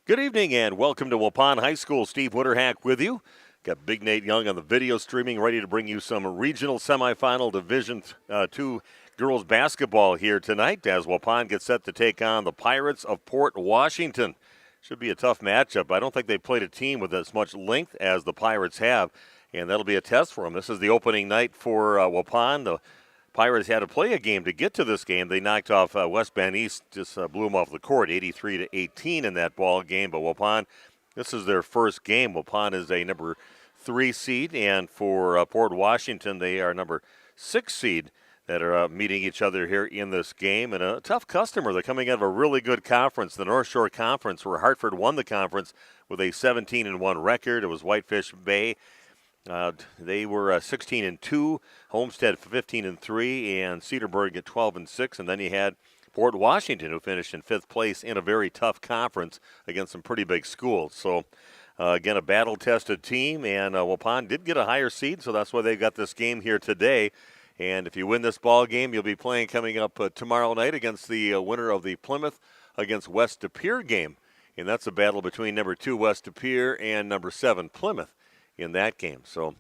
Good evening and welcome to Waupun High School. Steve Witterhack with you. Got Big Nate Young on the video streaming, ready to bring you some regional semifinal Division II girls basketball here tonight as Waupun gets set to take on the Pirates of Port Washington. Should be a tough matchup. I don't think they've played a team with as much length as the Pirates have, and that'll be a test for them. This is the opening night for Waupun. The Pirates had to play a game to get to this game. They knocked off West Bend East, just blew them off the court, 83-18 in that ball game. But Waupun, this is their first game. Waupun is a number 3 seed, and for Port Washington, they are number 6 seed that are meeting each other here in this game. And a tough customer. They're coming out of a really good conference, the North Shore Conference, where Hartford won the conference with a 17-1 record. It was Whitefish Bay. They were 16-2, Homestead 15-3, and Cedarburg at 12-6. And then you had Port Washington, who finished in 5th place in a very tough conference against some pretty big schools. So, again, a battle-tested team, and Waupun did get a higher seed, so that's why they got this game here today. And if you win this ball game, you'll be playing coming up tomorrow night against the winner of the Plymouth against West De Pere game. And that's a battle between number 2 West De Pere and number 7 Plymouth in that game. So,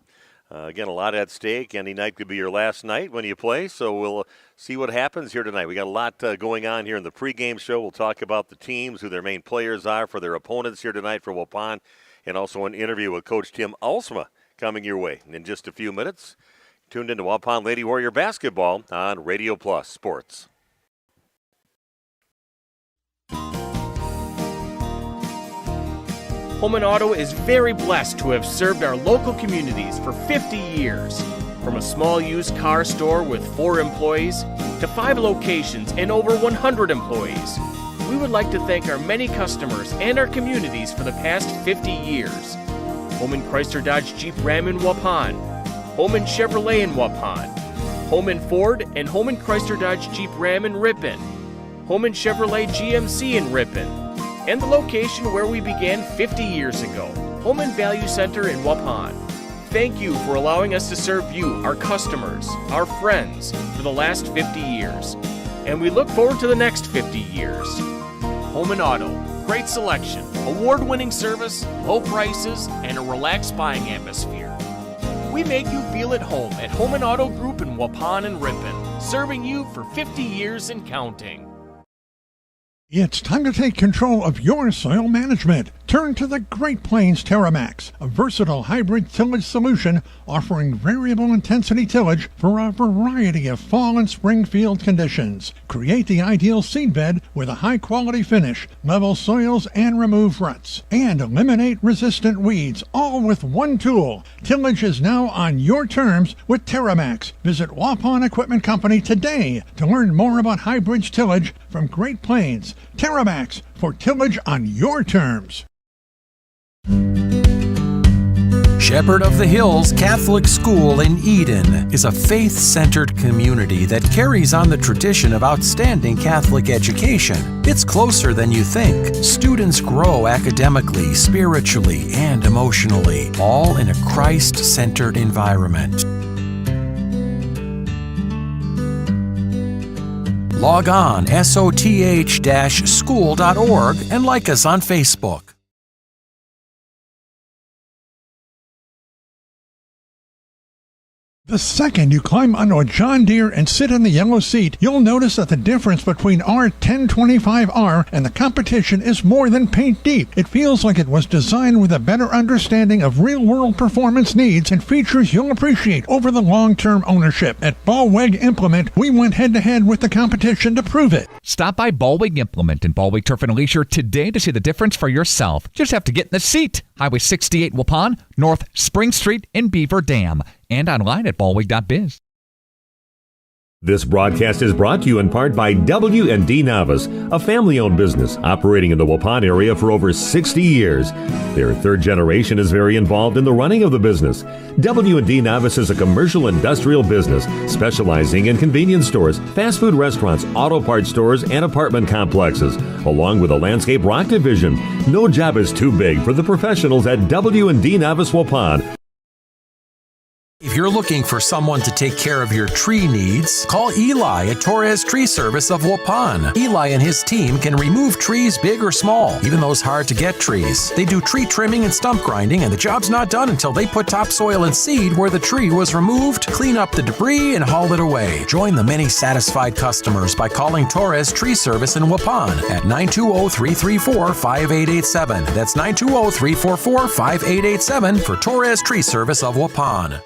again, a lot at stake. Any night could be your last night when you play, so we'll see what happens here tonight. We got a lot going on here in the pregame show. We'll talk about the teams, who their main players are for their opponents here tonight for Waupun, and also an interview with Coach Tim Alsma coming your way in just a few minutes. Tuned into Waupun Lady Warrior Basketball on Radio Plus Sports. Holman Auto is very blessed to have served our local communities for 50 years. From a small used car store with 4 employees to 5 locations and over 100 employees, we would like to thank our many customers and our communities for the past 50 years. Holman Chrysler Dodge Jeep Ram in Waupun, Holman Chevrolet in Waupun, Holman Ford and Holman Chrysler Dodge Jeep Ram in Ripon, Holman Chevrolet GMC in Ripon, and the location where we began 50 years ago, Holman Value Center in Waupun. Thank you for allowing us to serve you, our customers, our friends, for the last 50 years. And we look forward to the next 50 years. Holman Auto, great selection, award-winning service, low prices, and a relaxed buying atmosphere. We make you feel at home at Holman Auto Group in Waupun and Ripon, serving you for 50 years and counting. It's time to take control of your soil management. Turn to the Great Plains TerraMax, a versatile hybrid tillage solution offering variable intensity tillage for a variety of fall and spring field conditions. Create the ideal seedbed with a high-quality finish, level soils and remove ruts, and eliminate resistant weeds, all with one tool. Tillage is now on your terms with TerraMax. Visit Waupun Equipment Company today to learn more about hybrid tillage from Great Plains. TerraMax, for tillage on your terms. Shepherd of the Hills Catholic School in Eden is a faith-centered community that carries on the tradition of outstanding Catholic education. It's closer than you think. Students grow academically, spiritually, and emotionally, all in a Christ-centered environment. Log on soth-school.org and like us on Facebook. The second you climb onto a John Deere and sit in the yellow seat, you'll notice that the difference between our 1025R and the competition is more than paint deep. It feels like it was designed with a better understanding of real-world performance needs and features you'll appreciate over the long-term ownership. At Ballweg Implement, we went head-to-head with the competition to prove it. Stop by Ballweg Implement in Ballweg Turf and Leisure today to see the difference for yourself. Just have to get in the seat. Highway 68 Waupun, North Spring Street in Beaver Dam, and online at ballweg.biz. This broadcast is brought to you in part by W&D Navas, a family-owned business operating in the Waupun area for over 60 years. Their third generation is very involved in the running of the business. W&D Navas is a commercial industrial business specializing in convenience stores, fast food restaurants, auto parts stores, and apartment complexes, along with a landscape rock division. No job is too big for the professionals at W&D Navas Waupun. If you're looking for someone to take care of your tree needs, call Eli at Torres Tree Service of Waupun. Eli and his team can remove trees big or small, even those hard-to-get trees. They do tree trimming and stump grinding, and the job's not done until they put topsoil and seed where the tree was removed, clean up the debris, and haul it away. Join the many satisfied customers by calling Torres Tree Service in Waupun at 920-334-5887. That's 920-344-5887 for Torres Tree Service of Waupun.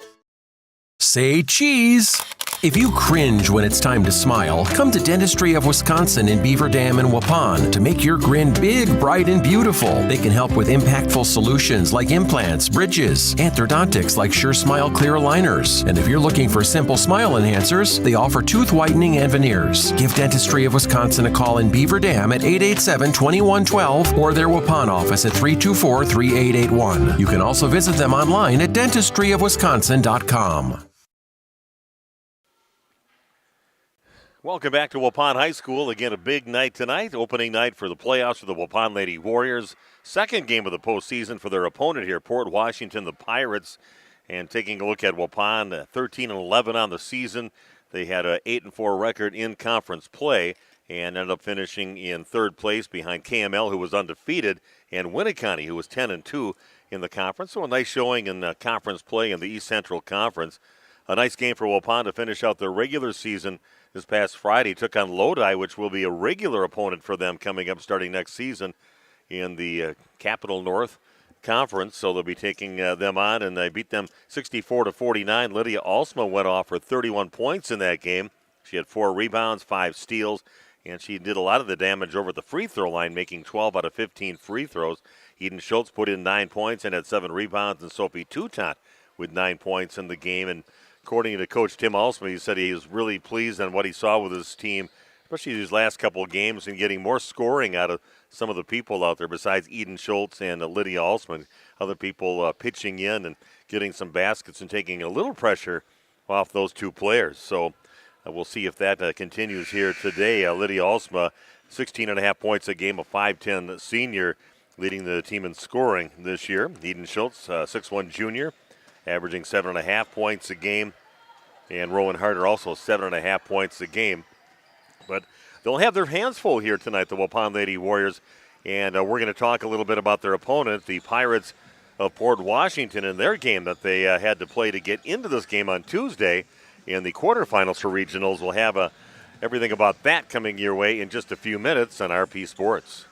Say cheese! If you cringe when it's time to smile, come to Dentistry of Wisconsin in Beaver Dam and Waupun to make your grin big, bright, and beautiful. They can help with impactful solutions like implants, bridges, orthodontics like Sure Smile clear aligners. And if you're looking for simple smile enhancers, they offer tooth whitening and veneers. Give Dentistry of Wisconsin a call in Beaver Dam at 887-2112 or their Waupun office at 324-3881. You can also visit them online at dentistryofwisconsin.com. Welcome back to Waupun High School. Again, a big night tonight, opening night for the playoffs for the Waupun Lady Warriors. Second game of the postseason for their opponent here, Port Washington, the Pirates. And taking a look at Waupun, 13-11 on the season. They had an 8-4 record in conference play and ended up finishing in third place behind KML, who was undefeated, and Winneconne, who was 10-2 in the conference. So a nice showing in conference play in the East Central Conference. A nice game for Waupun to finish out their regular season. This past Friday took on Lodi, which will be a regular opponent for them coming up starting next season in the Capital North Conference. So they'll be taking them on, and they beat them 64-49. Lydia Alsma went off for 31 points in that game. She had 4 rebounds, 5 steals, and she did a lot of the damage over at the free throw line, making 12 out of 15 free throws. Eden Schultz put in 9 points and had 7 rebounds, and Sophie Toutant with 9 points in the game. And according to Coach Tim Alsma, he said he was really pleased on what he saw with his team, especially these last couple of games, and getting more scoring out of some of the people out there besides Eden Schultz and Lydia Alsman. Other people pitching in and getting some baskets and taking a little pressure off those 2 players. So we'll see if that continues here today. Lydia Alsma, 16.5 points a game, a 5'10 senior, leading the team in scoring this year. Eden Schultz, 6'1 junior, averaging 7.5 points a game. And Rowan Harder also 7.5 points a game. But they'll have their hands full here tonight, the Waupun Lady Warriors. And we're going to talk a little bit about their opponent, the Pirates of Port Washington, in their game that they had to play to get into this game on Tuesday in the quarterfinals for regionals. We'll have everything about that coming your way in just a few minutes on RP Sports.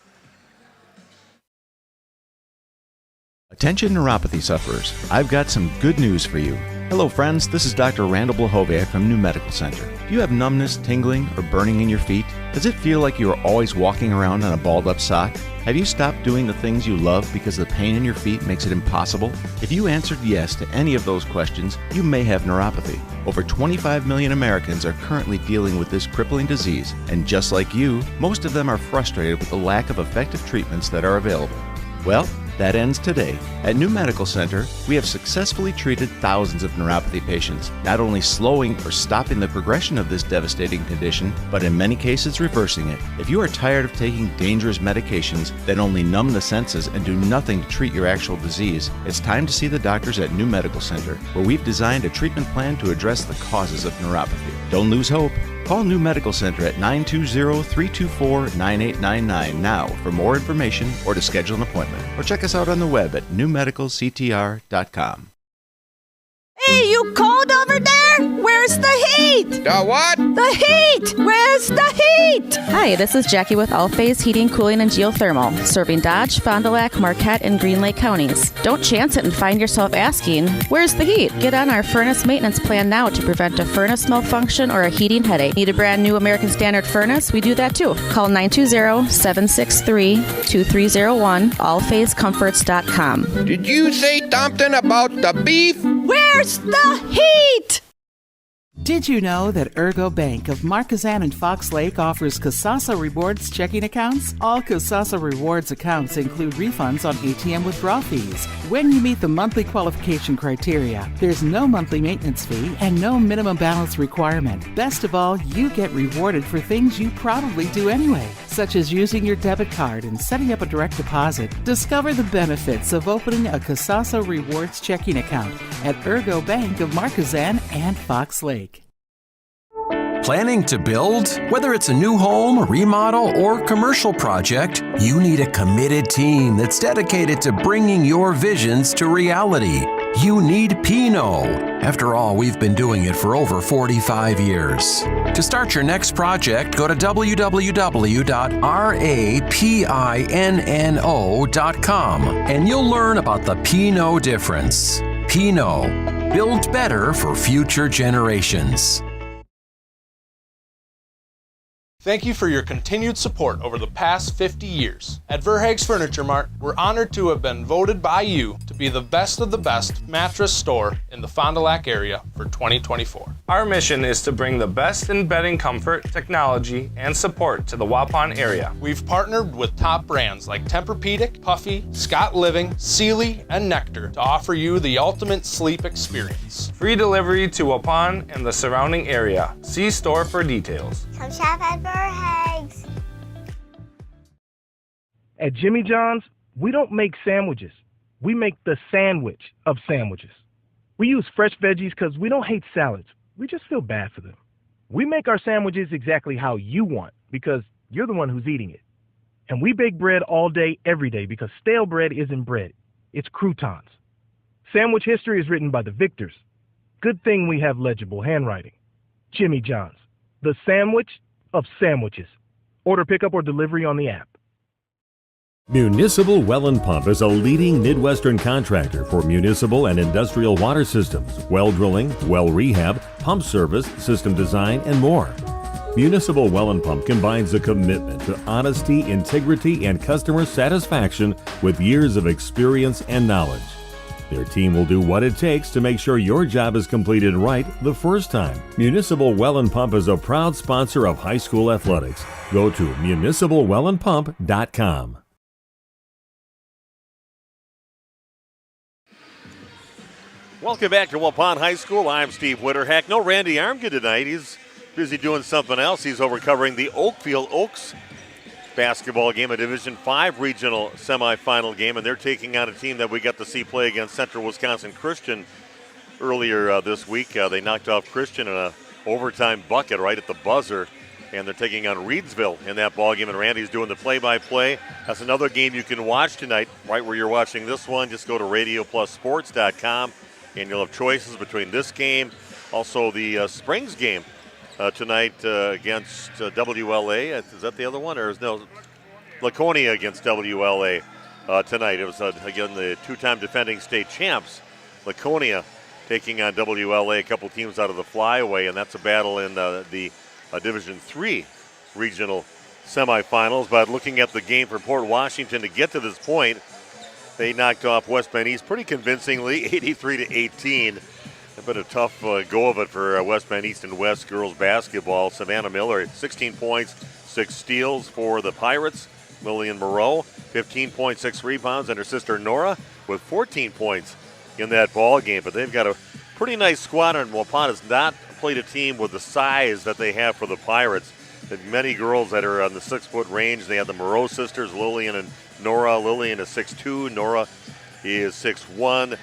Attention neuropathy sufferers, I've got some good news for you. Hello friends, this is Dr. Randall Blahoviak from New Medical Center. Do you have numbness, tingling, or burning in your feet? Does it feel like you are always walking around on a balled up sock? Have you stopped doing the things you love because the pain in your feet makes it impossible? If you answered yes to any of those questions, you may have neuropathy. Over 25 million Americans are currently dealing with this crippling disease, and just like you, most of them are frustrated with the lack of effective treatments that are available. Well, that ends today. At New Medical Center, we have successfully treated thousands of neuropathy patients, not only slowing or stopping the progression of this devastating condition, but in many cases reversing it. If you are tired of taking dangerous medications that only numb the senses and do nothing to treat your actual disease, it's time to see the doctors at New Medical Center, where we've designed a treatment plan to address the causes of neuropathy. Don't lose hope. Call New Medical Center at 920-324-9899 now for more information or to schedule an appointment. Or check us out on the web at newmedicalctr.com. Hey, you cold over there? Where's the heat? The what? The heat! Where's the heat? Hi, this is Jackie with All Phase Heating, Cooling, and Geothermal, serving Dodge, Fond du Lac, Marquette, and Green Lake counties. Don't chance it and find yourself asking, where's the heat? Get on our furnace maintenance plan now to prevent a furnace malfunction or a heating headache. Need a brand new American Standard furnace? We do that too. Call 920-763-2301, allphasecomforts.com. Did you say something about the beef? Where's the heat? Did you know that Ergo Bank of Marquezan and Fox Lake offers Casasa Rewards checking accounts? All Casasa Rewards accounts include refunds on ATM withdrawal fees when you meet the monthly qualification criteria. There's no monthly maintenance fee and no minimum balance requirement. Best of all, you get rewarded for things you probably do anyway. such as using your debit card and setting up a direct deposit. Discover the benefits of opening a Casasa Rewards checking account at Ergo Bank of Marquezan and Fox Lake. Planning to build? Whether it's a new home, remodel, or commercial project, you need a committed team that's dedicated to bringing your visions to reality. You need Pinot. After all, we've been doing it for over 45 years. To start your next project, go to www.rapinno.com and you'll learn about the Pinot difference. Pinot. Build better for future generations. Thank you for your continued support over the past 50 years. At Verhaeg's Furniture Mart, we're honored to have been voted by you to be the best of the best mattress store in the Fond du Lac area for 2024. Our mission is to bring the best in bedding comfort, technology, and support to the Waupun area. We've partnered with top brands like Tempur-Pedic, Puffy, Scott Living, Sealy, and Nectar to offer you the ultimate sleep experience. Free delivery to Waupun and the surrounding area. See store for details. Come shop at Verhaeg's. At Jimmy John's, we don't make sandwiches. We make the sandwich of sandwiches. We use fresh veggies because we don't hate salads. We just feel bad for them. We make our sandwiches exactly how you want because you're the one who's eating it. And we bake bread all day, every day because stale bread isn't bread. It's croutons. Sandwich history is written by the victors. Good thing we have legible handwriting. Jimmy John's, the sandwich of sandwiches. Order pickup or delivery on the app. Municipal Well and Pump is a leading Midwestern contractor for municipal and industrial water systems, well drilling, well rehab, pump service, system design, and more. Municipal Well and Pump combines a commitment to honesty, integrity, and customer satisfaction with years of experience and knowledge. Their team will do what it takes to make sure your job is completed right the first time. Municipal Well and Pump is a proud sponsor of high school athletics. Go to municipalwellandpump.com. Welcome back to Waupun High School. I'm Steve Witterhack. No Randy Armgood tonight. He's busy doing something else. He's over covering the Oakfield Oaks basketball game, a Division V regional semifinal game, and they're taking on a team that we got to see play against Central Wisconsin Christian earlier this week. They knocked off Christian in an overtime bucket right at the buzzer, and they're taking on Reedsville in that ball game, and Randy's doing the play-by-play. That's another game you can watch tonight, right where you're watching this one. Just go to RadioPlusSports.com, and you'll have choices between this game, also the Springs game tonight against WLA. Is that the other one? Or is no Laconia against WLA tonight? It was, again, the two-time defending state champs, Laconia, taking on WLA, a couple teams out of the flyaway, and that's a battle in the Division III regional semifinals. But looking at the game for Port Washington to get to this point, they knocked off West Bend East pretty convincingly, 83-18. It's been a tough go of it for West Bend East and West girls basketball. Savannah Miller, 16 points, 6 steals for the Pirates. Lillian Moreau, 15 points, 6 rebounds, and her sister Nora with 14 points in that ball game. But they've got a pretty nice squad, and Waupun has not played a team with the size that they have for the Pirates. There's many girls that are on the 6-foot range. They have the Moreau sisters, Lillian and Nora. Lillian is 6'2", Nora is 6'1".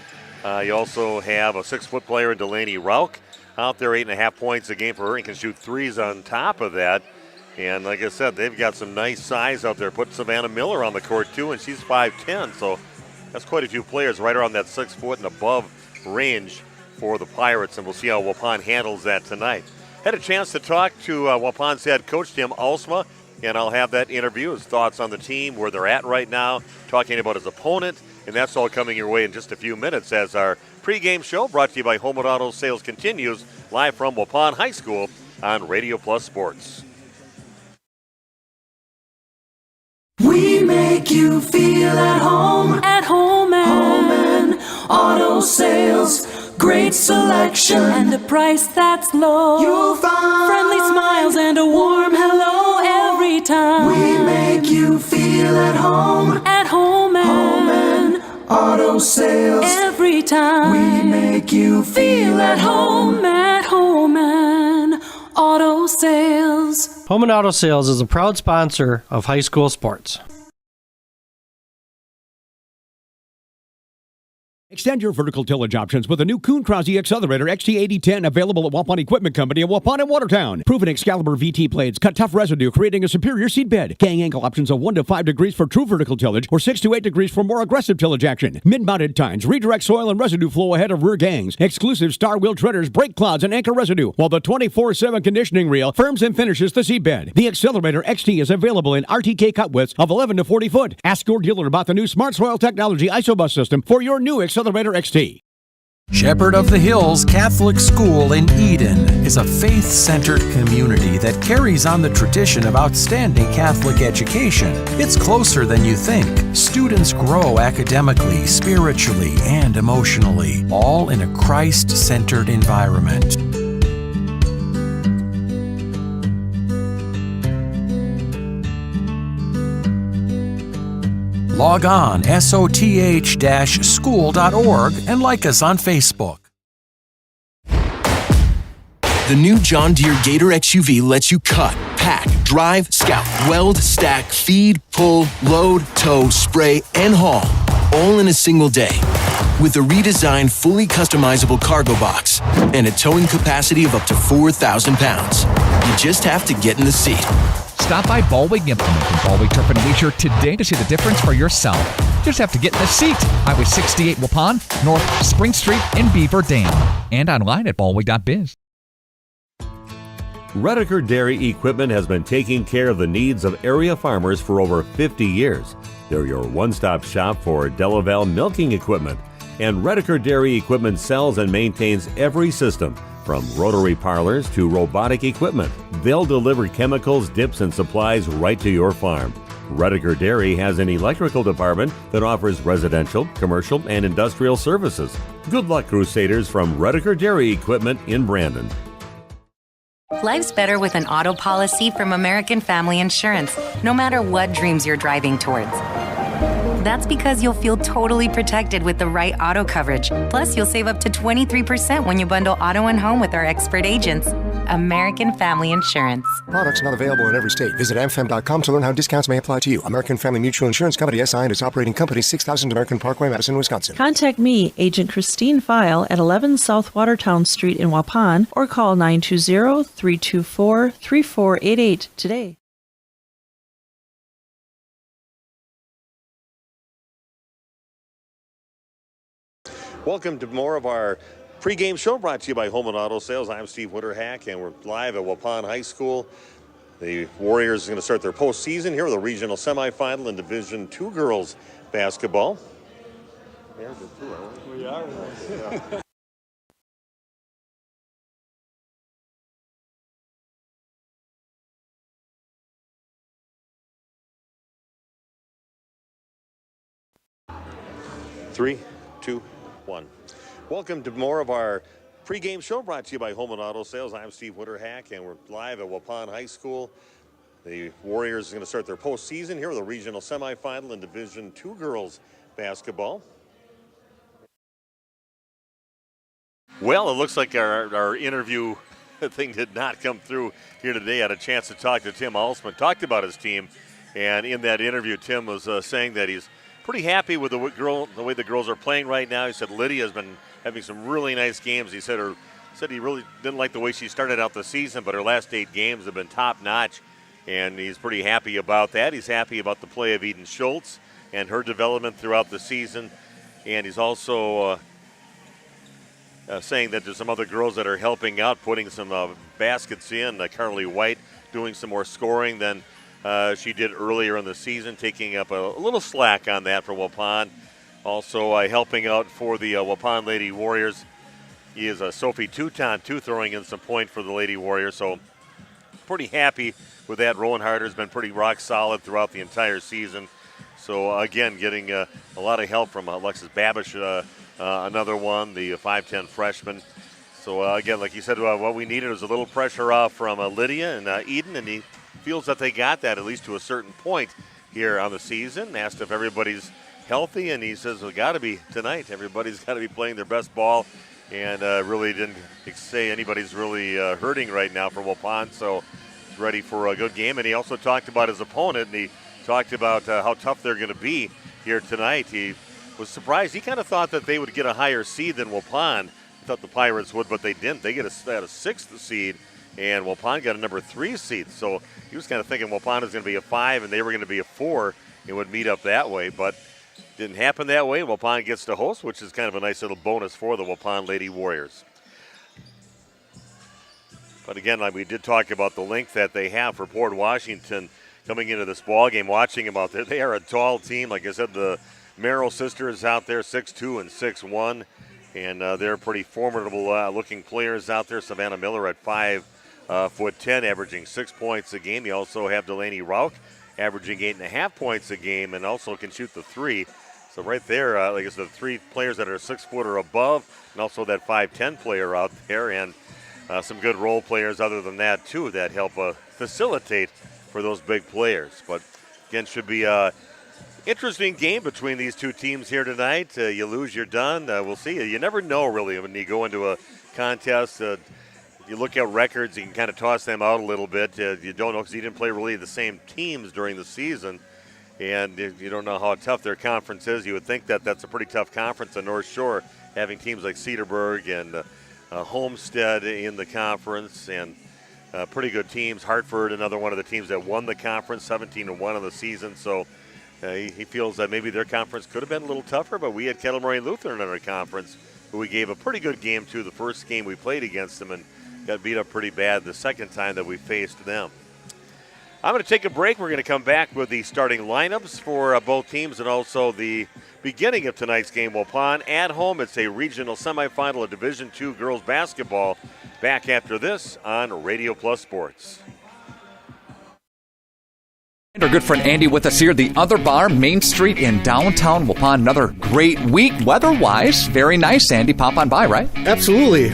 You also have a 6-foot player in Delaney Rauch out there, 8.5 points a game for her, and can shoot threes on top of that. And like I said, they've got some nice size out there. Put Savannah Miller on the court too, and she's 5'10", so that's quite a few players right around that 6-foot and above range for the Pirates, and we'll see how Waupun handles that tonight. Had a chance to talk to Waupun's head coach, Tim Alsma, and I'll have that interview, his thoughts on the team, where they're at right now, talking about his opponent, and that's all coming your way in just a few minutes as our pregame show, brought to you by Home and Auto Sales, continues live from Waupun High School on Radio Plus Sports. We make you feel at home and auto sales. Great selection and a price that's low. You'll find friendly smiles and a warm hello every time. We make you feel at home and auto sales. Every time we make you feel at home and Auto Sales. Home and Auto Sales is a proud sponsor of high school sports. Extend your vertical tillage options with a new Kuhn Krause Accelerator XT8010 available at Waupun Equipment Company in Waupun and Watertown. Proven Excalibur VT blades cut tough residue, creating a superior seed bed. Gang angle options of 1 to 5 degrees for true vertical tillage or 6 to 8 degrees for more aggressive tillage action. Mid-mounted tines redirect soil and residue flow ahead of rear gangs. Exclusive star wheel treaders, brake clods, and anchor residue, while the 24/7 conditioning reel firms and finishes the seed bed. The Accelerator XT is available in RTK cut widths of 11 to 40 foot. Ask your dealer about the new Smart Soil Technology ISOBUS system for your new Accelerator XT. Shepherd of the Hills Catholic School in Eden is a faith-centered community that carries on the tradition of outstanding Catholic education. It's closer than you think. Students grow academically, spiritually, and emotionally, all in a Christ-centered environment. Log on soth-school.org and like us on Facebook. The new John Deere Gator XUV lets you cut, pack, drive, scout, weld, stack, feed, pull, load, tow, spray, and haul, all in a single day. With a redesigned, fully customizable cargo box and a towing capacity of up to 4,000 pounds. You just have to get in the seat. Stop by Baldwin Implement in Baldwin Turf and Leisure today to see the difference for yourself. Just have to get in the seat. Highway 68 Waupun, North Spring Street in Beaver Dam. And online at baldwin.biz. Redeker Dairy Equipment has been taking care of the needs of area farmers for over 50 years. They're your one-stop shop for Delaval milking equipment. And Redeker Dairy Equipment sells and maintains every system, from rotary parlors to robotic equipment. They'll deliver chemicals, dips, and supplies right to your farm. Redeker Dairy has an electrical department that offers residential, commercial, and industrial services. Good luck, Crusaders, from Redeker Dairy Equipment in Brandon. Life's better with an auto policy from American Family Insurance, no matter what dreams you're driving towards. That's because you'll feel totally protected with the right auto coverage. Plus, you'll save up to 23% when you bundle auto and home with our expert agents. American Family Insurance. Products not available in every state. Visit amfam.com to learn how discounts may apply to you. American Family Mutual Insurance Company, SI, and its operating company, 6000 American Parkway, Madison, Wisconsin. Contact me, Agent Christine File, at 11 South Watertown Street in Waupun, or call 920-324-3488 today. Welcome to more of our pregame show brought to you by Home and Auto Sales. I'm Steve Witterhack, and we're live at Waupun High School. The Warriors are going to start their postseason here with a regional semifinal in Division II girls basketball. We are. Yeah. Three, two, one. Welcome to more of our pregame show brought to you by Home and Auto Sales. I'm Steve Witterhack, and we're live at Waupun High School. The Warriors are going to start their postseason here with a regional semifinal in Division II girls basketball. Well, it looks like our interview thing did not come through here today. I had a chance to talk to Tim Alsman, talked about his team, and in that interview, Tim was saying that he's pretty happy with the way the girls are playing right now. He said Lydia's been having some really nice games. He said he really didn't like the way she started out the season, but her last 8 games have been top-notch, and he's pretty happy about that. He's happy about the play of Eden Schultz and her development throughout the season, and he's also saying that there's some other girls that are helping out, putting some baskets in. Carly White doing some more scoring than she did earlier in the season, taking up a little slack on that for Waupun. Also helping out for the Waupun Lady Warriors is Sophie Touton, too, throwing in some point for the Lady Warriors. So pretty happy with that. Rowan Harder's been pretty rock solid throughout the entire season. So, again, getting a lot of help from Alexis Babish, another one, the 5'10 freshman. So, again, like you said, what we needed was a little pressure off from Lydia and Eden, and he feels that they got that at least to a certain point here on the season. Asked if everybody's healthy, and he says, well, got to be tonight. Everybody's got to be playing their best ball. and really didn't say anybody's really hurting right now for Waupun, so he's ready for a good game. And he also talked about his opponent, and he talked about how tough they're going to be here tonight. He was surprised. He kind of thought that they would get a higher seed than Waupun. He thought the Pirates would, but they didn't. They had a 6th seed, and Waupun got a number 3 seed. So he was kind of thinking Waupun was going to be a 5 and they were going to be a 4 and would meet up that way, but didn't happen that way. Waupun gets to host, which is kind of a nice little bonus for the Waupun Lady Warriors. But again, like we did talk about the length that they have for Port Washington coming into this ball game, watching them out there. They are a tall team. Like I said, the Merrill sisters out there, 6'2" and 6'1", and they're pretty formidable looking players out there. Savannah Miller at 5'10", averaging 6 points a game. You also have Delaney Rauch averaging 8.5 points a game, and also can shoot the 3. So right there, like I said, the 3 players that are 6 foot or above, and also that 5'10" player out there, and some good role players other than that too that help facilitate for those big players. But again, should be a interesting game between these two teams here tonight. You lose, you're done. We'll see. You never know really when you go into a contest. You look at records, you can kind of toss them out a little bit. You don't know because you didn't play really the same teams during the season, and you don't know how tough their conference is. You would think that that's a pretty tough conference in North Shore, having teams like Cedarburg and Homestead in the conference, and pretty good teams. Hartford, another one of the teams that won the conference, 17-1 in the season. So he feels that maybe their conference could have been a little tougher, but we had Kettle Moraine Lutheran in our conference, who we gave a pretty good game to the first game we played against them, and got beat up pretty bad the second time that we faced them. I'm going to take a break. We're going to come back with the starting lineups for both teams and also the beginning of tonight's game. Waupun at home. It's a regional semifinal of Division II girls basketball. Back after this on Radio Plus Sports. Our good friend Andy with us here, the Other Bar, Main Street in downtown Waupun. Another great week weather-wise. Very nice, Andy. Pop on by, right? Absolutely.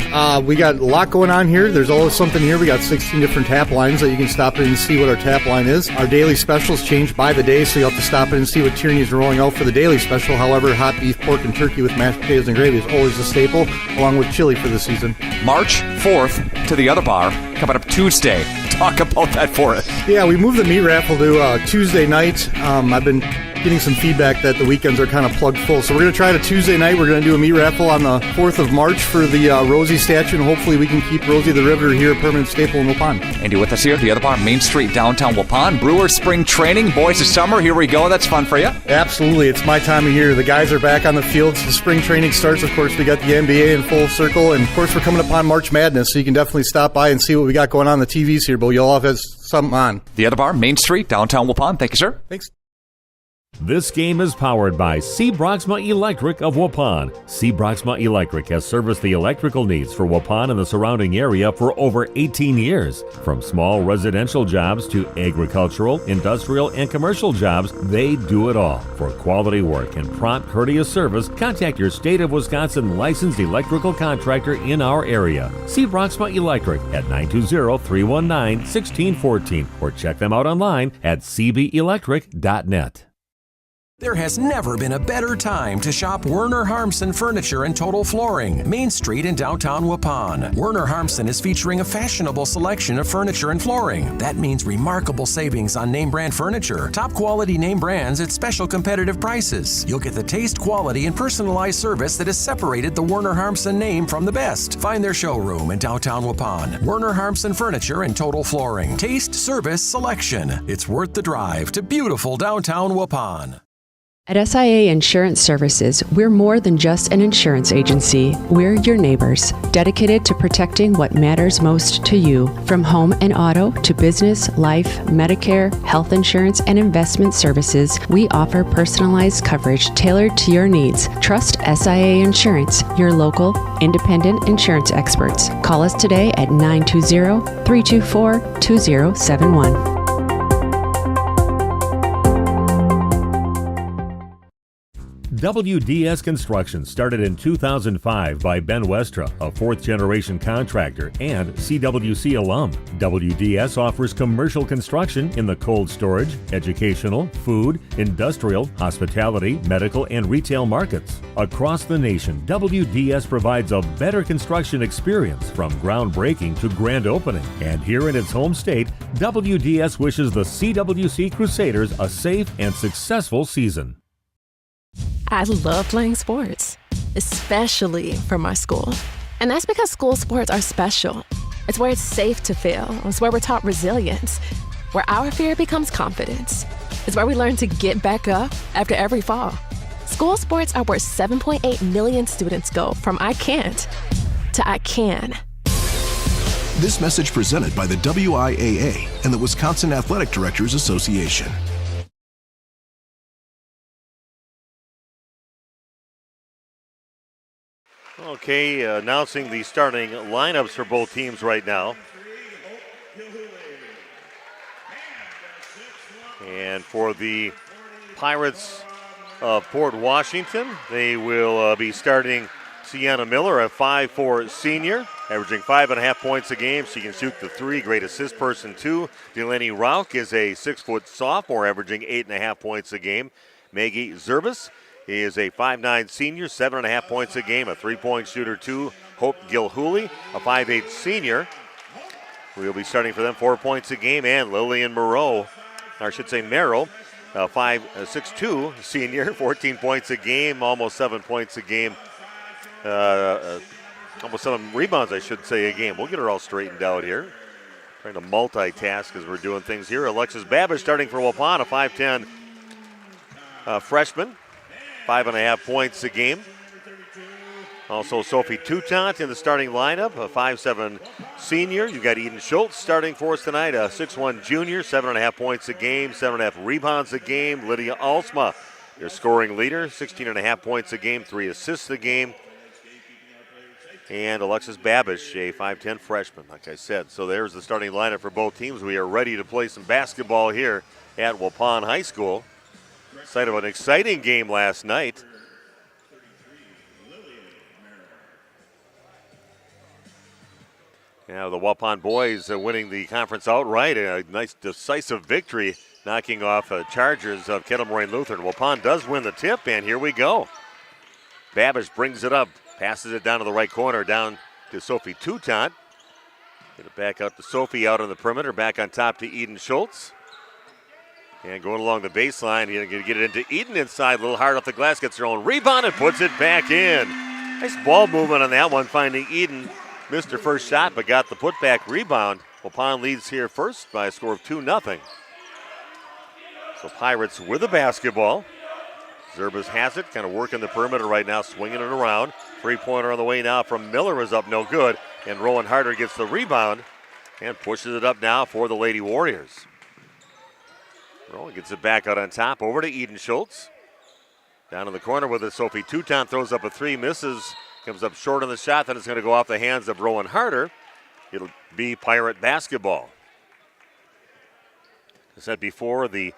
We got a lot going on here. There's always something here. We got 16 different tap lines that you can stop in and see what our tap line is. Our daily specials change by the day, so you'll have to stop in and see what Tierney is rolling out for the daily special. However, hot beef, pork, and turkey with mashed potatoes and gravy is always a staple, along with chili for the season. March 4th to the Other Bar, coming up Tuesday. Talk about that for us. Yeah, we moved the meat raffle to Tuesday night. I've been getting some feedback that the weekends are kind of plugged full. So we're going to try it a Tuesday night. We're going to do a meat raffle on the 4th of March for the Rosie statue, and hopefully we can keep Rosie the Riveter here a permanent staple in Waupun. Andy with us here, the Other Bar, Main Street, downtown Waupun. Brewers spring training, boys of summer. Here we go. That's fun for you. Absolutely. It's my time of year. The guys are back on the fields. The spring training starts. Of course, we got the NBA in full circle, and of course, we're coming upon March Madness, so you can definitely stop by and see what we got going on the TVs here, but you'll all have something on. The Other Bar, Main Street, downtown Waupun. Thank you, sir. Thanks. This game is powered by C. Broxma Electric of Waupun. C. Broxma Electric has serviced the electrical needs for Waupun and the surrounding area for over 18 years. From small residential jobs to agricultural, industrial, and commercial jobs, they do it all. For quality work and prompt, courteous service, contact your State of Wisconsin licensed electrical contractor in our area. C. Broxma Electric at 920-319-1614 or check them out online at cbelectric.net. There has never been a better time to shop Werner Harmsen Furniture and Total Flooring, Main Street in downtown Waupun. Werner Harmsen is featuring a fashionable selection of furniture and flooring. That means remarkable savings on name brand furniture, top quality name brands at special competitive prices. You'll get the taste, quality, and personalized service that has separated the Werner Harmsen name from the best. Find their showroom in downtown Waupun. Werner Harmsen Furniture and Total Flooring. Taste, service, selection. It's worth the drive to beautiful downtown Waupun. At SIA Insurance Services, we're more than just an insurance agency. We're your neighbors, dedicated to protecting what matters most to you. From home and auto to business, life, Medicare, health insurance, and investment services, we offer personalized coverage tailored to your needs. Trust SIA Insurance, your local, independent insurance experts. Call us today at 920-324-2071. WDS Construction started in 2005 by Ben Westra, a fourth-generation contractor and CWC alum. WDS offers commercial construction in the cold storage, educational, food, industrial, hospitality, medical, and retail markets. Across the nation, WDS provides a better construction experience from groundbreaking to grand opening. And here in its home state, WDS wishes the CWC Crusaders a safe and successful season. I love playing sports, especially for my school. And that's because school sports are special. It's where it's safe to fail. It's where we're taught resilience, where our fear becomes confidence. It's where we learn to get back up after every fall. School sports are where 7.8 million students go from I can't to I can. This message presented by the WIAA and the Wisconsin Athletic Directors Association. Okay, announcing the starting lineups for both teams right now. And for the Pirates of Port Washington, they will be starting Sienna Miller, a 5'4" senior, averaging 5.5 points a game. She can shoot the three, great assist person too. Delaney Rauch is a 6' sophomore, averaging 8.5 points a game. Maggie Zerbis is a 5'9" senior, 7.5 points a game, a three-point shooter too. Hope Gilhooly, a 5'8" senior. We'll be starting for them 4 points a game. And Lillian Merrow, or I should say Merrill, 6'2" senior, 14 points a game, almost 7 points a game. Almost 7 rebounds, I should say, a game. We'll get her all straightened out here. Trying to multitask as we're doing things here. Alexis Babish starting for Waupun, a 5'10" freshman, 5.5 points a game. Also Sophie Toutant in the starting lineup, a 5'7" senior. You've got Eden Schultz starting for us tonight, a 6'1" junior, 7.5 points a game, 7.5 rebounds a game. Lydia Alsma, your scoring leader, 16.5 points a game, 3 assists a game. And Alexis Babish, a 5'10" freshman, like I said. So there's the starting lineup for both teams. We are ready to play some basketball here at Waupun High School. Site of an exciting game last night. Now the Waupun boys winning the conference outright. A nice decisive victory, knocking off Chargers of Kettle Moraine Lutheran. Waupun does win the tip, and here we go. Babish brings it up, passes it down to the right corner, down to Sophie Toutant. Get it back out to Sophie out on the perimeter, back on top to Eden Schultz. And going along the baseline, you're going to get it into Eden inside, a little hard off the glass, gets her own rebound and puts it back in. Nice ball movement on that one, finding Eden. Missed her first shot, but got the putback rebound. Waupun leads here first by a score of 2-0. So Pirates with the basketball. Zerbas has it, kind of working the perimeter right now, swinging it around. Three-pointer on the way now from Miller is up no good. And Rowan Harder gets the rebound and pushes it up now for the Lady Warriors. Rowan gets it back out on top, over to Eden Schultz. Down in the corner with it, Sophie Toutant throws up a three, misses. Comes up short on the shot, then it's going to go off the hands of Rowan Harder. It'll be Pirate basketball. I said before, the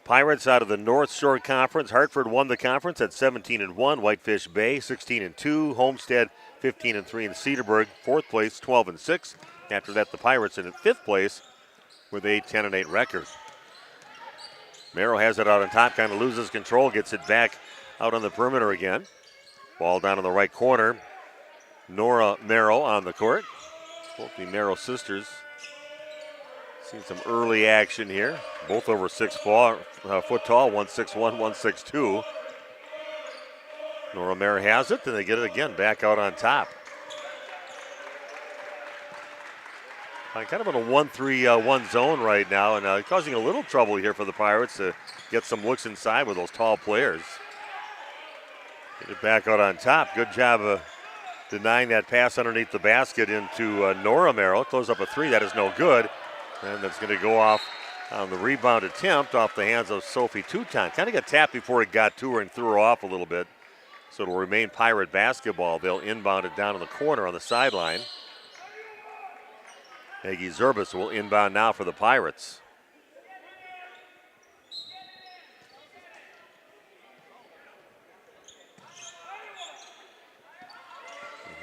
Pirates out of the North Shore Conference. Hartford won the conference at 17-1. Whitefish Bay 16-2. Homestead 15-3 in Cedarburg. Fourth place 12-6. After that, the Pirates in fifth place with a 10-8 record. Merrill has it out on top, kind of loses control, gets it back out on the perimeter again. Ball down in the right corner. Nora Merrill on the court. Both the Merrill sisters. Seen some early action here. Both over 6 foot tall, 161, 162. Nora Merrill has it, and they get it again back out on top. Kind of in a 1-3-1 zone right now, and causing a little trouble here for the Pirates to get some looks inside with those tall players. Get it back out on top. Good job of denying that pass underneath the basket into Nora Merrill. Close up a three. That is no good. And that's going to go off on the rebound attempt off the hands of Sophie Toutant. Kind of got tapped before it got to her and threw her off a little bit. So it'll remain Pirate basketball. They'll inbound it down in the corner on the sideline. Maggie Zerbas will inbound now for the Pirates.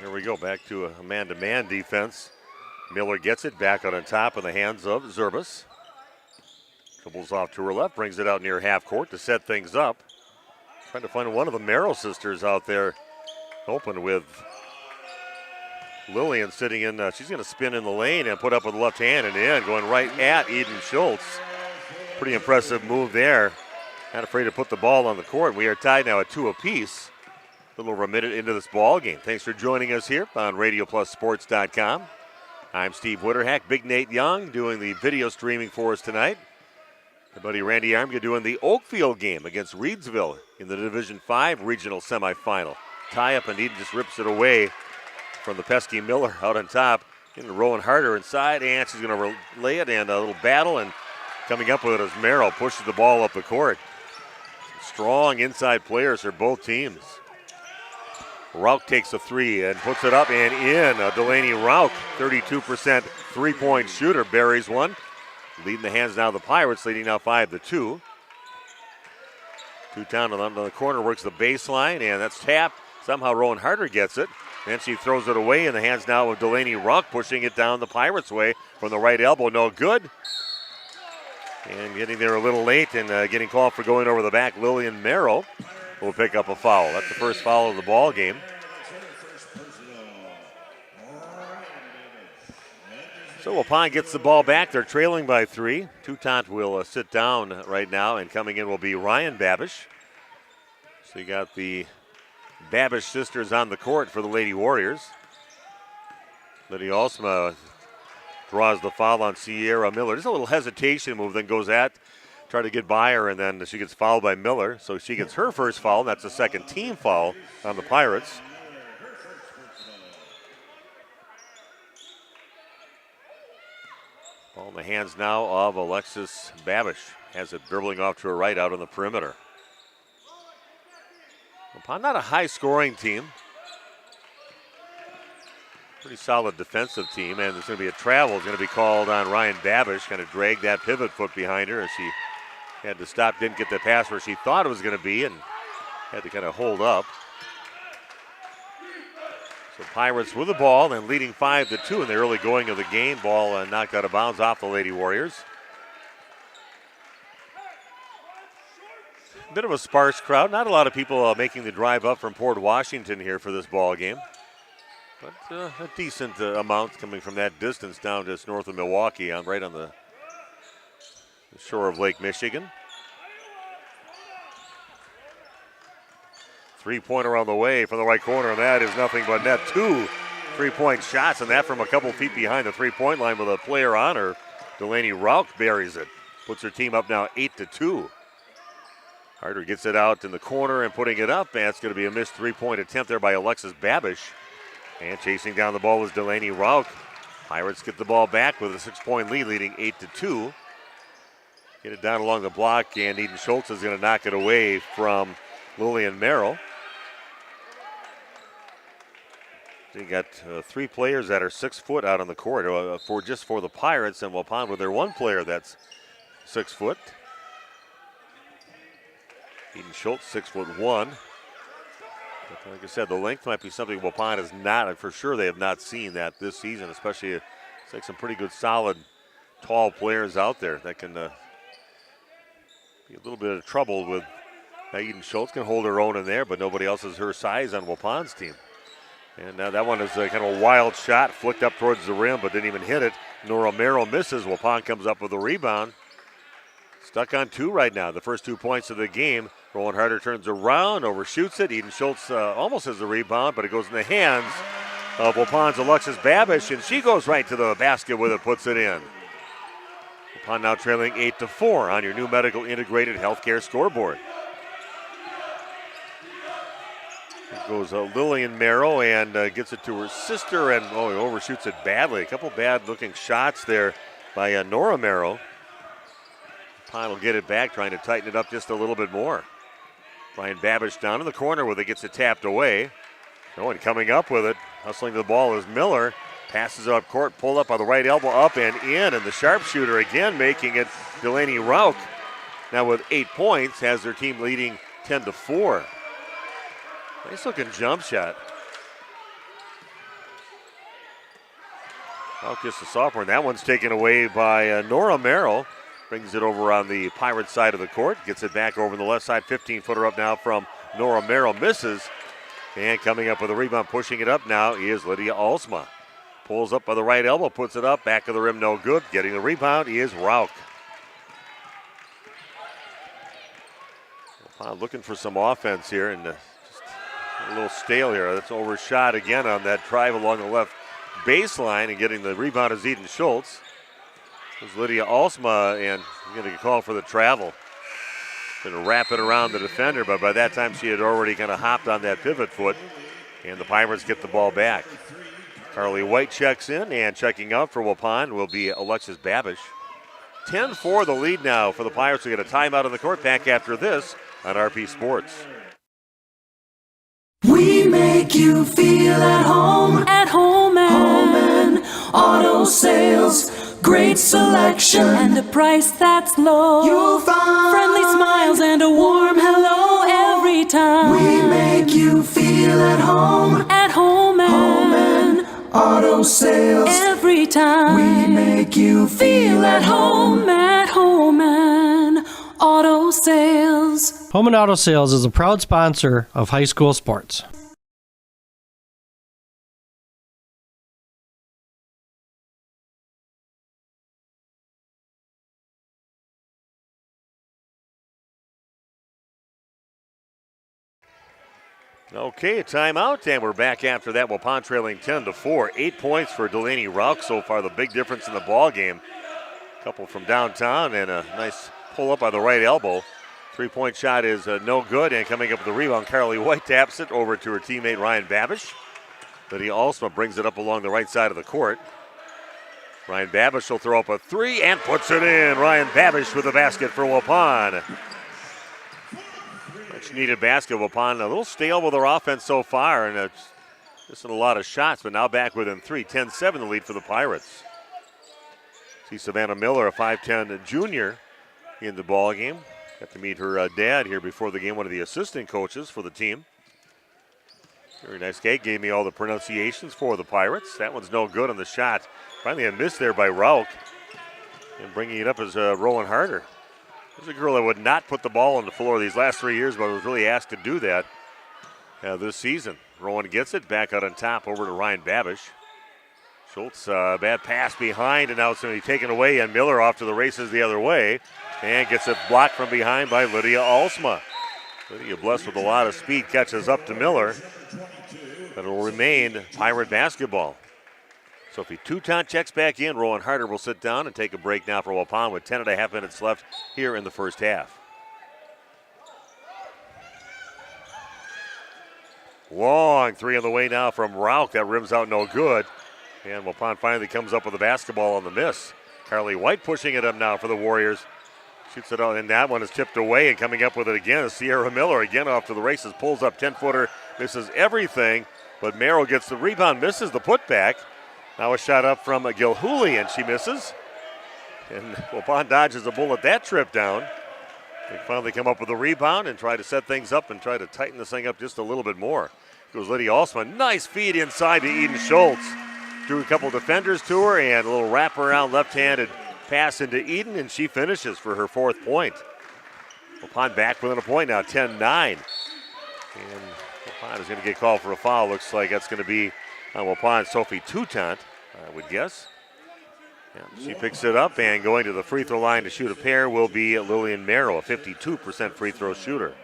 Here we go, back to a man-to-man defense. Miller gets it back on top in the hands of Zerbis. Dribbles off to her left, brings it out near half court to set things up. Trying to find one of the Merrill sisters out there open with Lillian sitting in. She's going to spin in the lane and put up with the left hand and in, going right at Eden Schultz. Pretty impressive move there. Not afraid to put the ball on the court. We are tied now at 2 apiece. A little over a minute into this ball game. Thanks for joining us here on RadioPlusSports.com. I'm Steve Witterhack. Big Nate Young doing the video streaming for us tonight. My buddy Randy Armga doing the Oakfield game against Reedsville in the Division 5 regional semifinal. Tie up and Eden just rips it away from the pesky Miller out on top. Into Rowan Harder inside, and she's going to lay it, and a little battle, and coming up with it as Merrill pushes the ball up the court. Strong inside players for both teams. Rauch takes a 3 and puts it up and in. Delaney Rauch, 32% three-point shooter, buries one. Leading the hands now of the Pirates, leading now 5-2. Two-town on the corner, works the baseline, and that's tapped. Somehow Rowan Harder gets it. Then she throws it away in the hands now of Delaney Rauch, pushing it down the Pirates' way from the right elbow. No good. And getting there a little late and getting called for going over the back, Lillian Merrill will pick up a foul. That's the first foul of the ball game. So Waupun gets the ball back. They're trailing by 3. Toutant will sit down right now, and coming in will be Ryan Babish. So you got the Babish sisters on the court for the Lady Warriors. Lydia Alsma draws the foul on Sierra Miller. Just a little hesitation move, then goes at, try to get by her, and then she gets fouled by Miller. So she gets her first foul, and that's the second team foul on the Pirates. Ball in the hands now of Alexis Babish. Has it dribbling off to her right out on the perimeter. Waupun not a high-scoring team. Pretty solid defensive team, and there's going to be a travel. It's going to be called on Ryan Babish. Kind of dragged that pivot foot behind her as she had to stop, didn't get the pass where she thought it was going to be, and had to kind of hold up. So Pirates with the ball and leading 5-2 in the early going of the game. Ball knocked out of bounds off the Lady Warriors. Bit of a sparse crowd. Not a lot of people making the drive up from Port Washington here for this ball game. But a decent amount coming from that distance down just north of Milwaukee, right on the shore of Lake Michigan. Three-pointer on the way from the right corner, and that is nothing but net. 2 3-point shots, and that from a couple feet behind the three-point line with a player on her. Delaney Rauch buries it. Puts her team up now 8-2. Harder gets it out in the corner and putting it up, and it's going to be a missed three-point attempt there by Alexis Babish. And chasing down the ball is Delaney Rauch. Pirates get the ball back with a 6-point lead, leading 8-2. Get it down along the block, and Eden Schultz is going to knock it away from Lillian Merrill. So you got 3 players that are 6 foot out on the court for the Pirates, and Waupun with their one player that's 6 foot. Eden Schultz, 6'1". But like I said, the length might be something Waupun has not, and for sure they have not seen that this season, especially it's like some pretty good, solid, tall players out there that can be a little bit of trouble with. Eden Schultz can hold her own in there, but nobody else is her size on Waupun's team. And that one is kind of a wild shot, flicked up towards the rim, but didn't even hit it. Nora Merrill misses. Waupun comes up with a rebound. Stuck on 2 right now, the first 2 points of the game. Rowan Harder turns around, overshoots it. Eden Schultz almost has the rebound, but it goes in the hands of Waupun's Alexis Babish, and she goes right to the basket with it, puts it in. Waupun now trailing 8-4 on your new medical integrated healthcare scoreboard. Here goes Lillian Merrill and gets it to her sister, and he overshoots it badly. A couple bad-looking shots there by Nora Merrill. Waupun will get it back, trying to tighten it up just a little bit more. Ryan Babish down in the corner with it, gets it tapped away. And coming up with it, hustling the ball is Miller. Passes up court, pulled up by the right elbow, up and in, and the sharpshooter again making it Delaney Rauch. Now with 8 points, has their team leading 10-4. Nice looking jump shot. Well, just a sophomore. And that one's taken away by Nora Merrill. Brings it over on the Pirates side of the court. Gets it back over the left side. 15-footer up now from Nora Merrill. Misses. And coming up with a rebound, pushing it up now is Lydia Alsma. Pulls up by the right elbow, puts it up. Back of the rim, no good. Getting the rebound is Rauch. Looking for some offense here, and just a little stale here. That's overshot again on that drive along the left baseline, and getting the rebound is Eden Schultz. There's Lydia Alsma, and going to get called for the travel. Going to wrap it around the defender, but by that time she had already kind of hopped on that pivot foot, and the Pirates get the ball back. Carly White checks in, and checking out for Waupun will be Alexis Babish. 10-4 the lead now for the Pirates. We get a timeout on the court. Back after this on RP Sports. We make you feel at home and auto sales. Great selection and a price that's low. You'll find friendly smiles and a warm hello every time. We make you feel at home and auto sales. Every time we make you feel at home and auto sales. Home and Auto Sales is a proud sponsor of high school sports. Okay, a timeout, and we're back after that. Waupun trailing 10-4. 8 points for Delaney Rauch so far, the big difference in the ball game. Couple from downtown and a nice pull up by the right elbow. 3-point shot is no good, and coming up with the rebound, Carly White taps it over to her teammate Ryan Babish. Lydia Alsma brings it up along the right side of the court. Ryan Babish will throw up a three and puts it in. Ryan Babish with the basket for Waupun. Much needed basket. Waupun a little stale with their offense so far, and missing a lot of shots, but now back within 3. 10-7 the lead for the Pirates. See Savannah Miller, a 5'10 junior, in the ball game. Got to meet her dad here before the game, one of the assistant coaches for the team. Very nice guy. Gave me all the pronunciations for the Pirates. That one's no good on the shot. Finally a miss there by Rauch. And bringing it up is Rowan Harder. There's a girl that would not put the ball on the floor these last 3 years, but was really asked to do that this season. Rowan gets it back out on top over to Ryan Babish. Schultz, bad pass behind, and now it's going to be taken away, and Miller off to the races the other way, and gets it blocked from behind by Lydia Alsma. Lydia, blessed with a lot of speed, catches up to Miller, but it will remain Pirate basketball. Sophie Toutant checks back in. Rowan Harder will sit down and take a break now for Waupun with 10.5 minutes left here in the first half. Long three on the way now from Rauch. That rims out no good. And Waupun finally comes up with the basketball on the miss. Carly White pushing it up now for the Warriors. Shoots it out, and that one is tipped away, and coming up with it again is Sierra Miller. Again off to the races, pulls up 10-footer, misses everything, but Merrill gets the rebound, misses the putback. Now a shot up from Gilhooly, and she misses. And Waupun dodges a bullet that trip down. They finally come up with a rebound and try to set things up and try to tighten this thing up just a little bit more. Goes Lydia Alsma. Nice feed inside to Eden Schultz. Drew a couple defenders to her, and a little wraparound left-handed pass into Eden, and she finishes for her 4th point. Waupun back within a point now, 10-9. And Waupun is going to get called for a foul. Looks like that's going to be on Waupun Sophie Toutant, I would guess. Yeah, she picks it up, and going to the free throw line to shoot a pair will be Lillian Merrill, a 52% free throw shooter.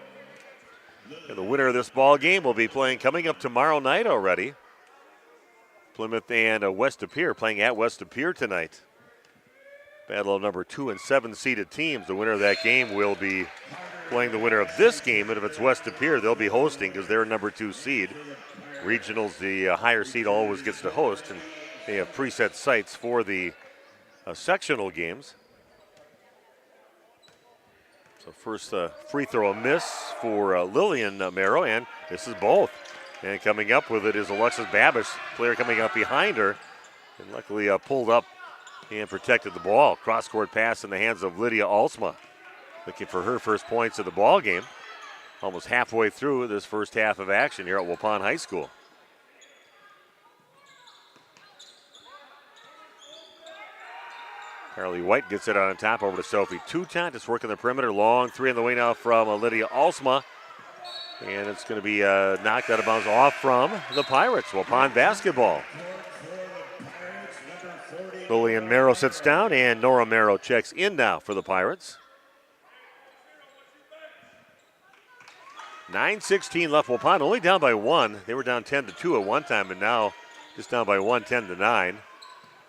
And the winner of this ball game will be playing coming up tomorrow night already. Plymouth and West De Pere playing at West De Pere tonight. Battle of number 2 and 7 seeded teams. The winner of that game will be playing the winner of this game, and if it's West De Pere, they'll be hosting because they're a number 2 seed. Regionals, the higher seed always gets to host, and they have preset sites for the sectional games. So first free throw a miss for Lillian Merrill, and this is both. And coming up with it is Alexis Babish, player coming up behind her, and luckily pulled up and protected the ball. Cross-court pass in the hands of Lydia Alsma, looking for her first points of the ball game. Almost halfway through this first half of action here at Waupun High School. Carly White gets it on top over to Sophie Toutant. Just working the perimeter. Long three on the way now from Lydia Alsma. And it's going to be knocked out of bounds off from the Pirates. Waupun basketball. Lillian Merrow sits down, and Nora Merrow checks in now for the Pirates. 9:16 left. Waupun only down by one. They were down 10-2 at one time, and now just down by one, 10-9.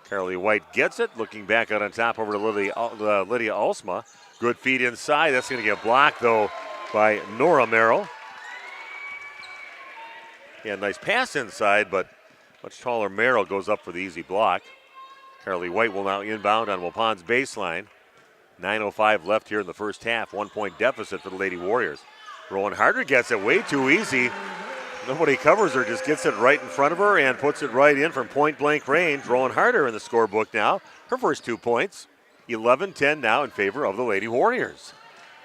Carly White gets it, looking back out on top over to Lydia Alsma. Good feed inside. That's going to get blocked, though, by Nora Merrow. Yeah, nice pass inside, but much taller Merrill goes up for the easy block. Carly White will now inbound on Waupun's baseline. 9:05 left here in the first half. 1 point deficit for the Lady Warriors. Rowan Harder gets it way too easy. Nobody covers her, just gets it right in front of her and puts it right in from point blank range. Rowan Harder in the scorebook now. Her first 2 points. 11-10 now in favor of the Lady Warriors.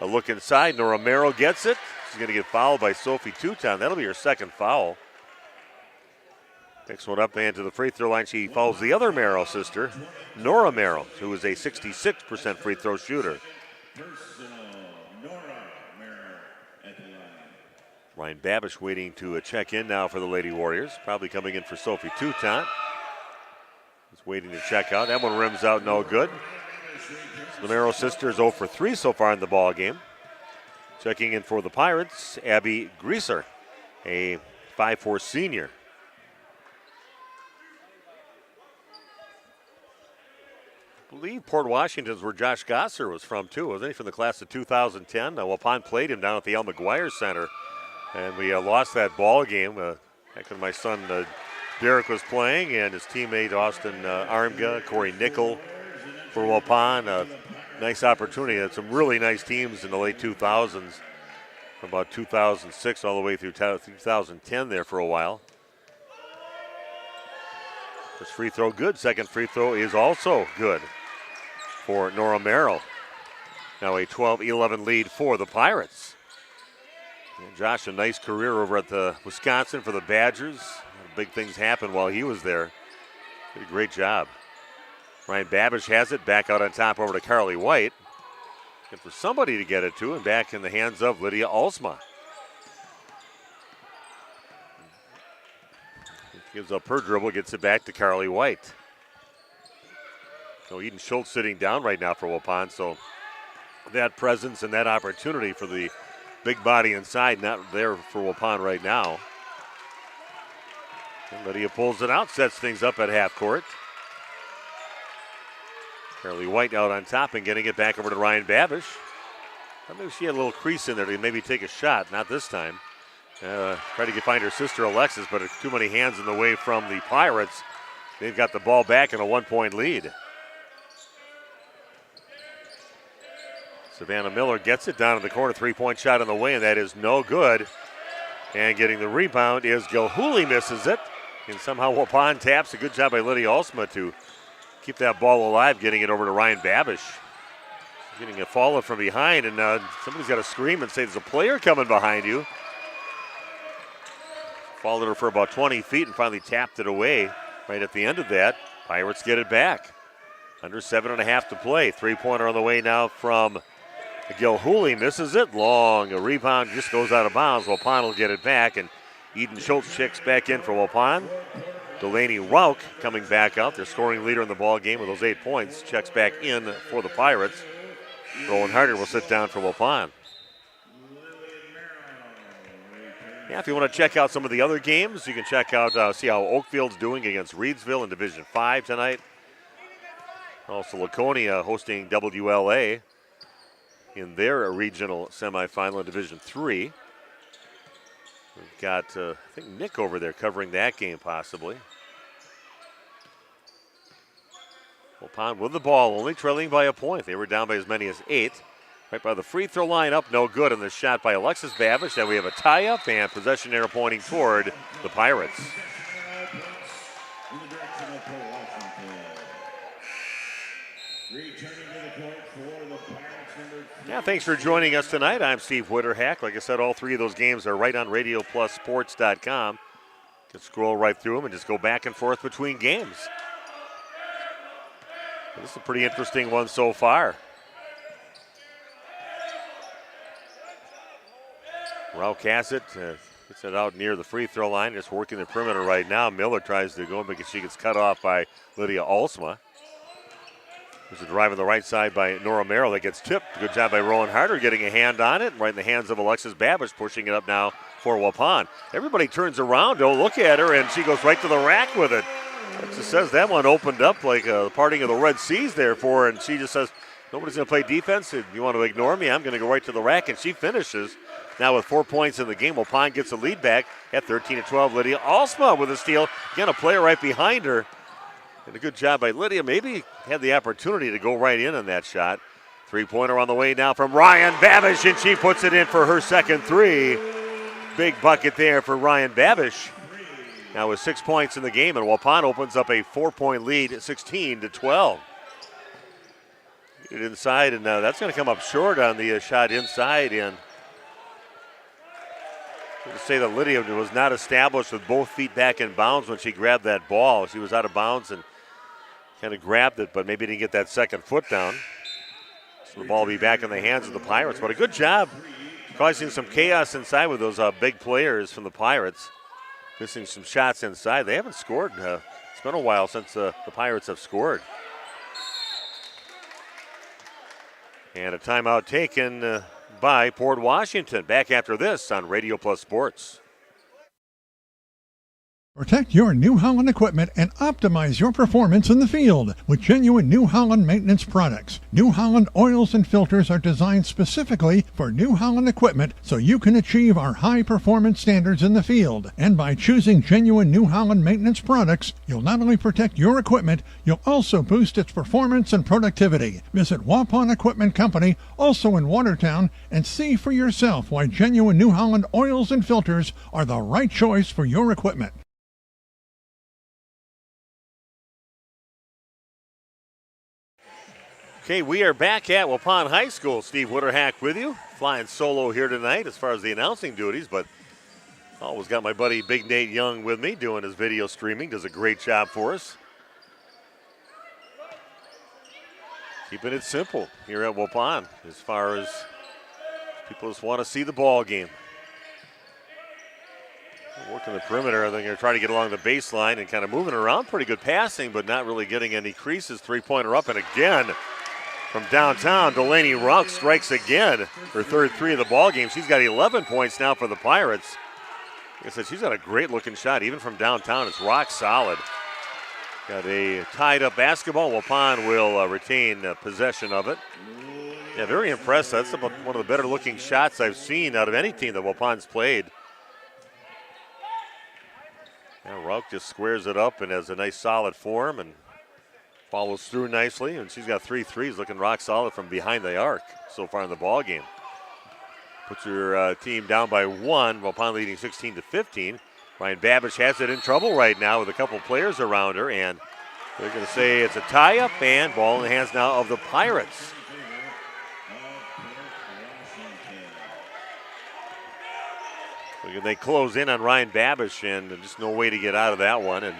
A look inside. Nora Merrill gets it. She's going to get fouled by Sophie Toutant. That'll be her second foul. Picks one up and to the free throw line. She fouls the other Merrill sister, Nora Merrill, who is a 66% free throw shooter. Ryan Babish waiting to check in now for the Lady Warriors. Probably coming in for Sophie Toutant. He's waiting to check out. That one rims out no good. So the Merrill sisters 0 for 3 so far in the ball game. Checking in for the Pirates, Abby Greaser, a 5'4" senior. I believe Port Washington's where Josh Gosser was from too, wasn't he, from the class of 2010? Waupun played him down at the Al McGuire Center, and we lost that ball game. Back when my son Derek was playing, and his teammate Austin Armga, Corey Nickel for Waupun. Nice opportunity. Had some really nice teams in the late 2000s, from about 2006 all the way through 2010 there for a while. First free throw good. Second free throw is also good for Nora Merrill. Now a 12-11 lead for the Pirates. And Josh, a nice career over at the Wisconsin for the Badgers. Big things happened while he was there. Did a great job. Ryan Babish has it back out on top over to Carly White. Looking for somebody to get it to, and back in the hands of Lydia Alsma. Gives up her dribble, gets it back to Carly White. So Eden Schultz sitting down right now for Waupun, so that presence and that opportunity for the big body inside not there for Waupun right now. And Lydia pulls it out, sets things up at half court. Carly White out on top and getting it back over to Ryan Babish. I think she had a little crease in there to maybe take a shot, not this time. Try to find her sister Alexis, but too many hands in the way from the Pirates. They've got the ball back in a 1 point lead. Savannah Miller gets it down in the corner. 3 point shot on the way, and that is no good. And getting the rebound is Gilhooly, misses it. And somehow Waupun taps. A good job by Lydia Alsma to keep that ball alive, getting it over to Ryan Babish. Getting a follow from behind, and somebody's got to scream and say there's a player coming behind you. Followed her for about 20 feet and finally tapped it away right at the end of that. Pirates get it back. Under 7.5 to play. 3-pointer on the way now from Gilhooly, misses it. Long. A rebound just goes out of bounds. Waupun will get it back, and Eden Schultz checks back in for Waupun. Delaney Rauch coming back out. Their scoring leader in the ball game with those 8 points. Checks back in for the Pirates. Rowan Harder will sit down for Waupun. Yeah, if you want to check out some of the other games, you can check out, see how Oakfield's doing against Reedsville in Division 5 tonight. Also, Laconia hosting WLA in their regional semifinal in Division 3. We've got, I think, Nick over there covering that game possibly. Waupun with the ball, only trailing by a point. They were down by as many as 8. Right by the free throw line, up, no good, and the shot by Alexis Babish. And we have a tie-up and possession arrow pointing toward the Pirates. Yeah, thanks for joining us tonight. I'm Steve Witterhack. Like I said, all three of those games are right on RadioPlusSports.com. You can scroll right through them and just go back and forth between games. This is a pretty interesting one so far. Rauch has it. Gets it out near the free throw line. Just working the perimeter right now. Miller tries to go because she gets cut off by Lydia Alsma. There's a drive on the right side by Nora Merrill that gets tipped. Good job by Rowan Harder getting a hand on it. Right in the hands of Alexis Babish, pushing it up now for Waupun. Everybody turns around to look at her, and she goes right to the rack with it. It just says that one opened up like a parting of the Red Seas there for her, and she just says, nobody's going to play defense. If you want to ignore me, I'm going to go right to the rack, and she finishes. Now with 4 points in the game, Waupun gets a lead back at 13-12. Lydia Alsma with a steal. Again, a player right behind her. And a good job by Lydia. Maybe had the opportunity to go right in on that shot. Three-pointer on the way now from Ryan Babish, and she puts it in for her second three. Big bucket there for Ryan Babish. Now with 6 points in the game, and Waupun opens up a 4-point lead at 16-12. Get it inside, and that's going to come up short on the shot inside. And to say that Lydia was not established with both feet back in bounds when she grabbed that ball. She was out of bounds and kind of grabbed it, but maybe didn't get that second foot down. So the ball will be back in the hands of the Pirates. But a good job causing some chaos inside with those big players from the Pirates. Missing some shots inside. They haven't scored. It's been a while since the Pirates have scored. And a timeout taken by Port Washington. Back after this on Radio Plus Sports. Protect your New Holland equipment and optimize your performance in the field with genuine New Holland maintenance products. New Holland oils and filters are designed specifically for New Holland equipment so you can achieve our high performance standards in the field. And by choosing genuine New Holland maintenance products, you'll not only protect your equipment, you'll also boost its performance and productivity. Visit Waupun Equipment Company, also in Watertown, and see for yourself why genuine New Holland oils and filters are the right choice for your equipment. Okay, we are back at Waupun High School. Steve Witterhack with you, flying solo here tonight as far as the announcing duties, but always got my buddy Big Nate Young with me doing his video streaming. Does a great job for us. Keeping it simple here at Waupun as far as people just want to see the ball game. Working the perimeter, I think they're trying to get along the baseline and kind of moving around. Pretty good passing, but not really getting any creases. Three-pointer up, and again, from downtown, Delaney Rauch strikes again. Her third three of the ball game. She's got 11 points now for the Pirates. Like I said, she's got a great-looking shot, even from downtown. It's rock solid. Got a tied-up basketball. Waupun will retain possession of it. Yeah, very impressed. That's one of the better-looking shots I've seen out of any team that Waupun's played. Now Rauch just squares it up and has a nice solid form and follows through nicely, and she's got 3 threes looking rock solid from behind the arc so far in the ball game. Puts her team down by 1, Waupun leading 16-15. Ryan Babish has it in trouble right now with a couple players around her, and they're going to say it's a tie-up, and ball in the hands now of the Pirates. They close in on Ryan Babish, and just no way to get out of that one. And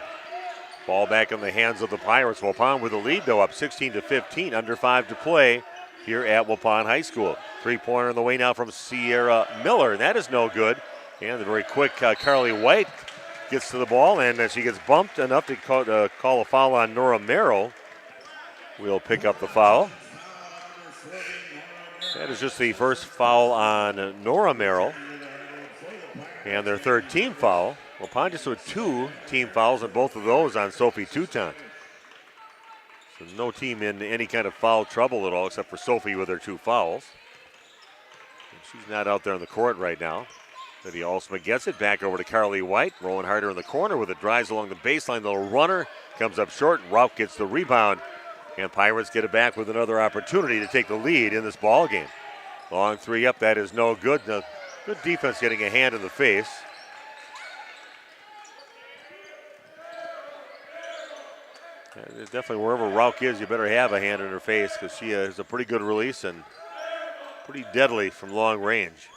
ball back in the hands of the Pirates. Waupun with the lead, though, up 16-15, under 5 to play here at Waupun High School. Three-pointer on the way now from Sierra Miller, and that is no good. And the very quick Carly White gets to the ball, and she gets bumped enough to call a foul on Nora Merrill. We'll pick up the foul. That is just the first foul on Nora Merrill. And their third team foul. Waupun just with 2 team fouls, and both of those on Sophie Toutant. So no team in any kind of foul trouble at all, except for Sophie with her 2 fouls. And she's not out there on the court right now. Lydia Alsma gets it back over to Carly White. Rowan Harder in the corner with it, drives along the baseline. Little runner comes up short, and Rauch gets the rebound. And Pirates get it back with another opportunity to take the lead in this ball game. Long three up, that is no good. Good defense getting a hand in the face. Definitely wherever Rauch is, you better have a hand in her face because she has a pretty good release and pretty deadly from long range.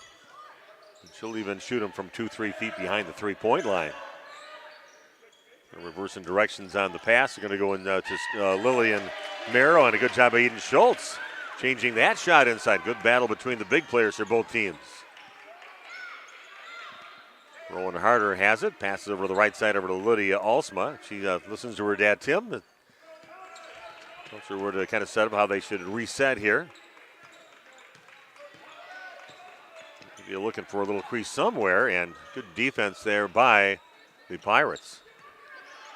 And she'll even shoot them from 2-3 feet behind the three-point line. Reversing directions on the pass. They're going to go in to Lillian Merrill, and a good job by Eden Schultz changing that shot inside. Good battle between the big players for both teams. Rowan Harder has it, passes over to the right side over to Lydia Alsma. She listens to her dad, Tim. Tells her where to kind of set up how they should reset here. You're looking for a little crease somewhere, and good defense there by the Pirates.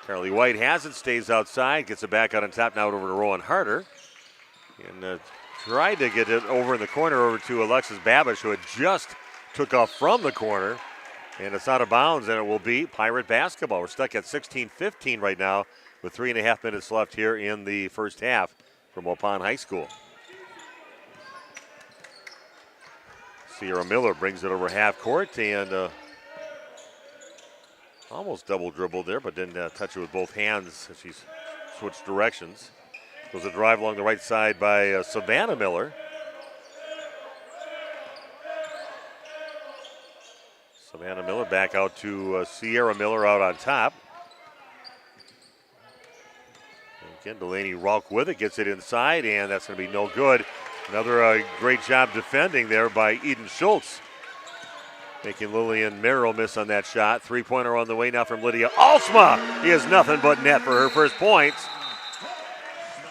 Carly White has it, stays outside, gets it back out on top, now over to Rowan Harder. And tried to get it over in the corner over to Alexis Babish, who had just took off from the corner. And it's out of bounds, and it will be Pirate basketball. We're stuck at 16-15 right now with 3.5 minutes left here in the first half from Waupun High School. Sierra Miller brings it over half court and almost double dribbled there, but didn't touch it with both hands as she's switched directions. Goes a drive along the right side by Savannah Miller. Savannah Miller back out to Sierra Miller out on top. And again, Delaney Rauch with it, gets it inside, and that's going to be no good. Another great job defending there by Eden Schultz, making Lillian Merrill miss on that shot. Three-pointer on the way now from Lydia Alsma. He has nothing but net for her first points.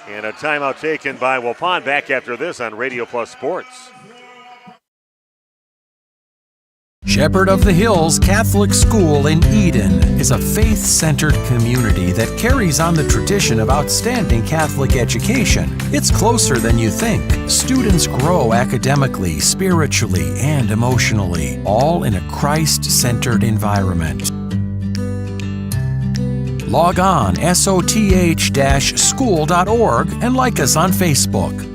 And a timeout taken by Waupun. Back after this on Radio Plus Sports. Shepherd of the Hills Catholic School in Eden is a faith-centered community that carries on the tradition of outstanding Catholic education. It's closer than you think. Students grow academically, spiritually, and emotionally, all in a Christ-centered environment. Log on soth-school.org and like us on Facebook.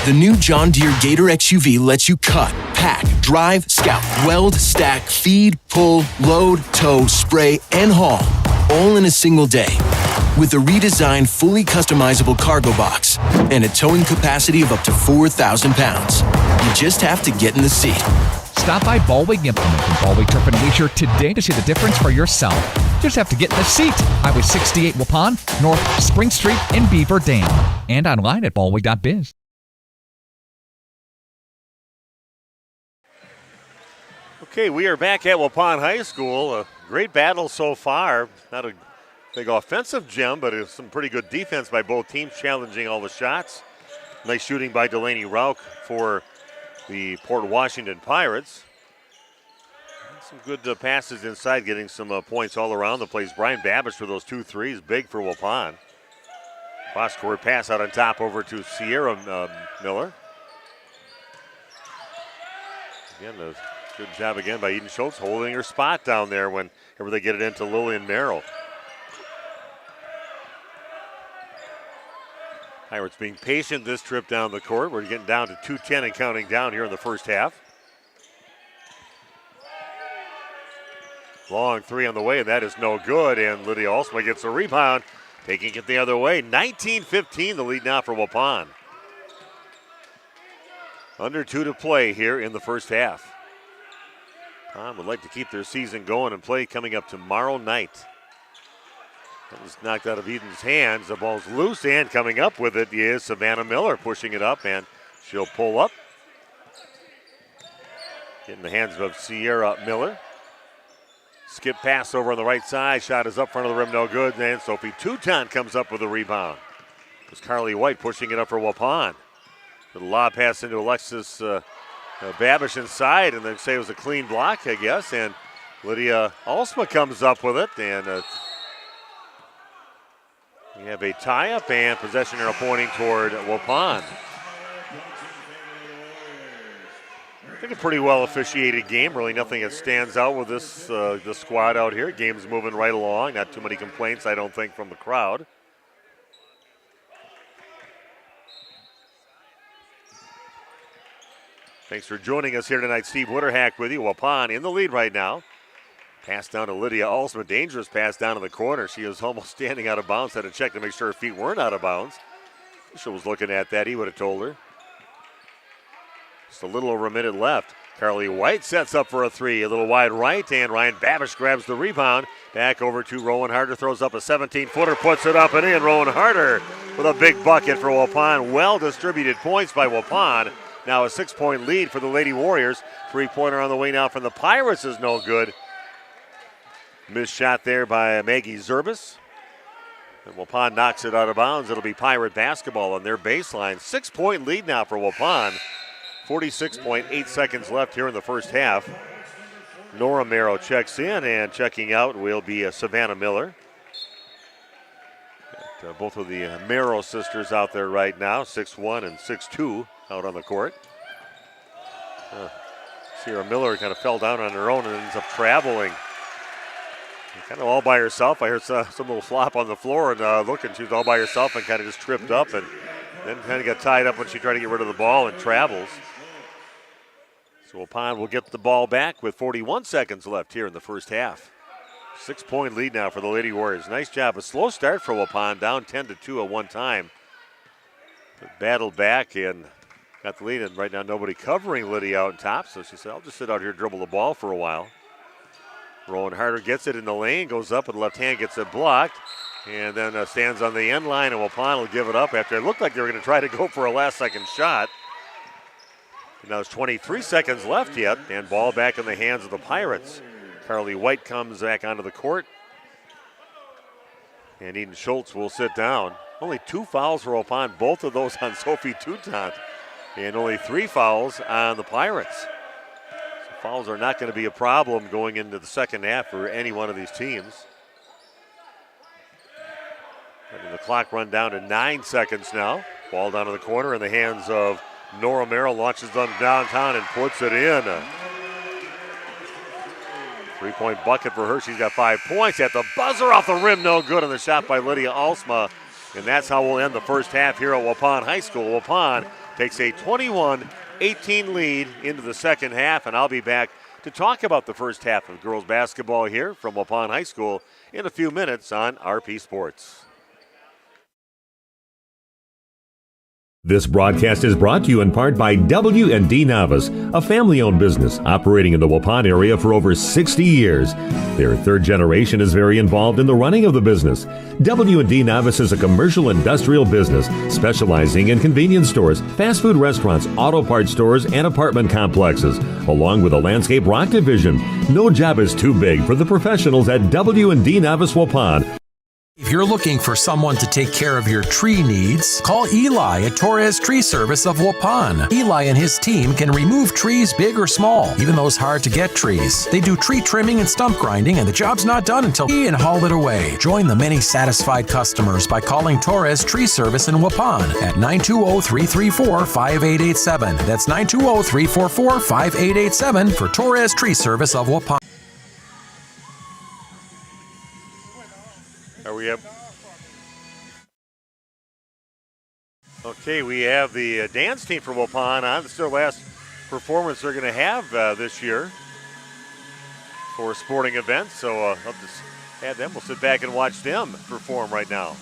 The new John Deere Gator XUV lets you cut, pack, drive, scout, weld, stack, feed, pull, load, tow, spray, and haul, all in a single day. With a redesigned, fully customizable cargo box and a towing capacity of up to 4,000 pounds. You just have to get in the seat. Stop by Ballweg Implement and Ballweg Turf and Leisure today to see the difference for yourself. Just have to get in the seat. Highway 68 Waupun, North Spring Street in Beaver Dam. And online at ballweg.biz. Okay, we are back at Waupun High School. A great battle so far. Not a big offensive gem, but it's some pretty good defense by both teams, challenging all the shots. Nice shooting by Delaney Rauch for the Port Washington Pirates. Some good passes inside, getting some points all around the place. Brian Babish for those 2 threes, big for Waupun. Cross-court pass out on top over to Sierra Miller. Again, a good job again by Eden Schultz, holding her spot down there whenever they get it into Lillian Merrill. Pirates being patient this trip down the court. We're getting down to 2:10 and counting down here in the first half. Long three on the way, and that is no good. And Lydia Alsma gets a rebound, taking it the other way. 19-15, the lead now for Waupun. Under 2 to play here in the first half. Waupun would like to keep their season going and play coming up tomorrow night. That was knocked out of Eden's hands. The ball's loose, and coming up with it is Savannah Miller, pushing it up, and she'll pull up. Get in the hands of Sierra Miller. Skip pass over on the right side. Shot is up front of the rim, no good. And Sophie Touton comes up with a rebound. It was Carly White pushing it up for Waupun. The lob pass into Alexis Babish inside, and they say it was a clean block, I guess. And Lydia Alsma comes up with it, and we have a tie-up and possession arrow pointing toward Waupun. I think a pretty well officiated game. Really nothing that stands out with this squad out here. Game's moving right along. Not too many complaints, I don't think, from the crowd. Thanks for joining us here tonight. Steve Witterhack with you. Waupun in the lead right now. Pass down to Lydia Alsma. Dangerous pass down in the corner. She was almost standing out of bounds. Had to check to make sure her feet weren't out of bounds. She was looking at that. He would have told her. Just a little over a minute left. Carly White sets up for a three, a little wide right, and Ryan Babish grabs the rebound. Back over to Rowan Harder, throws up a 17-footer, puts it up and in. Rowan Harder with a big bucket for Waupun. Well-distributed points by Waupun. Now a 6-point lead for the Lady Warriors. Three-pointer on the way now from the Pirates is no good. Missed shot there by Maggie Zerbis. And Waupun knocks it out of bounds. It'll be Pirate basketball on their baseline. 6-point lead now for Waupun. 46.8 seconds left here in the first half. Nora Merrow checks in, and checking out will be Savannah Miller. Both of the Merrow sisters out there right now, 6'1" and 6'2", out on the court. Sierra Miller kind of fell down on her own and ends up traveling. Kind of all by herself. I heard some little flop on the floor, and looking, she was all by herself and kind of just tripped up and then kind of got tied up when she tried to get rid of the ball and travels. So Waupun will get the ball back with 41 seconds left here in the first half. 6-point lead now for the Lady Warriors. Nice job. A slow start for Waupun, down 10-2 at one time. But battled back and got the lead, and right now nobody covering Lydia out on top, so she said, I'll just sit out here and dribble the ball for a while. Rowan Harder gets it in the lane, goes up with the left hand, gets it blocked, and then stands on the end line, and Waupun will give it up after it looked like they were going to try to go for a last-second shot. And now there's 23 seconds left yet, and ball back in the hands of the Pirates. Carly White comes back onto the court, and Eden Schultz will sit down. Only 2 fouls for Waupun, both of those on Sophie Toutant, and only 3 fouls on the Pirates. So fouls are not going to be a problem going into the second half for any one of these teams. And the clock run down to 9 seconds now. Ball down to the corner in the hands of Nora Merrill, launches them downtown and puts it in. 3-point bucket for her. She's got 5 points. At the buzzer off the rim, no good on the shot by Lydia Alsma. And that's how we'll end the first half here at Waupun High School. Waupun takes a 21-18 lead into the second half, and I'll be back to talk about the first half of girls basketball here from Waupun High School in a few minutes on RP Sports. This broadcast is brought to you in part by W&D Navas, a family-owned business operating in the Waupun area for over 60 years. Their third generation is very involved in the running of the business. W&D Navas is a commercial industrial business specializing in convenience stores, fast food restaurants, auto parts stores, and apartment complexes, along with a landscape rock division. No job is too big for the professionals at W&D Navas Waupun. If you're looking for someone to take care of your tree needs, call Eli at Torres Tree Service of Waupun. Eli and his team can remove trees big or small, even those hard-to-get trees. They do tree trimming and stump grinding, and the job's not done until he and haul it away. Join the many satisfied customers by calling Torres Tree Service in Waupun at 920-334-5887. That's 920-344-5887 for Torres Tree Service of Waupun. Are we up? Okay, we have the dance team for Waupun on. This is their last performance they're going to have this year for sporting events. So I'll just have them. We'll sit back and watch them perform right now.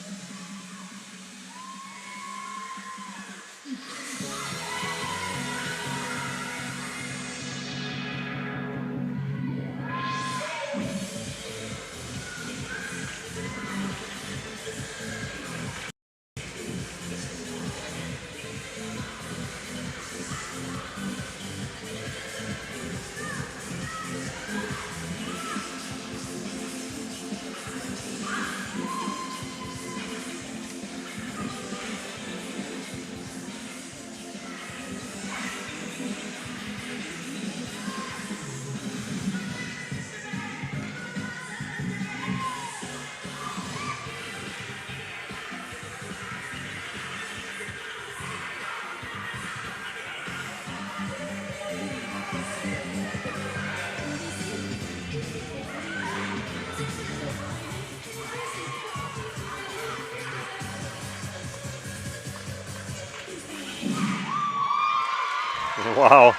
Wow.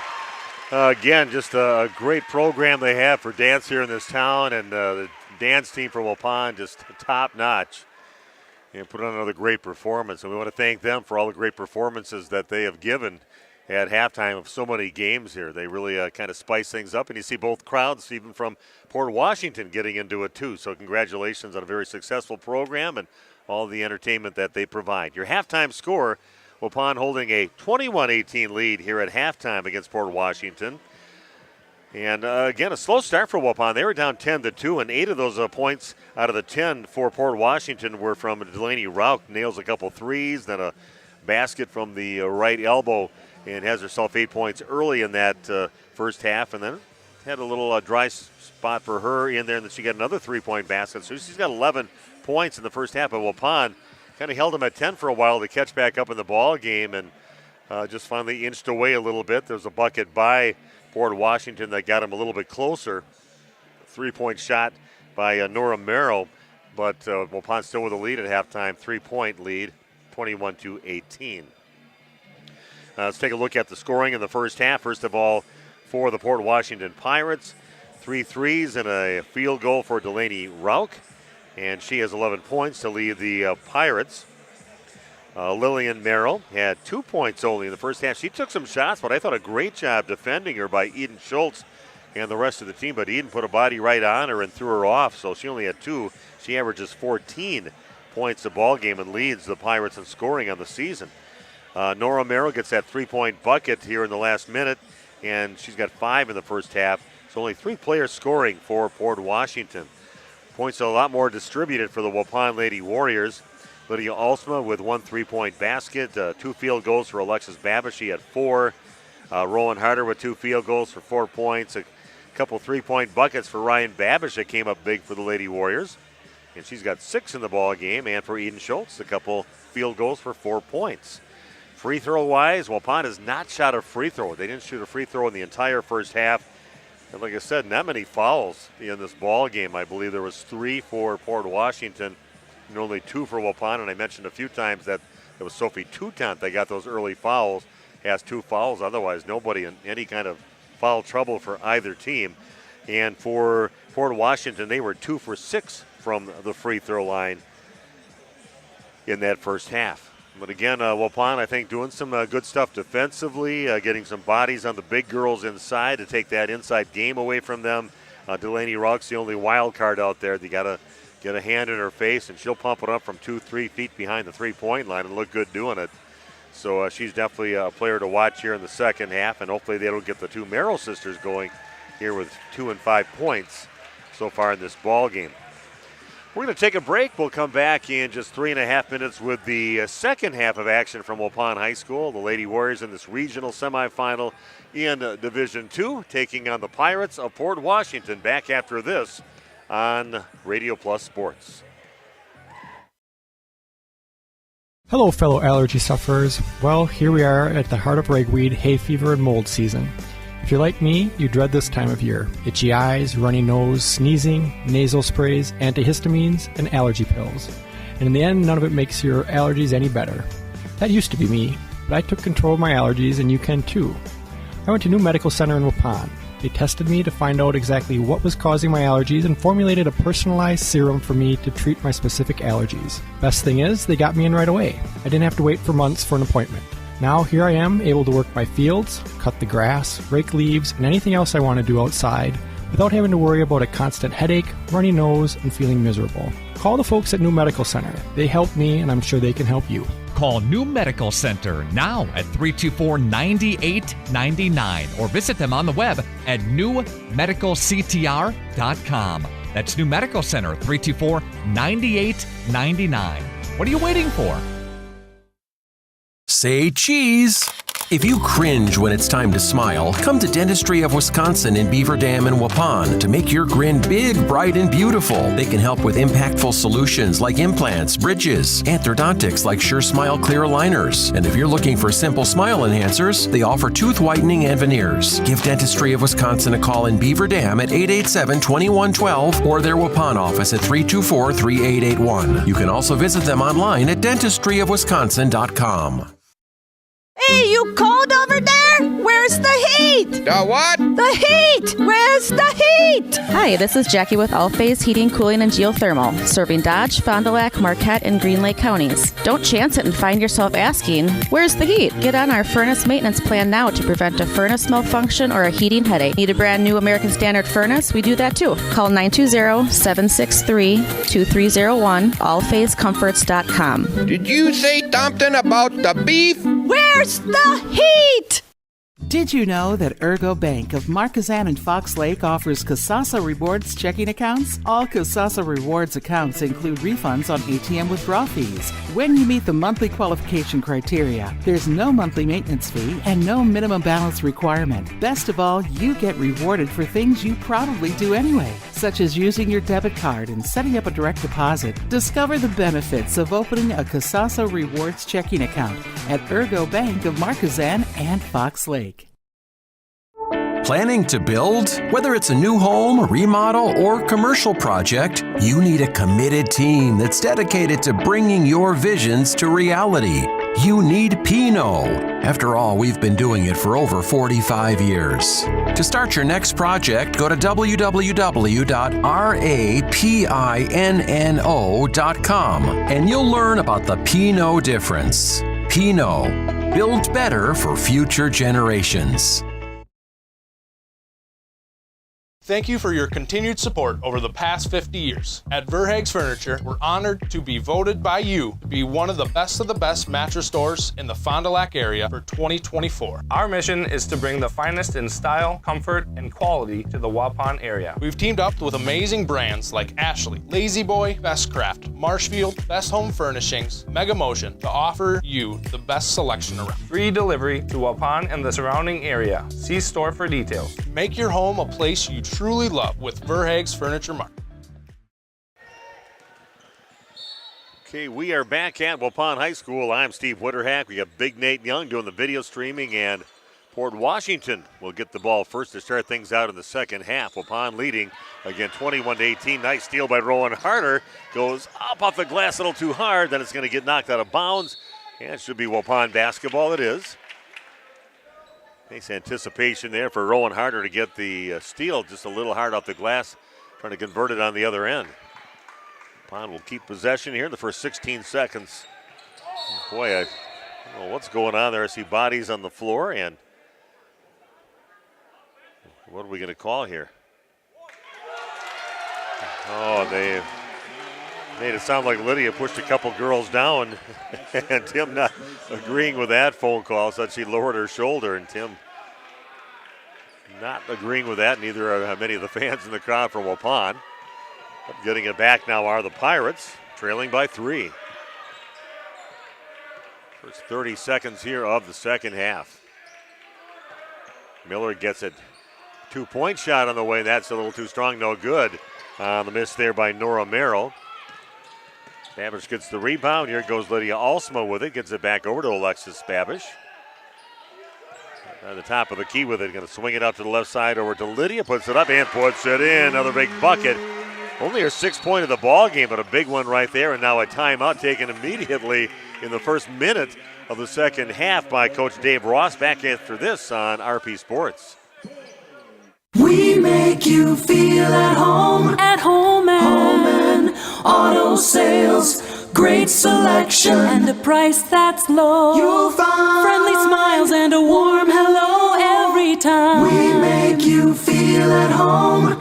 Again, just a great program they have for dance here in this town, and the dance team for Waupun just top-notch and put on another great performance. And we want to thank them for all the great performances that they have given at halftime of so many games here. They really kind of spice things up, and you see both crowds, even from Port Washington, getting into it too. So congratulations on a very successful program and all the entertainment that they provide. Your halftime score, Waupun holding a 21-18 lead here at halftime against Port Washington. And again, a slow start for Waupun. They were down 10-2, and 8 of those points out of the 10 for Port Washington were from Delaney Rauch. Nails a couple threes, then a basket from the right elbow, and has herself 8 points early in that first half, and then had a little dry spot for her in there, and then she got another 3-point basket. So she's got 11 points in the first half, but Waupun kind of held them at 10 for a while to catch back up in the ball game, and just finally inched away a little bit. There was a bucket by Port Washington that got him a little bit closer. 3-point shot by Nora Merrill, but Waupun still with a lead at halftime, 3-point lead, 21-18. Let's take a look at the scoring in the first half. First of all, for the Port Washington Pirates, 3 threes and a field goal for Delaney Rauch, and she has 11 points to lead the Pirates. Lillian Merrill had 2 points only in the first half. She took some shots, but I thought a great job defending her by Eden Schultz and the rest of the team, but Eden put a body right on her and threw her off, so she only had 2. She averages 14 points a ball game and leads the Pirates in scoring on the season. Nora Merrill gets that 3-point bucket here in the last minute, and she's got 5 in the first half. So only 3 players scoring for Port Washington. Points are a lot more distributed for the Waupun Lady Warriors. Lydia Alsma with 1 3-point basket, 2 field goals for Alexis Babish. She had 4. Rowan Harder with 2 field goals for 4 points. A couple 3-point buckets for Ryan Babish that came up big for the Lady Warriors. And she's got 6 in the ball game. And for Eden Schultz, a couple field goals for 4 points. Free throw-wise, Waupun has not shot a free throw. They didn't shoot a free throw in the entire first half. And like I said, not many fouls in this ball game. I believe there was 3 for Port Washington and only 2 for Waupun. And I mentioned a few times that it was Sophie Toutant that got those early fouls. Has 2 fouls. Otherwise, nobody in any kind of foul trouble for either team. And for Port Washington, they were 2 for 6 from the free throw line in that first half. But again, Waupun, I think, doing some good stuff defensively, getting some bodies on the big girls inside to take that inside game away from them. Delaney Rauch's the only wild card out there. They got to get a hand in her face, and she'll pump it up from 2-3 feet behind the 3-point line and look good doing it. So she's definitely a player to watch here in the second half, and hopefully they don't get the 2 Merrill sisters going here with 2 and 5 points so far in this ball game. We're going to take a break. We'll come back in just 3.5 minutes with the second half of action from Waupun High School. The Lady Warriors in this regional semifinal in Division II, taking on the Pirates of Port Washington. Back after this on Radio Plus Sports. Hello, fellow allergy sufferers. Well, here we are at the heart of ragweed, hay fever, and mold season. If you're like me, you dread this time of year. Itchy eyes, runny nose, sneezing, nasal sprays, antihistamines, and allergy pills. And in the end, none of it makes your allergies any better. That used to be me, but I took control of my allergies, and you can too. I went to New Medical Center in Waupun. They tested me to find out exactly what was causing my allergies and formulated a personalized serum for me to treat my specific allergies. Best thing is, they got me in right away. I didn't have to wait for months for an appointment. Now here I am, able to work my fields, cut the grass, rake leaves, and anything else I want to do outside without having to worry about a constant headache, runny nose, and feeling miserable. Call the folks at New Medical Center. They help me, and I'm sure they can help you. Call New Medical Center now at 324-9899 or visit them on the web at newmedicalctr.com. That's New Medical Center, 324-9899. What are you waiting for? Say cheese. If you cringe when it's time to smile, come to Dentistry of Wisconsin in Beaver Dam and Waupun to make your grin big, bright, and beautiful. They can help with impactful solutions like implants, bridges, orthodontics like Sure Smile clear aligners. And if you're looking for simple smile enhancers, they offer tooth whitening and veneers. Give Dentistry of Wisconsin a call in Beaver Dam at 887-2112 or their Waupun office at 324-3881. You can also visit them online at dentistryofwisconsin.com. Hey, you cold over there? Where's the heat? The what? The heat? Where's the heat? Hi, this is Jackie with All-Phase Heating, Cooling, and Geothermal, serving Dodge, Fond du Lac, Marquette, and Green Lake counties. Don't chance it and find yourself asking, where's the heat? Get on our furnace maintenance plan now to prevent a furnace malfunction or a heating headache. Need a brand new American Standard furnace? We do that too. Call 920-763-2301, allphasecomforts.com. Did you say something about the beef? Where's the heat? Did you know that Ergo Bank of Marquezan and Fox Lake offers Casasa Rewards checking accounts? All Casasa Rewards accounts include refunds on ATM withdrawal fees. When you meet the monthly qualification criteria, there's no monthly maintenance fee and no minimum balance requirement. Best of all, you get rewarded for things you probably do anyway, such as using your debit card and setting up a direct deposit. Discover the benefits of opening a Casasa Rewards checking account at Ergo Bank of Marquezan and Fox Lake. Planning to build? Whether it's a new home, remodel, or commercial project, you need a committed team that's dedicated to bringing your visions to reality. You need Pinot. After all, we've been doing it for over 45 years. To start your next project, go to www.rapinno.com and you'll learn about the Pinot difference. Pinot, build better for future generations. Thank you for your continued support over the past 50 years. At Verhaeg's Furniture, we're honored to be voted by you to be one of the best mattress stores in the Fond du Lac area for 2024. Our mission is to bring the finest in style, comfort, and quality to the Waupun area. We've teamed up with amazing brands like Ashley, Lazy Boy, Best Craft, Marshfield, Best Home Furnishings, Mega Motion to offer you the best selection around. Free delivery to Waupun and the surrounding area. See store for details. Make your home a place you truly love with Verhaeg's Furniture Mart. Okay, we are back at Waupun High School. I'm Steve Witterhack. We got Big Nate Young doing the video streaming, and Port Washington will get the ball first to start things out in the second half. Waupun leading again 21-18. Nice steal by Rowan Harder. Goes up off the glass a little too hard. Then it's going to get knocked out of bounds. And it should be Waupun basketball. It is. Nice anticipation there for Rowan Harder to get the steal just a little hard off the glass, trying to convert it on the other end. Waupun will keep possession here in the first 16 seconds. Boy, I don't know what's going on there. I see bodies on the floor, and what are we going to call here? Oh, they made it sound like Lydia pushed a couple girls down, and Tim not agreeing with that phone call, so she lowered her shoulder, and Tim not agreeing with that. Neither are many of the fans in the crowd for Waupun. But getting it back now are the Pirates, trailing by 3. First 30 seconds here of the second half. Miller gets it. 2-point shot on the way. That's a little too strong, no good. The miss there by Nora Merrill. Babish gets the rebound. Here goes Lydia Alsma with it. Gets it back over to Alexis Babish. At the top of the key with it. Going to swing it out to the left side over to Lydia. Puts it up and puts it in. Another big bucket. Only her 6th point of the ball game, but a big one right there. And now a timeout taken immediately in the first minute of the second half by Coach Dave Ross. Back after this on RP Sports. We make you feel at home and auto sales. Great selection and a price that's low. You'll find friendly smiles and a warm hello every time. We make you feel at home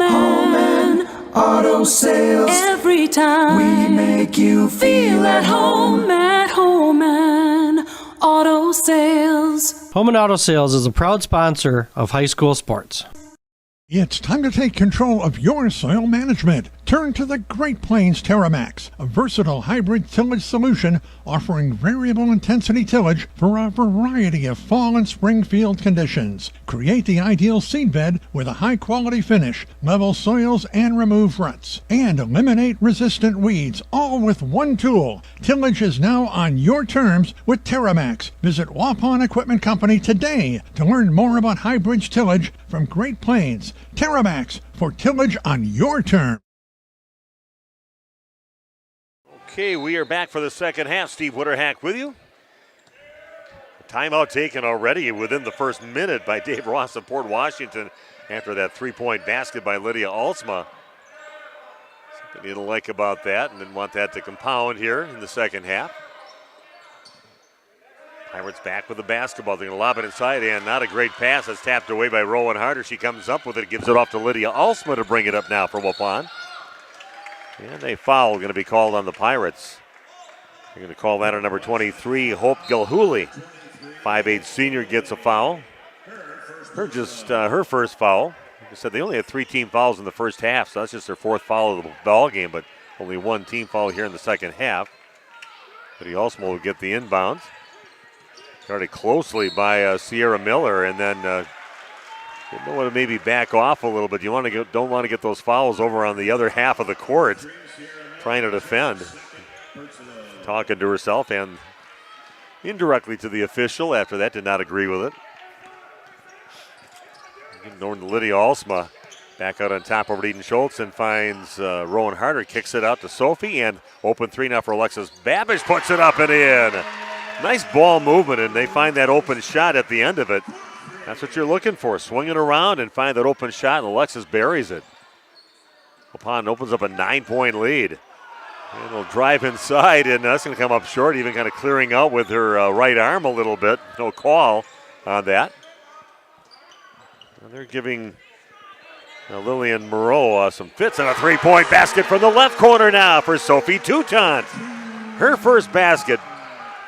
and auto sales. Every time we make you feel at home and auto sales. Home and Auto Sales is a proud sponsor of high school sports. It's time to take control of your soil management. Turn to the Great Plains TerraMax, a versatile hybrid tillage solution offering variable intensity tillage for a variety of fall and spring field conditions. Create the ideal seedbed with a high-quality finish, level soils, and remove ruts. And eliminate resistant weeds, all with one tool. Tillage is now on your terms with TerraMax. Visit Waupun Equipment Company today to learn more about hybrid tillage from Great Plains. TerraMax, for tillage on your terms. Okay, we are back for the second half. Steve Witterhack with you. Timeout taken already within the first minute by Dave Ross of Port Washington after that three-point basket by Lydia Alsma. Something you don't like about that, and didn't want that to compound here in the second half. Pirates back with the basketball. They're going to lob it inside, and not a great pass. It's tapped away by Rowan Harder. She comes up with it, gives it off to Lydia Alsma to bring it up now for Waupun. And a foul going to be called on the Pirates. They're going to call that on number 23, Hope Gilhooly. 5'8" senior gets a foul. Her first foul. Like I said, they only had 3 team fouls in the first half, so that's just their 4th foul of the ball game, but only 1 team foul here in the second half. But he also will get the inbounds. Guarded closely by Sierra Miller, and then didn't want to maybe back off a little bit. You don't want to get those fouls over on the other half of the court, trying to defend. Talking to herself and indirectly to the official after that, did not agree with it. Norton Lydia Alsma back out on top over to Eden Schultz and finds Rowan Harder, kicks it out to Sophie, and open 3 now for Alexis Babish, puts it up and in. Nice ball movement, and they find that open shot at the end of it. That's what you're looking for, swing it around and find that open shot, and Alexis buries it. Waupun opens up a 9-point lead. And he'll drive inside, and that's going to come up short, even kind of clearing out with her right arm a little bit. No call on that. And they're giving Lillian Moreau some fits, and a 3-point basket from the left corner now for Sophie Toutant. Her first basket.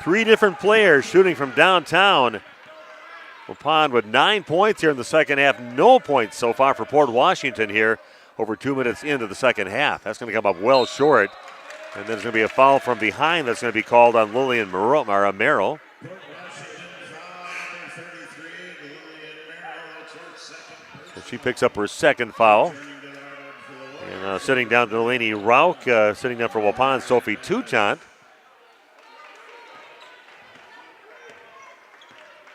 3 different players shooting from downtown. Waupun with 9 points here in the second half. No points so far for Port Washington here over 2 minutes into the second half. That's going to come up well short. And there's going to be a foul from behind that's going to be called on Lillian Merrill. So she picks up her second foul. And sitting down Delaney Rauch, sitting down for Waupun, Sophie Toutant.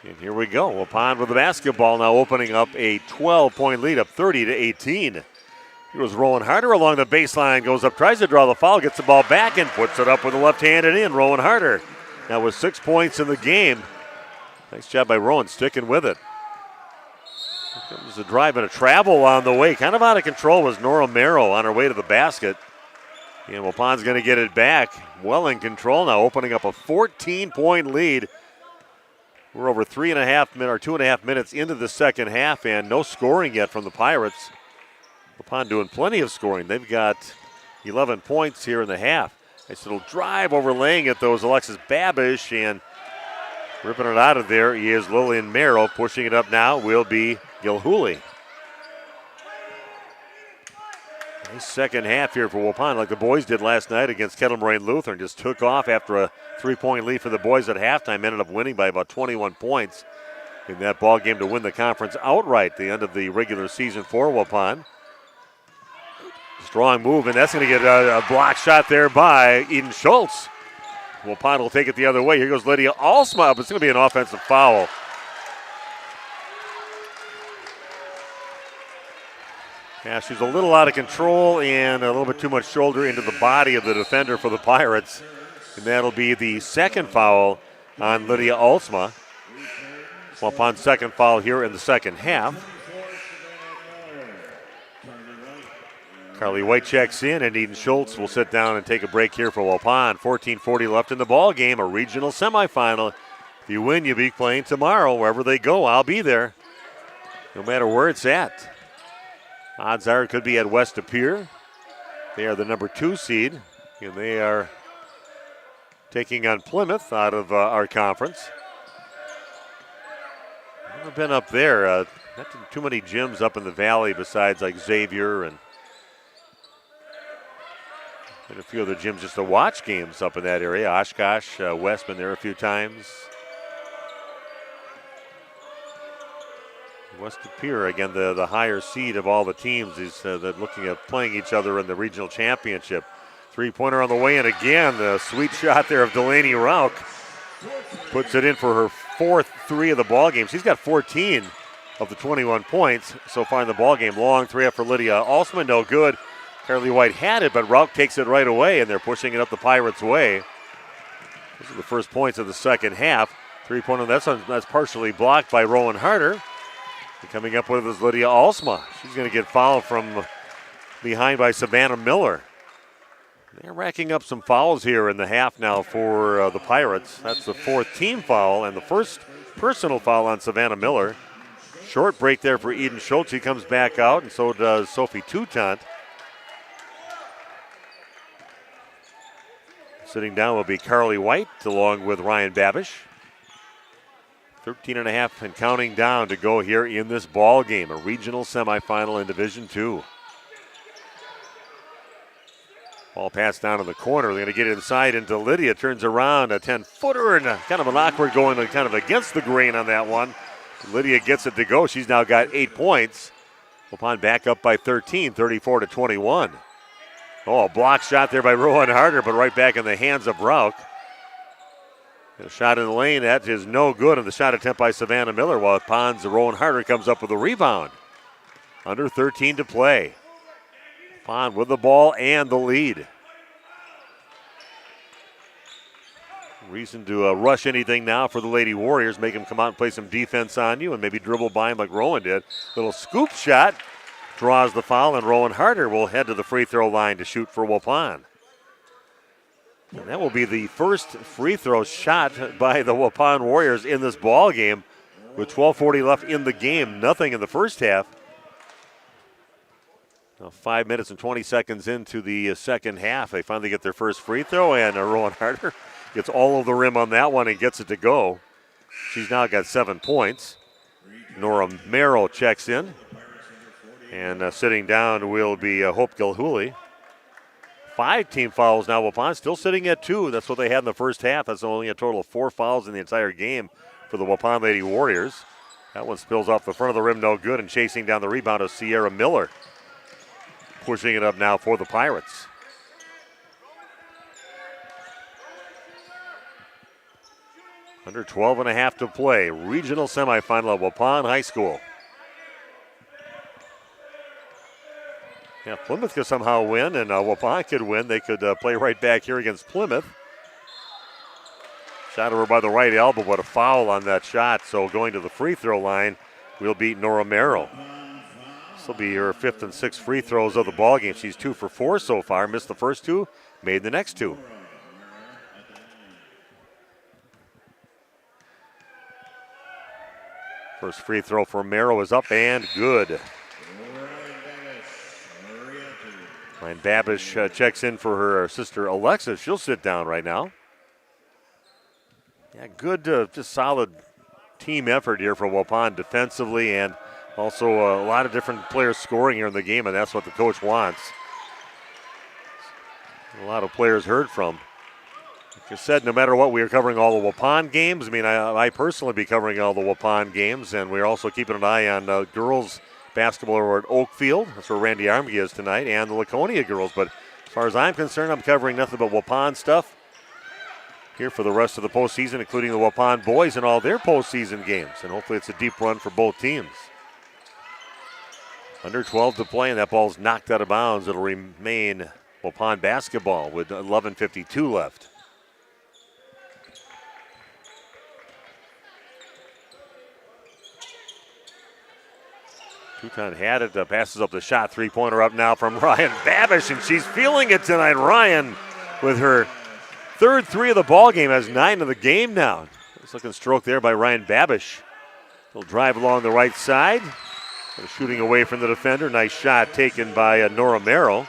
And here we go. Waupun with the basketball now, opening up a 12-point lead, up 30-18. Here goes Rowan Harder along the baseline, goes up, tries to draw the foul, gets the ball back and puts it up with the left hand and in. Rowan Harder now with 6 points in the game. Nice job by Rowan, sticking with it. Here comes a drive and a travel on the way. Kind of out of control was Nora Merrill on her way to the basket. And Waupun's going to get it back. Well in control now, opening up a 14-point lead. We're over 2.5 minutes into the second half, and no scoring yet from the Pirates. Waupun doing plenty of scoring. They've got 11 points here in the half. Nice little drive overlaying it, though, is Alexis Babish, and ripping it out of there is Lillian Merrill. Pushing it up now will be Gilhooly. Nice second half here for Waupun, like the boys did last night against Kettle Moraine Lutheran. Just took off after a 3-point lead for the boys at halftime. Ended up winning by about 21 points in that ball game to win the conference outright. The end of the regular season for Waupun. Strong move, and that's going to get a block shot there by Eden Schultz. Waupun will take it the other way. Here goes Lydia Alsma, but it's going to be an offensive foul. Yeah, she's a little out of control and a little bit too much shoulder into the body of the defender for the Pirates. And that'll be the second foul on Lydia Alsma. Waupun's second foul here in the second half. Carly White checks in, and Eden Schultz will sit down and take a break here for Waupun. 14:40 left in the ball game, a regional semifinal. If you win, you'll be playing tomorrow. Wherever they go, I'll be there, no matter where it's at. Odds are it could be at West Appear. They are the number 2 seed, and they are taking on Plymouth out of our conference. Never been up there. Not too many gyms up in the valley besides like Xavier and a few other gyms just to watch games up in that area. Oshkosh, West, been there a few times. West Appear, again, the higher seed of all the teams, is they're looking at playing each other in the regional championship. 3-pointer on the way, and again, the sweet shot there of Delaney Rauch puts it in for her 4th 3 of the ball game. She's got 14 of the 21 points so far in the ball game. Long 3 up for Lydia Alsma, no good. Carly White had it, but Rauch takes it right away, and they're pushing it up the Pirates' way. Those are the first points of the second half. Three-pointer, that's partially blocked by Rowan Harder. And coming up with is Lydia Alsma. She's going to get fouled from behind by Savannah Miller. They're racking up some fouls here in the half now for the Pirates. That's the fourth team foul and the first personal foul on Savannah Miller. Short break there for Eden Schultz. He comes back out, and so does Sophie Toutant. Sitting down will be Carly White along with Ryan Babish. 13 and a half and counting down to go here in this ball game, a regional semifinal in Division II. Ball passed down in the corner. They're going to get inside into Lydia. Turns around, a 10-footer, and kind of an awkward going kind of against the grain on that one. Lydia gets it to go. She's now got 8 points. Waupun back up by 13, 34-21. Oh, a block shot there by Rowan Harder, but right back in the hands of Rauch. A shot in the lane, that is no good, and the shot attempt by Savannah Miller, while Waupun Rowan Harder comes up with a rebound. Under 13 to play. Waupun with the ball and the lead. Reason to rush anything now for the Lady Warriors. Make them come out and play some defense on you and maybe dribble by them like Rowan did. Little scoop shot. Draws the foul, and Rowan Harder will head to the free throw line to shoot for Waupun. And that will be the first free throw shot by the Waupun Warriors in this ball game. With 12:40 left in the game, nothing in the first half. Now 5 minutes and 20 seconds into the second half, they finally get their first free throw, and Rowan Harder gets all over the rim on that one and gets it to go. She's now got 7 points. Nora Merrill checks in. And sitting down will be Hope Gilhooly. 5 team fouls now. Waupun still sitting at 2. That's what they had in the first half. That's only a total of 4 fouls in the entire game for the Waupun Lady Warriors. That one spills off the front of the rim, no good, and chasing down the rebound of Sierra Miller. Pushing it up now for the Pirates. Under 12 and a half to play. Regional semifinal at Waupun High School. Yeah, Plymouth could somehow win, and Waupun could win. They could play right back here against Plymouth. Shot over by the right elbow, but a foul on that shot. So going to the free throw line will be Nora Merrill. This will be her 5th and 6th free throws of the ball game. She's 2 for 4 so far. Missed the first 2, made the next 2. First free throw for Merrill is up and good. Ryan Babish checks in for her sister Alexa. She'll sit down right now. Yeah, good, just solid team effort here for Waupun defensively, and also a lot of different players scoring here in the game, and that's what the coach wants. A lot of players heard from. Like I said, no matter what, we are covering all the Waupun games. I mean, I personally be covering all the Waupun games, and we're also keeping an eye on girls basketball over at Oakfield. That's where Randy Armgee is tonight, and the Laconia girls. But as far as I'm concerned, I'm covering nothing but Waupun stuff here for the rest of the postseason, including the Waupun boys and all their postseason games. And hopefully it's a deep run for both teams. Under 12 to play, and that ball's knocked out of bounds. It'll remain Waupun basketball with 11:52 left. Toutant had it, passes up the shot. Three-pointer up now from Ryan Babish, and she's feeling it tonight. Ryan with her third 3 of the ball game, has 9 of the game now. Nice looking stroke there by Ryan Babish. He'll drive along the right side. Shooting away from the defender. Nice shot taken by Nora Merrill.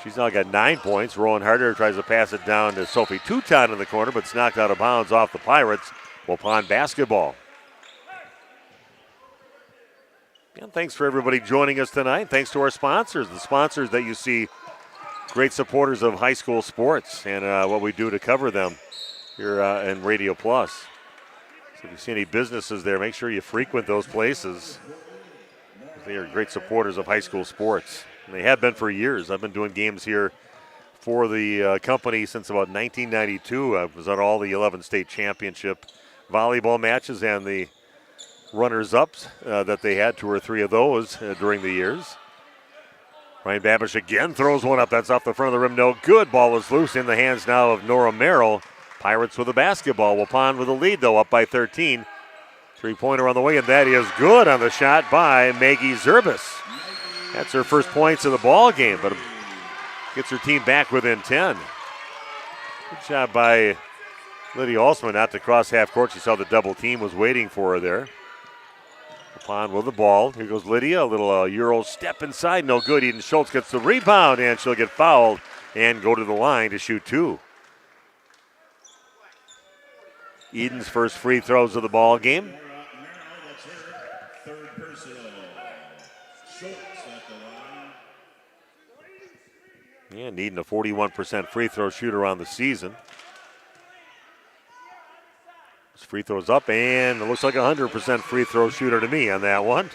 She's now got 9 points. Rowan Harder tries to pass it down to Sophie Toutant in the corner, but it's knocked out of bounds off the Pirates. Waupun basketball. And thanks for everybody joining us tonight. Thanks to our sponsors, the sponsors that you see, great supporters of high school sports and what we do to cover them here in Radio Plus. So if you see any businesses there, make sure you frequent those places. They are great supporters of high school sports. And they have been for years. I've been doing games here for the company since about 1992. I was at all the 11 state championship volleyball matches and the runners-ups that they had, 2 or 3 of those during the years. Ryan Babish again throws one up. That's off the front of the rim. No good. Ball is loose in the hands now of Nora Merrill. Pirates with the basketball. Waupun with the lead, though, up by 13. Three-pointer on the way, and that is good on the shot by Maggie Zerbis. That's her first points of the ball game, but gets her team back within 10. Good job by Lydia Alsman not to cross half court. She saw the double team was waiting for her there. Waupun with the ball. Here goes Lydia. A little Euro step inside. No good. Eden Schultz gets the rebound, and she'll get fouled and go to the line to shoot two. Eden's first free throws of the ball game. And Eden a 41% free throw shooter on the season. His free throws up, and it looks like a 100% free throw shooter to me on that one.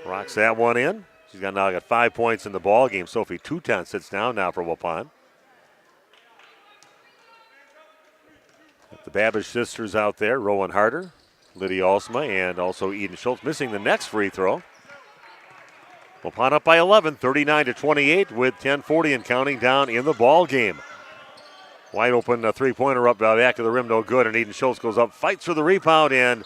Rocks that one in. She's now got 5 points in the ball game. Sophie Touton sits down now for Waupun. The Babish sisters out there, Rowan Harder, Lydia Alsma, and also Eden Schultz missing the next free throw. Waupun up by 11, 39-28 with 10:40 and counting down in the ball game. Wide open three-pointer up back of the rim, no good, and Eden Schultz goes up, fights for the rebound, and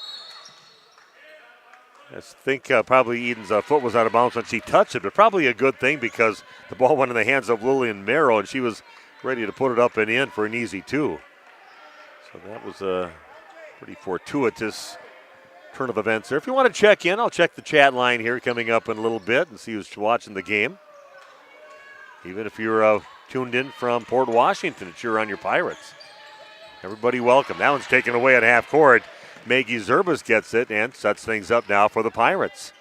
I think probably Eden's foot was out of bounds when she touched it, but probably a good thing because the ball went in the hands of Lillian Merrow, and she was ready to put it up and in for an easy two. So that was a pretty fortuitous turn of events there. If you want to check in, I'll check the chat line here coming up in a little bit and see who's watching the game. Even if you're tuned in from Port Washington, cheer on your Pirates. Everybody welcome. That one's taken away at half court. Maggie Zerbis gets it and sets things up now for the Pirates.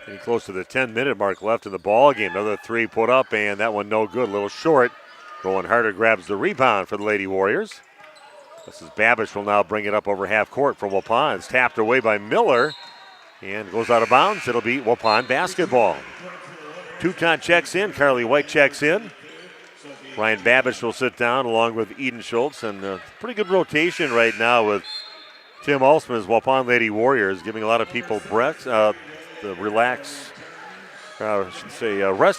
Getting close to the 10-minute mark left in the ball game. Another three put up, and that one no good, a little short. Rowan Harder grabs the rebound for the Lady Warriors. This is Babish will now bring it up over half court for Waupun. It's tapped away by Miller and goes out of bounds. It'll be Waupun basketball. Touton checks in. Carly White checks in. Ryan Babish will sit down along with Eden Schultz. And pretty good rotation right now with Tim Alsman's Waupun Lady Warriors, giving a lot of people rest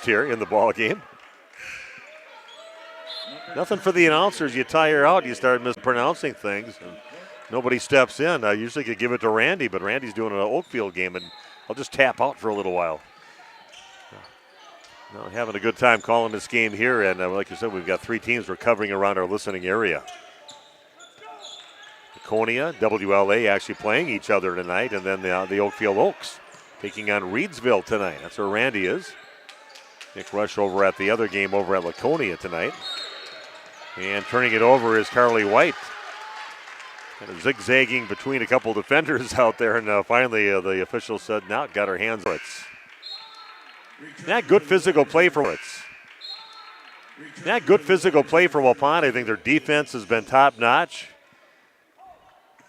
here in the ball game. Nothing for the announcers. You tire out, you start mispronouncing things, and nobody steps in. I usually could give it to Randy, but Randy's doing an Oakfield game, and I'll just tap out for a little while. Now, having a good time calling this game here, and like you said, we've got three teams we're covering around our listening area. Laconia, WLA actually playing each other tonight, and then the Oakfield Oaks taking on Reedsville tonight. That's where Randy is. Nick Rush over at the other game over at Laconia tonight. And turning it over is Carly White. Kind of zigzagging between a couple defenders out there, and finally the official said, "Now got her hands on it." Not good physical play for it. Not good physical play for Waupun. I think their defense has been top-notch,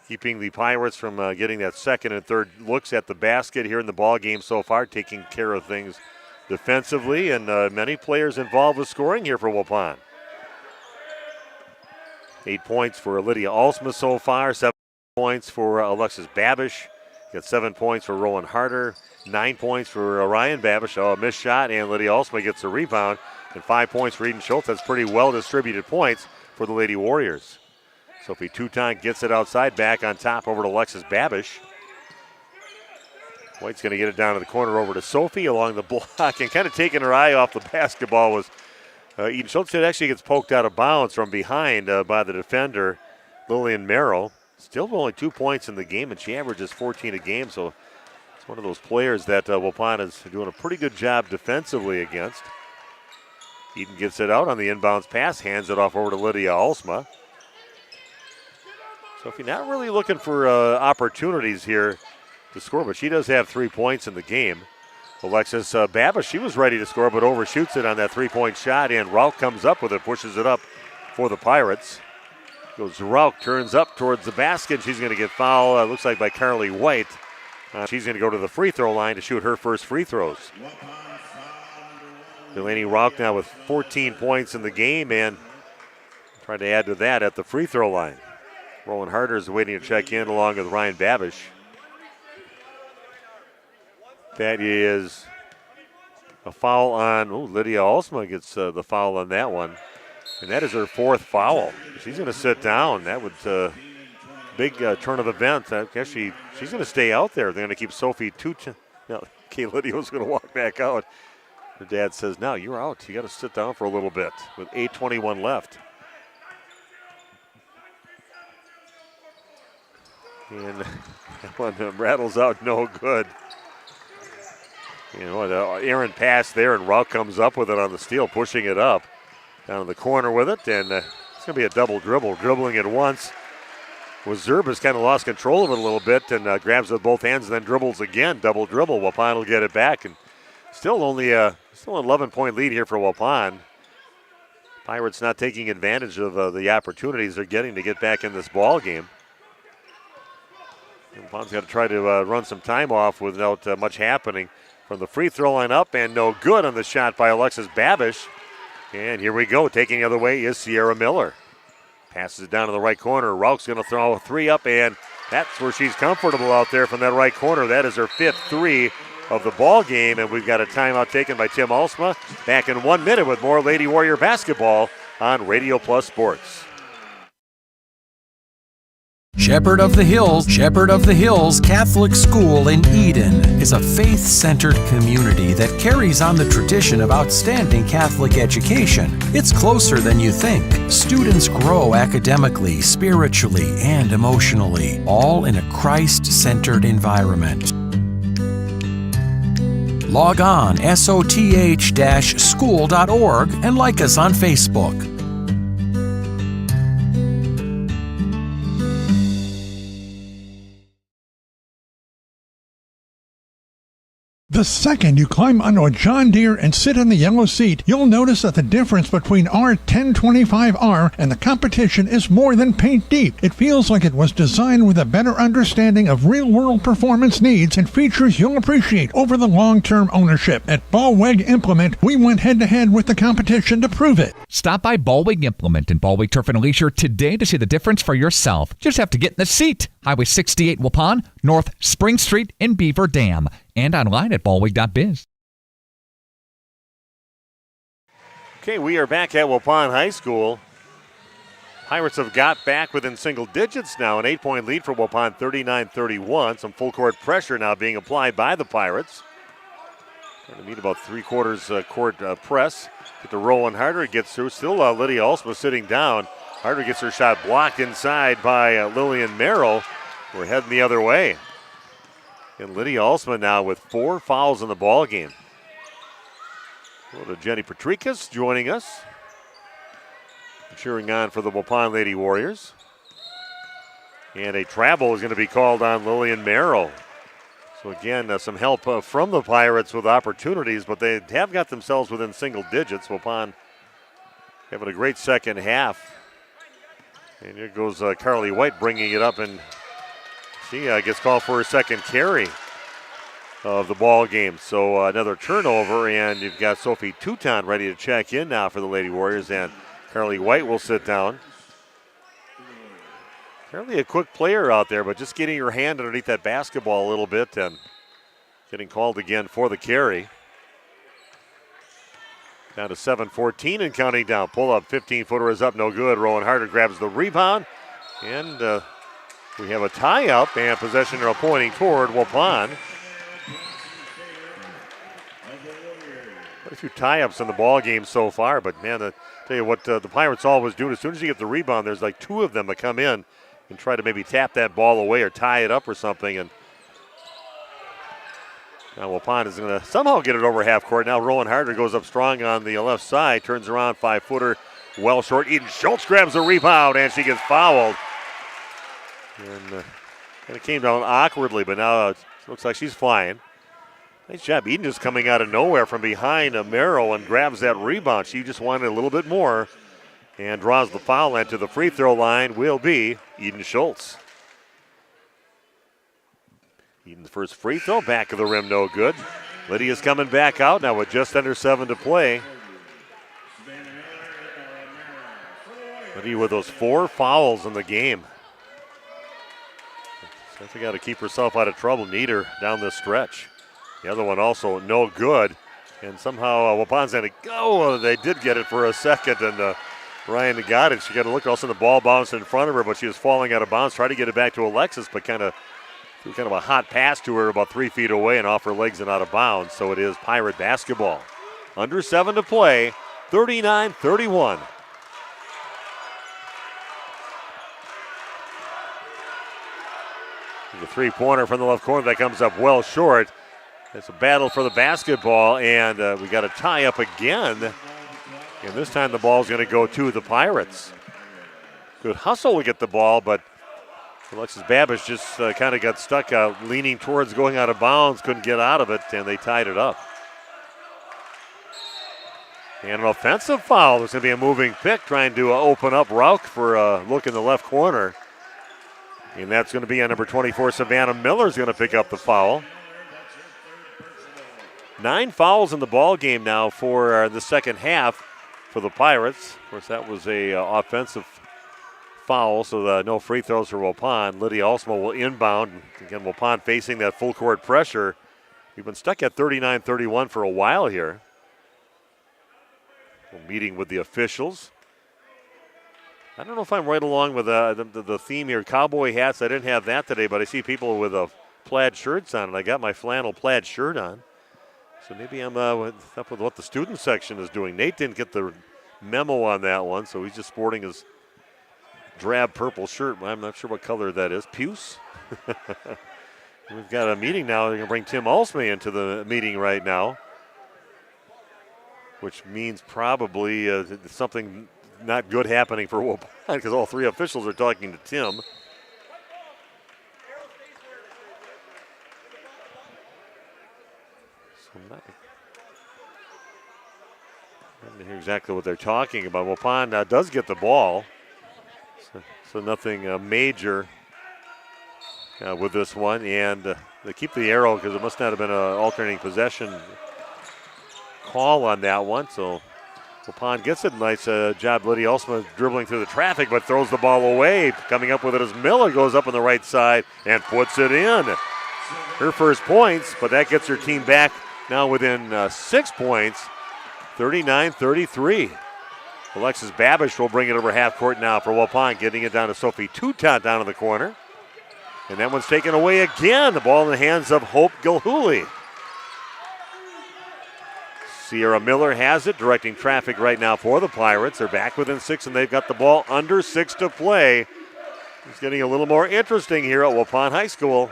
keeping the Pirates from getting that second and third looks at the basket here in the ball game so far, taking care of things defensively, and many players involved with scoring here for Waupun. 8 points for Lydia Alsma so far, 7 points for Alexis Babish, got 7 points for Rowan Harder, 9 points for Ryan Babish, a missed shot, and Lydia Alsma gets a rebound, and 5 points for Eden Schultz. That's pretty well distributed points for the Lady Warriors. Sophie Touton gets it outside, back on top over to Alexis Babish. White's going to get it down to the corner over to Sophie along the block, and kind of taking her eye off the basketball was Eden Schultz. It actually gets poked out of bounds from behind by the defender, Lillian Merrow. Still only 2 points in the game, and she averages 14 a game, so it's one of those players that Waupun is doing a pretty good job defensively against. Eden gets it out on the inbounds pass, hands it off over to Lydia Alsma. So if you're not really looking for opportunities here to score, but she does have 3 points in the game. Alexis Babish, she was ready to score, but overshoots it on that three-point shot, and Rauch comes up with it, pushes it up for the Pirates. Goes Rauch, turns up towards the basket. She's going to get fouled, looks like by Carly White. She's going to go to the free throw line to shoot her first free throws. Delaney Rauch now with 14 points in the game, and trying to add to that at the free throw line. Rowan Harder is waiting to check in along with Ryan Babish. That is A foul on, Lydia Alsma gets the foul on that one. And that is her 4th foul. She's going to sit down. That would big turn of events. I guess she's going to stay out there. They're going to keep Sophie Tuchan. Okay, Lydia's going to walk back out. Her dad says, no, you're out. You got to sit down for a little bit with 8:21 left. And that one rattles out no good. Aaron pass there, and Rauch comes up with it on the steal, pushing it up. Down in the corner with it, and it's going to be a double dribble. Dribbling it once. Zerbas kind of lost control of it a little bit and grabs it with both hands and then dribbles again. Double dribble. Waupun will get it back, and still only an 11-point lead here for Waupun. Pirates not taking advantage of the opportunities they're getting to get back in this ball game. Waupun's got to try to run some time off without much happening. From the free throw line up, and no good on the shot by Alexis Babish. And here we go. Taking the other way is Sierra Miller. Passes it down to the right corner. Rauch's going to throw a 3 up, and that's where she's comfortable out there from that right corner. That is her 5th 3 of the ball game, and we've got a timeout taken by Tim Alsma. Back in 1 minute with more Lady Warrior basketball on Radio Plus Sports. Shepherd of the Hills Catholic School in Eden is a faith-centered community that carries on the tradition of outstanding Catholic education. It's closer than you think. Students grow academically, spiritually, and emotionally, all in a Christ-centered environment. Log on soth-school.org and like us on Facebook. The second you climb onto a John Deere and sit in the yellow seat, you'll notice that the difference between our 1025R and the competition is more than paint deep. It feels like it was designed with a better understanding of real-world performance needs and features you'll appreciate over the long-term ownership. At Ballweg Implement, we went head-to-head with the competition to prove it. Stop by Ballweg Implement in Ballweg Turf and Leisure today to see the difference for yourself. Just have to get in the seat. Highway 68 Waupun, North Spring Street in Beaver Dam, and online at ballweg.biz. Okay, we are back at Waupun High School. Pirates have got back within single digits now. An 8-point lead for Waupun, 39-31. Some full court pressure now being applied by the Pirates. Going to need about 3/4 court press. Get to Rowan Harder. It gets through. Still Lydia Alsma sitting down. Harder gets her shot blocked inside by Lillian Merrill. We're heading the other way. And Lydia Alsma now with 4 fouls in the ball game. Well, Jenny Petrikas joining us. Cheering on for the Waupun Lady Warriors. And a travel is going to be called on Lillian Merrill. So again, some help from the Pirates with opportunities, but they have got themselves within single digits. Waupun having a great second half. And here goes Carly White bringing it up, and she gets called for her second carry of the ball game. So another turnover, and you've got Sophie Tuchan ready to check in now for the Lady Warriors, and Carly White will sit down. Fairly a quick player out there, but just getting her hand underneath that basketball a little bit and getting called again for the carry. Down to 7:14 and counting down. Pull up, 15-footer is up, no good. Rowan Harder grabs the rebound, and we have a tie-up and possession arrow pointing toward Waupun. Quite a few tie-ups in the ball game so far, but man, I tell you what, the Pirates always do. As soon as you get the rebound, there's like 2 of them that come in and try to maybe tap that ball away or tie it up or something. And now Waupun is going to somehow get it over half court. Now Rowan Harder goes up strong on the left side, turns around, 5-footer, well short. Eden Schultz grabs the rebound, and she gets fouled. And it came down awkwardly, but now it looks like she's flying. Nice job. Eden just coming out of nowhere from behind Merrill and grabs that rebound. She just wanted a little bit more and draws the foul, and to the free throw line will be Eden Schultz. Eden's first free throw, back of the rim, no good. Lydia's coming back out now with just under 7 to play. Lydia with those 4 fouls in the game. So she got to keep herself out of trouble. Need her down this stretch. The other one also no good. And somehow Waupun's going to go. They did get it for a second, and Ryan got it. She got to look. Also, the ball bounced in front of her, but she was falling out of bounds. Tried to get it back to Alexis, but kind of a hot pass to her about 3 feet away and off her legs and out of bounds. So it is Pirate basketball. Under 7 to play, 39-31. The three-pointer from the left corner that comes up well short. It's a battle for the basketball, and we got a tie up again. And this time the ball's going to go to the Pirates. Good hustle to get the ball, but Alexis Babish just kind of got stuck leaning towards going out of bounds, couldn't get out of it, and they tied it up. And an offensive foul. There's going to be a moving pick trying to open up Rauch for a look in the left corner. And that's going to be on number 24, Savannah Miller's going to pick up the foul. 9 fouls in the ball game now for the second half for the Pirates. Of course, that was a offensive foul, so no free throws for Waupun. Lydia Alsma will inbound. Again, Waupun facing that full court pressure. We've been stuck at 39-31 for a while here. We're meeting with the officials. I don't know if I'm right along with the theme here. Cowboy hats, I didn't have that today, but I see people with plaid shirts on, and I got my flannel plaid shirt on. So maybe I'm up with what the student section is doing. Nate didn't get the memo on that one, so he's just sporting his drab purple shirt. I'm not sure what color that is. Puce? We've got a meeting now. They're going to bring Tim Alsme into the meeting right now, which means probably something not good happening for Waupun because all 3 officials are talking to Tim. So I don't hear exactly what they're talking about. Waupun does get the ball, so nothing major with this one. And they keep the arrow because it must not have been an alternating possession call on that one. So Waupun gets it. Nice job, Lydia Alsma dribbling through the traffic, but throws the ball away. Coming up with it as Miller goes up on the right side and puts it in. Her first points, but that gets her team back now within 6 points, 39-33. Alexis Babish will bring it over half court now for Waupun, getting it down to Sophie Toutant down in the corner. And that one's taken away again. The ball in the hands of Hope Gilhooly. Sierra Miller has it, directing traffic right now for the Pirates. They're back within 6, and they've got the ball under 6 to play. It's getting a little more interesting here at Waupun High School.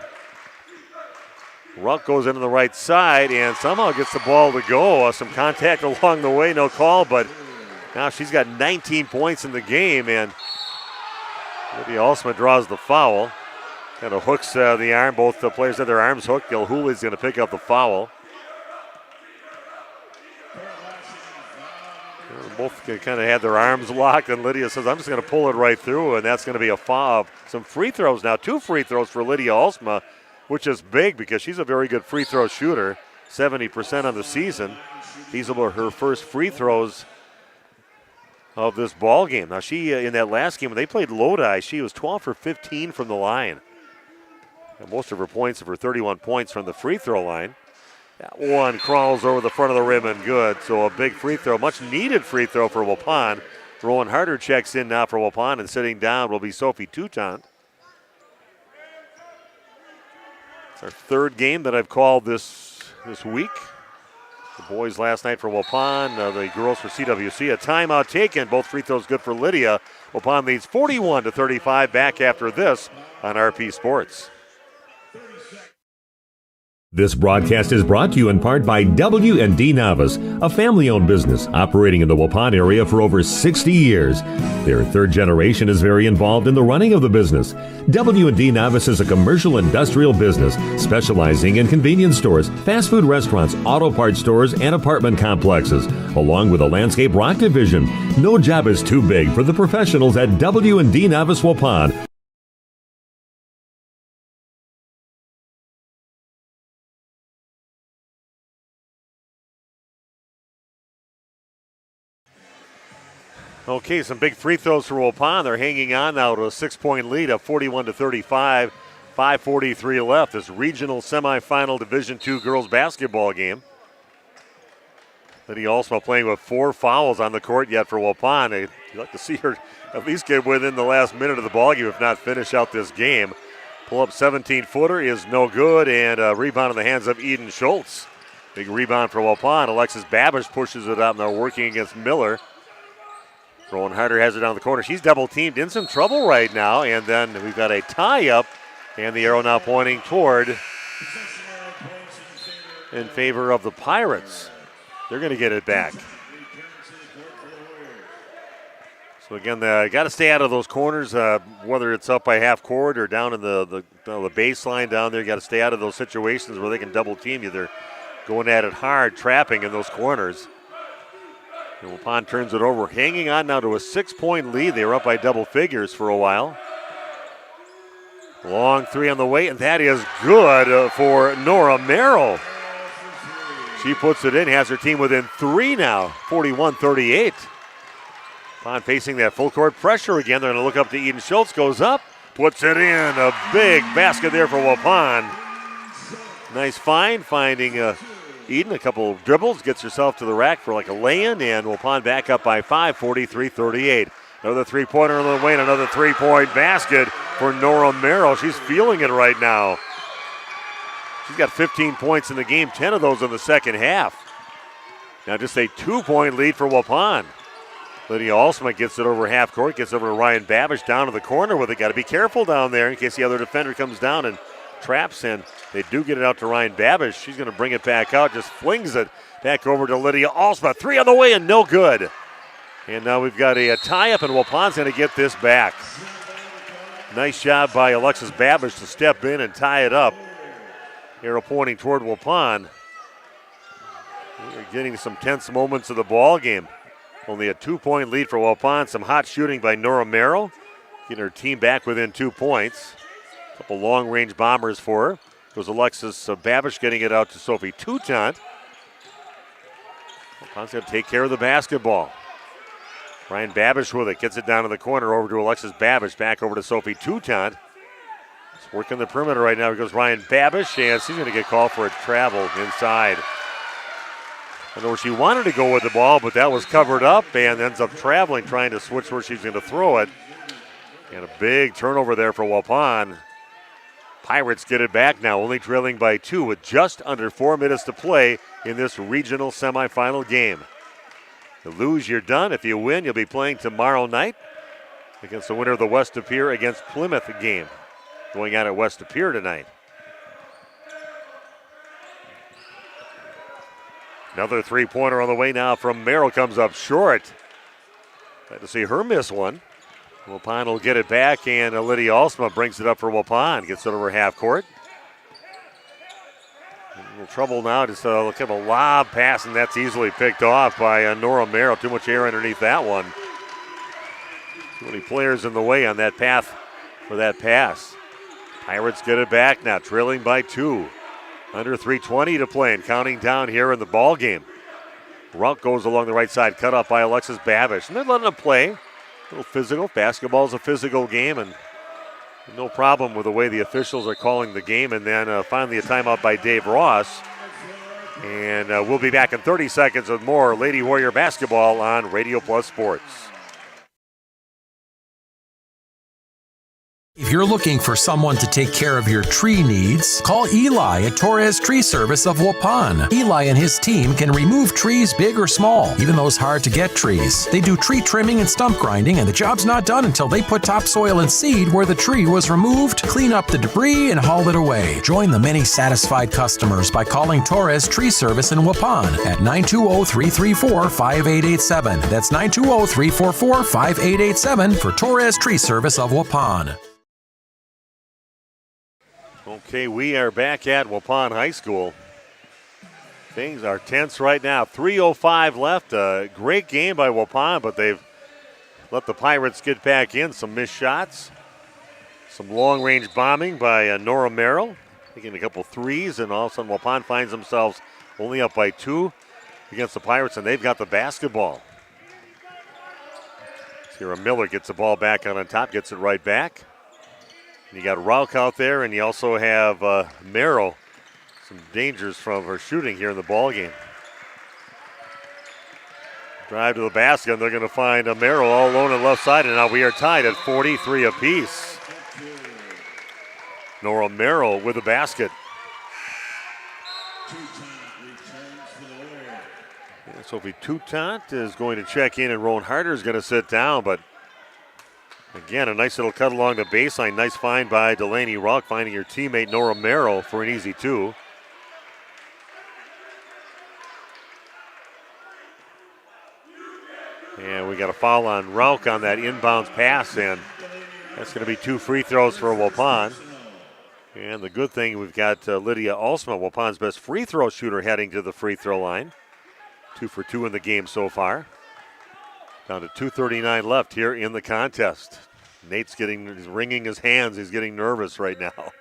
Ruck goes into the right side and somehow gets the ball to go. Some contact along the way, no call, but now she's got 19 points in the game, and Lydia Alsma draws the foul. Kind of hooks the arm. Both the players have their arms hooked. Gilhooly's going to pick up the foul. Both kind of had their arms locked, and Lydia says, I'm just going to pull it right through, and that's going to be a foul. Some free throws now, 2 free throws for Lydia Alsma, which is big because she's a very good free throw shooter, 70% on the season. These were her first free throws of this ball game. Now she, in that last game when they played Lodi, she was 12 for 15 from the line. And most of her points, of her 31 points from the free throw line. That one crawls over the front of the rim and good. So a big free throw, much needed free throw for Waupun. Rowan Harder checks in now for Waupun, and sitting down will be Sophie Toutant. It's our 3rd game that I've called this week. The boys last night for Waupun, the girls for CWC. A timeout taken. Both free throws good for Lydia. Waupun leads 41-35. Back after this on RP Sports. This broadcast is brought to you in part by W&D Navas, a family-owned business operating in the Waupun area for over 60 years. Their 3rd generation is very involved in the running of the business. W&D Navas is a commercial industrial business specializing in convenience stores, fast food restaurants, auto parts stores, and apartment complexes, along with a landscape rock division. No job is too big for the professionals at W&D Navas Waupun. Okay, some big free throws for Waupun. They're hanging on now to a 6-point lead of 41-35. 5:43 left. This regional semifinal Division II girls basketball game. Lydia Alsma playing with 4 fouls on the court yet for Waupun. You'd like to see her at least get within the last minute of the ballgame, if not finish out this game. Pull-up 17-footer is no good, and a rebound in the hands of Eden Schultz. Big rebound for Waupun. Alexis Babish pushes it up, and they're working against Miller. Rowan Harder has it down the corner. She's double-teamed, in some trouble right now, and then we've got a tie-up, and the arrow now pointing toward in favor of the Pirates. They're going to get it back. So again, got to stay out of those corners, whether it's up by half court or down in the baseline down there. Got to stay out of those situations where they can double team you. They're going at it hard, trapping in those corners. And Waupun turns it over, hanging on now to a 6-point lead. They were up by double figures for a while. Long three on the way, and that is good for Nora Merrill. She puts it in, has her team within 3 now, 41-38. Waupun facing that full court pressure again. They're going to look up to Eden Schultz, goes up, puts it in. A big basket there for Waupun. Nice find, finding Eden, a couple of dribbles, gets herself to the rack for like a lay-in, and Waupun back up by 5, 43-38. Another three-pointer on the way, and another three-point basket for Nora Merrill. She's feeling it right now. She's got 15 points in the game, 10 of those in the second half. Now just a 2-point lead for Waupun. Lydia Alsma gets it over half court, gets over to Ryan Babish down to the corner with it. Got to be careful down there in case the other defender comes down and traps in. They do get it out to Ryan Babish. She's going to bring it back out, just flings it back over to Lydia Alsma. 3 on the way and no good. And now we've got a tie-up, and Waupun's going to get this back. Nice job by Alexis Babish to step in and tie it up. Arrow pointing toward Waupun. We're getting some tense moments of the ball game. Only a 2-point lead for Waupun. Some hot shooting by Nora Merrill, getting her team back within 2 points. A couple long-range bombers for her. Goes Alexis Babish getting it out to Sophie Toutant. Waupun's going to take care of the basketball. Ryan Babish with it, gets it down to the corner over to Alexis Babish, back over to Sophie Toutant. It's working the perimeter right now. Here goes Ryan Babish, and she's going to get called for a travel inside. I know where she wanted to go with the ball, but that was covered up and ends up traveling, trying to switch where she's going to throw it. And a big turnover there for Waupun. Pirates get it back now, only trailing by 2 with just under 4 minutes to play in this regional semifinal game. If you lose, you're done. If you win, you'll be playing tomorrow night against the winner of the West De Pere against Plymouth game, going out at West De Pere tonight. Another three-pointer on the way now from Merrill, comes up short. Glad to see her miss one. Waupun will get it back, and Lydia Alsma brings it up for Waupun. Gets it over half court. A little trouble now, just kind of a lob pass, and that's easily picked off by Nora Merrill. Too much air underneath that one. Too many players in the way on that path for that pass. Pirates get it back now, trailing by 2. Under 3:20 to play and counting down here in the ball game. Runk goes along the right side, cut off by Alexis Babish. And they're letting him play. A little physical. Basketball's a physical game, and no problem with the way the officials are calling the game. And then finally a timeout by Dave Ross. And we'll be back in 30 seconds with more Lady Warrior basketball on Radio Plus Sports. If you're looking for someone to take care of your tree needs, call Eli at Torres Tree Service of Waupun. Eli and his team can remove trees big or small, even those hard-to-get trees. They do tree trimming and stump grinding, and the job's not done until they put topsoil and seed where the tree was removed, clean up the debris, and haul it away. Join the many satisfied customers by calling Torres Tree Service in Waupun at 920-334-5887. That's 920-344-5887 for Torres Tree Service of Waupun. Okay, we are back at Waupun High School. Things are tense right now. 3:05 left. A great game by Waupun, but they've let the Pirates get back in. Some missed shots. Some long-range bombing by Nora Merrill. Taking a couple threes, and all of a sudden Waupun finds themselves only up by 2 against the Pirates, and they've got the basketball. Sierra Miller gets the ball back on top, gets it right back. You got Rauch out there, and you also have Merrill. Some dangers from her shooting here in the ball game. Drive to the basket, and they're going to find Merrill all alone on the left side, and now we are tied at 43 apiece. Nora Merrill with the basket. Sophie Toutant is going to check in, and Rowan Harder is going to sit down, but again, a nice little cut along the baseline. Nice find by Delaney Rock, finding her teammate Nora Merrill for an easy two. And we got a foul on Rauch on that inbounds pass, and that's going to be 2 free throws for Waupun. And the good thing, we've got Lydia Alsma, Waupun's best free throw shooter, heading to the free throw line. 2 for 2 in the game so far. Down to 2:39 left here in the contest. Nate's he's wringing his hands. He's getting nervous right now.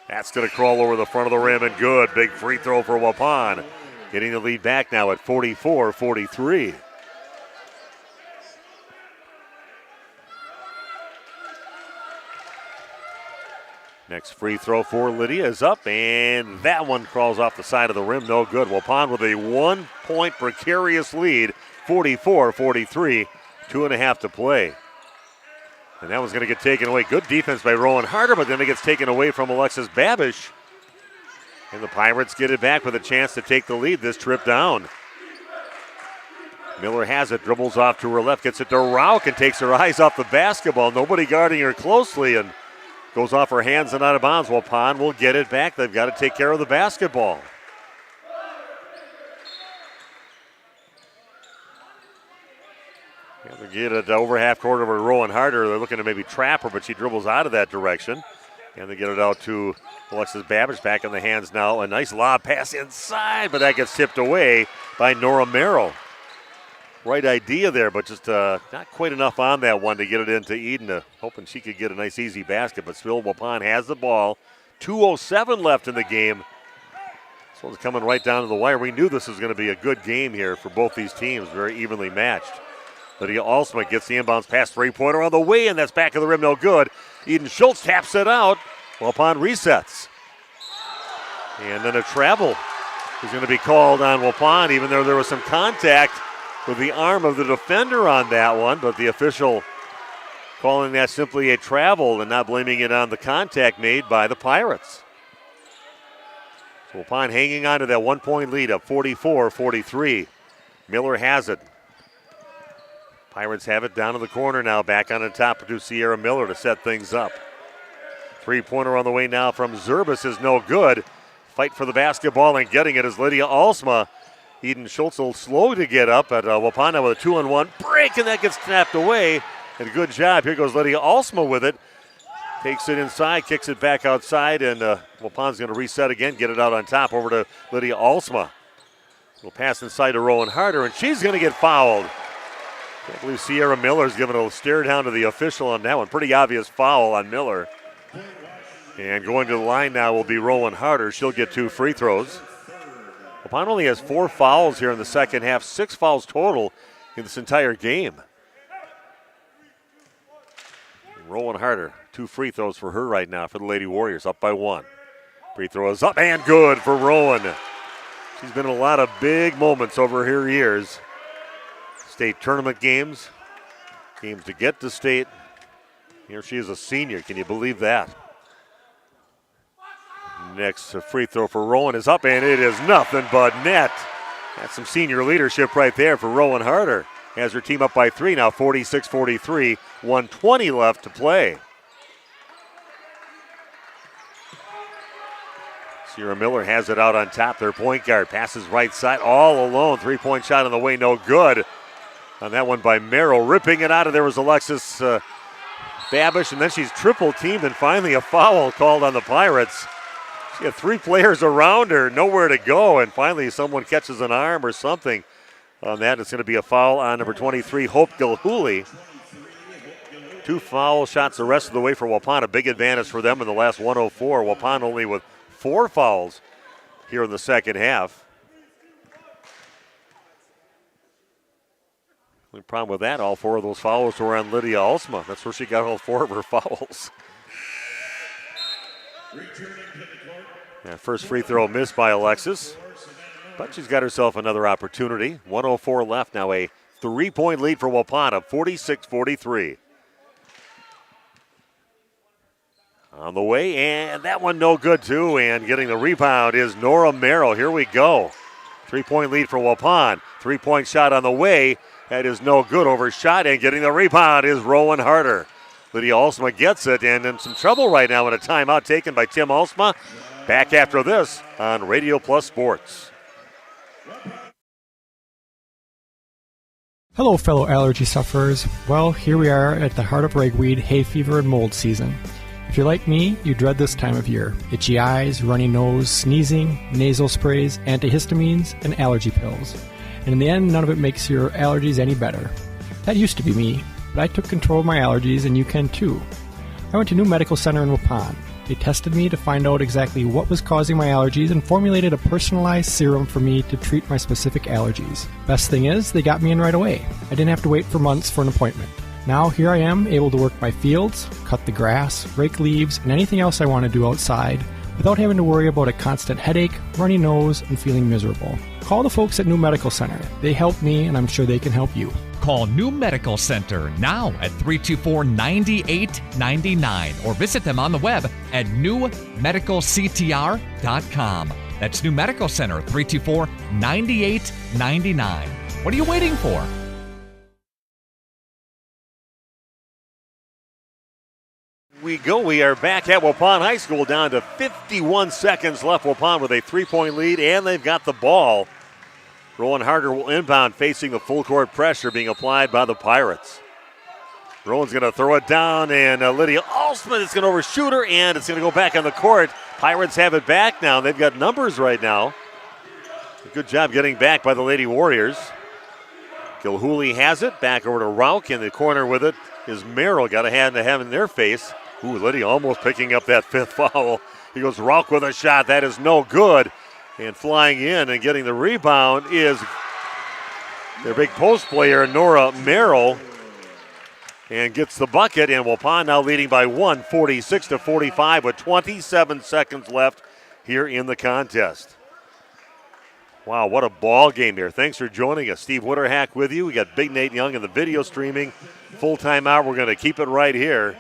That's going to crawl over the front of the rim, and good. Big free throw for Waupun. Getting the lead back now at 44-43. Next free throw for Lydia is up, and that one crawls off the side of the rim. No good. Waupun with a 1-point precarious lead, 44-43, 2.5 to play. And that one's going to get taken away. Good defense by Rowan Harder, but then it gets taken away from Alexis Babish. And the Pirates get it back with a chance to take the lead this trip down. Miller has it, dribbles off to her left, gets it to Rauch, and takes her eyes off the basketball. Nobody guarding her closely, and goes off her hands and out of bounds. Waupun will get it back. They've got to take care of the basketball. Yeah, they get it over half court over to Rowan Harder. They're looking to maybe trap her, but she dribbles out of that direction. And they get it out to Alexis Babish, back in the hands now. A nice lob pass inside, but that gets tipped away by Nora Merrill. Right idea there, but just not quite enough on that one to get it into Eden. Hoping she could get a nice easy basket, but still Waupun has the ball. 2:07 left in the game. This one's coming right down to the wire. We knew this was going to be a good game here for both these teams, very evenly matched. Lydia Alsma gets the inbounds pass, three-pointer on the way, and that's back of the rim, no good. Eden Schultz taps it out. Waupun resets. And then a travel is going to be called on Waupun, even though there was some contact with the arm of the defender on that one, but the official calling that simply a travel and not blaming it on the contact made by the Pirates. So Waupun hanging on to that 1-point lead of 44-43. Miller has it. Pirates have it down in the corner now, back on the top to Sierra Miller to set things up. Three-pointer on the way now from Zerbis is no good. Fight for the basketball, and getting it is Lydia Alsma. Eden Schultz will slow to get up at Waupun with a 2-on-1 break, and that gets snapped away. And a good job. Here goes Lydia Alsma with it. Takes it inside, kicks it back outside, and Waupun's going to reset again, get it out on top over to Lydia Alsma. We'll pass inside to Rowan Harder, and she's going to get fouled. Can't believe Sierra Miller's giving a stare down to the official on that one. Pretty obvious foul on Miller. And going to the line now will be Rowan Harder. She'll get 2 free throws. Waupun only has 4 fouls here in the second half, 6 fouls total in this entire game. Rowan Harder, 2 free throws for her right now for the Lady Warriors, up by 1. Free throw is up and good for Rowan. She's been in a lot of big moments over her years. State tournament games, games to get to state. Here she is a senior, can you believe that? Next free throw for Rowan is up, and it is nothing but net. That's some senior leadership right there for Rowan Harder. Has her team up by 3 now, 46-43, 1:20 left to play. Sierra Miller has it out on top, their point guard. Passes right side, all alone. 3-point shot on the way, no good. On that one by Merrill. Ripping it out of there was Alexis Babish, and then she's triple teamed, and finally a foul called on the Pirates. She had 3 players around her, nowhere to go, and finally someone catches an arm or something on that. It's going to be a foul on number 23, Hope Gilhooly. 2 foul shots the rest of the way for Waupun. A big advantage for them in the last 104. Waupun only with 4 fouls here in the second half. The problem with that, all 4 of those fouls were on Lydia Alsma. That's where she got all 4 of her fouls. Yeah, first free throw missed by Alexis, but she's got herself another opportunity. 1:04 left now, a 3-point lead for Waupun, 46-43. On the way, and that one no good too, and getting the rebound is Nora Merrill. Here we go. 3-point lead for Waupun. 3-point shot on the way. That is no good. Overshot, and getting the rebound is Rowan Harder. Lydia Alsma gets it, and in some trouble right now in a timeout taken by Tim Alsma. Back after this on Radio Plus Sports. Hello, fellow allergy sufferers. Well, here we are at the heart of ragweed, hay fever, and mold season. If you're like me, you dread this time of year. Itchy eyes, runny nose, sneezing, nasal sprays, antihistamines, and allergy pills. And in the end, none of it makes your allergies any better. That used to be me, but I took control of my allergies, and you can too. I went to New Medical Center in Waupun. They tested me to find out exactly what was causing my allergies and formulated a personalized serum for me to treat my specific allergies. Best thing is, they got me in right away. I didn't have to wait for months for an appointment. Now here I am, able to work my fields, cut the grass, rake leaves, and anything else I want to do outside without having to worry about a constant headache, runny nose, and feeling miserable. Call the folks at New Medical Center. They help me, and I'm sure they can help you. Call New Medical Center now at 324-9899 or visit them on the web at newmedicalctr.com. That's New Medical Center, 324-9899. What are you waiting for? We are back at Waupun High School, down to 51 seconds left. Waupun with a 3-point lead, and they've got the ball. Rowan Harder will inbound, facing the full court pressure being applied by the Pirates. Rowan's going to throw it down, and Lydia Alsman is going to overshoot her, and it's going to go back on the court. Pirates have it back now. They've got numbers right now. Good job getting back by the Lady Warriors. Gilhooly has it. Back over to Rauch in the corner with it is Merrill. Got a hand to have in their face. Ooh, Lydia almost picking up that fifth foul. He goes Rauch with a shot. That is no good. And flying in and getting the rebound is their big post player, Nora Merrill. And gets the bucket, and Waupun now leading by 46-45 with 27 seconds left here in the contest. Wow, what a ball game here. Thanks for joining us. Steve Witterhack with you. We got Big Nate Young in the video streaming. Full timeout. We're going to keep it right here.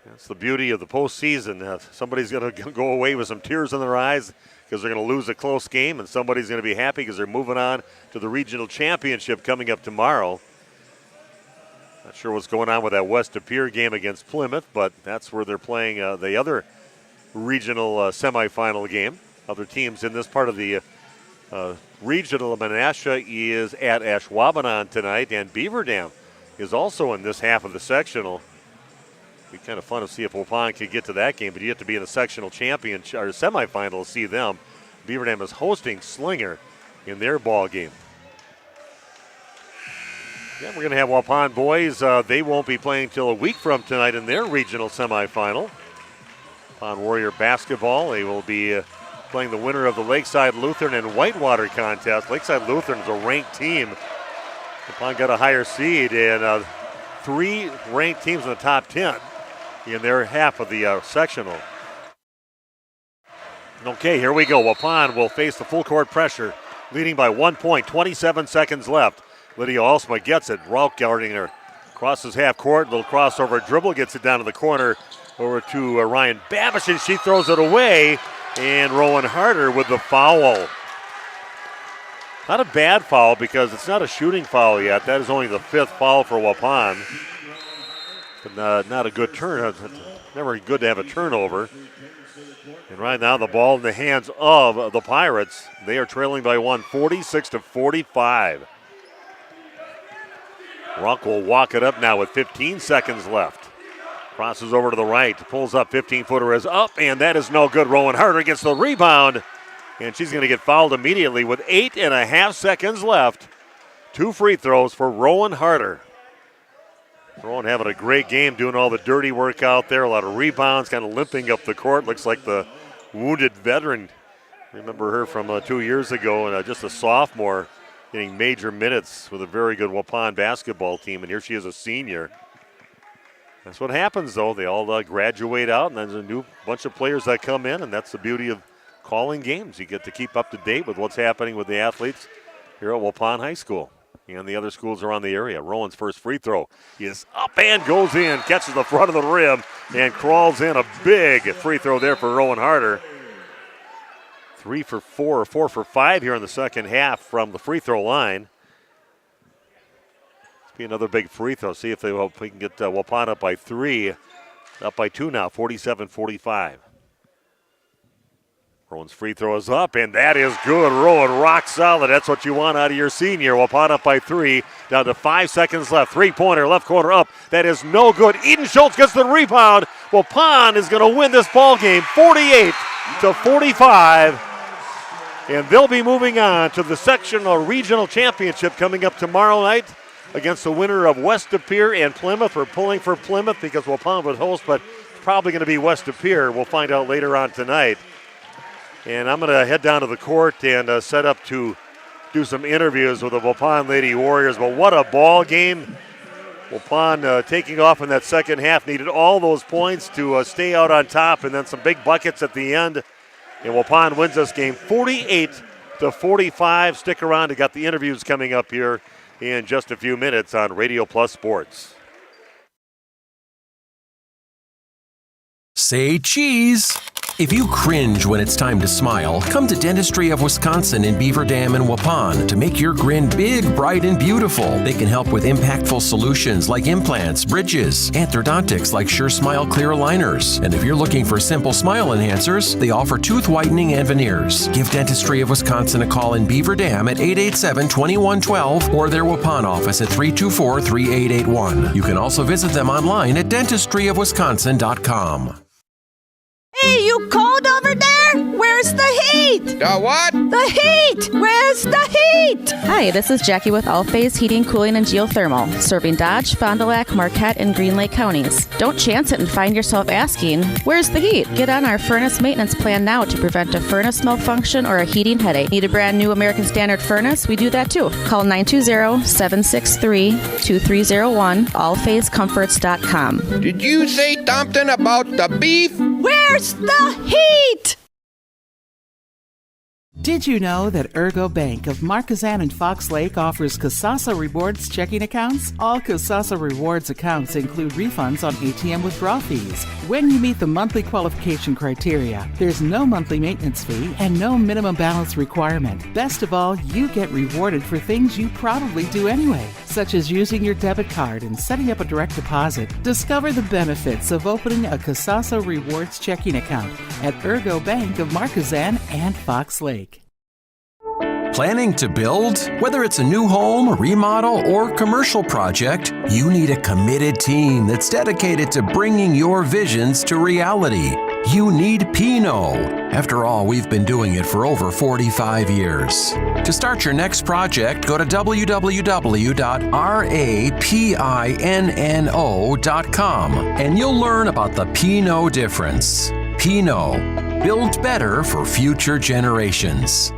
That's the beauty of the postseason. Somebody's going to go away with some tears in their eyes because they're going to lose a close game, and somebody's going to be happy because they're moving on to the regional championship coming up tomorrow. Not sure what's going on with that West De Pere game against Plymouth, but that's where they're playing the other regional semifinal game. Other teams in this part of the regional, Menasha is at Ashwaubenon tonight, and Beaver Dam is also in this half of the sectional. Be kind of fun to see if Waupun could get to that game, but you have to be in the sectional championship or semifinal to see them. Beaver Dam is hosting Slinger in their ball game. Yeah, we're going to have Waupun boys. They won't be playing till a week from tonight in their regional semifinal. Waupun Warrior basketball, they will be playing the winner of the Lakeside Lutheran and Whitewater contest. Lakeside Lutheran is a ranked team. Waupun got a higher seed, and 3 ranked teams in the top 10 in their half of the sectional. Okay, here we go. Waupun will face the full court pressure, leading by 1 point, 27 seconds left. Lydia Alsma gets it. Rauch guarding her. Crosses half court, little crossover dribble, gets it down to the corner over to Ryan Babish, and she throws it away. And Rowan Harder with the foul. Not a bad foul because it's not a shooting foul yet. That is only the 5th foul for Waupun. But not a good turn. Never good to have a turnover. And right now the ball in the hands of the Pirates. They are trailing by 1, 46-45. Rauch will walk it up now with 15 seconds left. Crosses over to the right, pulls up, 15-footer is up, and that is no good. Rowan Harder gets the rebound, and she's going to get fouled immediately with 8.5 seconds left. 2 free throws for Rowan Harder. Rowan having a great game, doing all the dirty work out there, a lot of rebounds, kind of limping up the court. Looks like the wounded veteran. Remember her from 2 years ago, and just a sophomore, getting major minutes with a very good Waupun basketball team, and here she is a senior. That's what happens, though. They all graduate out, and there's a new bunch of players that come in, and that's the beauty of calling games. You get to keep up to date with what's happening with the athletes here at Waupun High School. And the other schools around the area. Rowan's first free throw is up and goes in, catches the front of the rim, and crawls in. A big free throw there for Rowan Harder. 3 for 4 or 4 for 5 here in the second half from the free throw line. Be another big free throw. See if we can get Waupun up by 3. Up by 2 now, 47-45. Rowan's free throw is up, and that is good. Rowan rock solid. That's what you want out of your senior. Waupun up by 3. Down to 5 seconds left. Three-pointer, left corner up. That is no good. Eden Schultz gets the rebound. Waupun is going to win this ball game 48-45. And they'll be moving on to the sectional regional championship coming up tomorrow night against the winner of West De Pere and Plymouth. We're pulling for Plymouth because Waupun would host, but it's probably going to be West De Pere. We'll find out later on tonight. And I'm going to head down to the court and set up to do some interviews with the Waupun Lady Warriors. But what a ball game. Waupun taking off in that second half. Needed all those points to stay out on top, and then some big buckets at the end. And Waupun wins this game 48-45. Stick around. We got the interviews coming up here in just a few minutes on Radio Plus Sports. Say cheese. If you cringe when it's time to smile, come to Dentistry of Wisconsin in Beaver Dam and Waupun to make your grin big, bright, and beautiful. They can help with impactful solutions like implants, bridges, orthodontics like Sure Smile clear aligners. And if you're looking for simple smile enhancers, they offer tooth whitening and veneers. Give Dentistry of Wisconsin a call in Beaver Dam at 887-2112 or their Waupun office at 324-3881. You can also visit them online at dentistryofwisconsin.com. Hey, you cold over there? Where's the heat? The what? The heat! Where's the heat? Hi, this is Jackie with All Phase Heating, Cooling, and Geothermal, serving Dodge, Fond du Lac, Marquette, and Green Lake counties. Don't chance it and find yourself asking, where's the heat? Get on our furnace maintenance plan now to prevent a furnace malfunction or a heating headache. Need a brand new American Standard furnace? We do that too. Call 920-763-2301, allphasecomforts.com. Did you say something about the beef? Where's the heat? Did you know that Ergo Bank of Marquezan and Fox Lake offers Casasa Rewards checking accounts? All Casasa Rewards accounts include refunds on ATM withdrawal fees. When you meet the monthly qualification criteria, there's no monthly maintenance fee and no minimum balance requirement. Best of all, you get rewarded for things you probably do anyway, such as using your debit card and setting up a direct deposit. Discover the benefits of opening a Casasa Rewards checking account at Ergo Bank of Marquezan and Fox Lake. Planning to build? Whether it's a new home, remodel, or commercial project, you need a committed team that's dedicated to bringing your visions to reality. You need Pino. After all, we've been doing it for over 45 years. To start your next project, go to www.rapinno.com and you'll learn about the Pino difference. Pino, build better for future generations.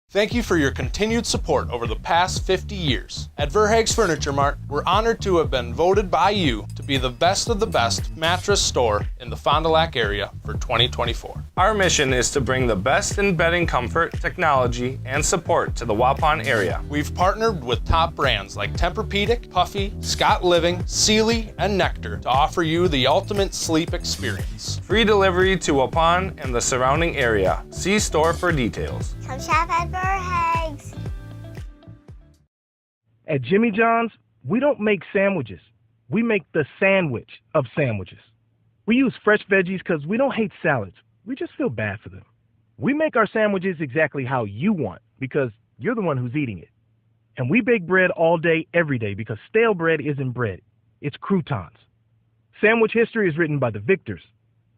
Thank you for your continued support over the past 50 years. At Verhaeg's Furniture Mart, we're honored to have been voted by you to be the best of the best mattress store in the Fond du Lac area for 2024. Our mission is to bring the best in bedding comfort, technology, and support to the Waupun area. We've partnered with top brands like Tempur-Pedic, Puffy, Scott Living, Sealy, and Nectar to offer you the ultimate sleep experience. Free delivery to Waupun and the surrounding area. See store for details. Come shop at Verhaeg's. At Jimmy John's, we don't make sandwiches. We make the sandwich of sandwiches. We use fresh veggies because we don't hate salads. We just feel bad for them. We make our sandwiches exactly how you want because you're the one who's eating it. And we bake bread all day, every day because stale bread isn't bread. It's croutons. Sandwich history is written by the victors.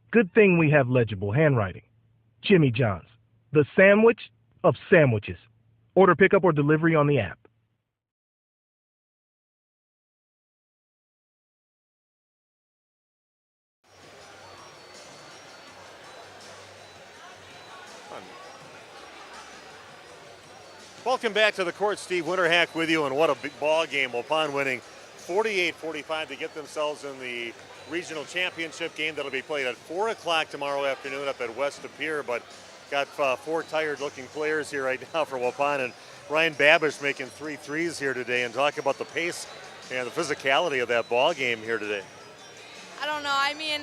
Good thing we have legible handwriting. Jimmy John's, the sandwich of sandwiches. Order pickup or delivery on the app. Welcome back to the court. Steve Winterhack with you, and what a big ball game. Waupun winning 48-45 to get themselves in the regional championship game that'll be played at 4 o'clock tomorrow afternoon up at West De Pere. But Got 4 tired-looking players here right now for Waupun, and Ryan Babish making 3 threes here today. And talk about the pace and the physicality of that ball game here today. I don't know. I mean,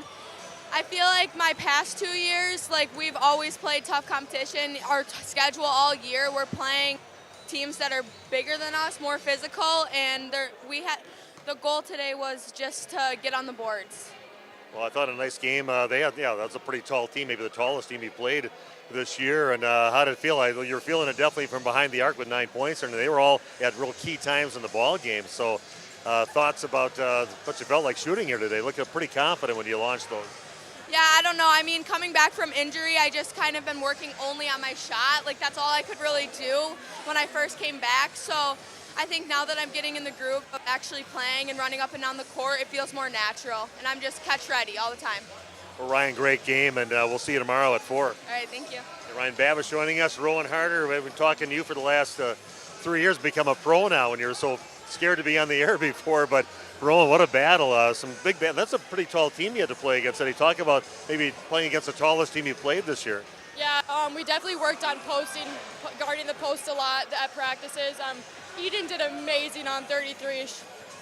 I feel like my past 2 years, like we've always played tough competition. Our schedule all year, we're playing teams that are bigger than us, more physical, and the goal today was just to get on the boards. Well, I thought a nice game. That's a pretty tall team, maybe the tallest team you played this year. And how did it feel? You were feeling it definitely from behind the arc with 9 points, and they were all at real key times in the ball game. So thoughts about what you felt like shooting here today? Looked pretty confident when you launched those. Yeah, I don't know. I mean, coming back from injury, I just kind of been working only on my shot. Like, that's all I could really do when I first came back. So I think now that I'm getting in the groove of actually playing and running up and down the court, it feels more natural. And I'm just catch ready all the time. Well, Ryan, great game, and we'll see you tomorrow at 4. All right, thank you. Ryan Babish joining us. Rowan Harder, we've been talking to you for the last 3 years, become a pro now, and you're so scared to be on the air before, but Rowan, what a battle. Some big battle. That's a pretty tall team you had to play against. And he talked about maybe playing against the tallest team you played this year. Yeah, we definitely worked on posting, guarding the post a lot at practices. Eden did amazing on 33,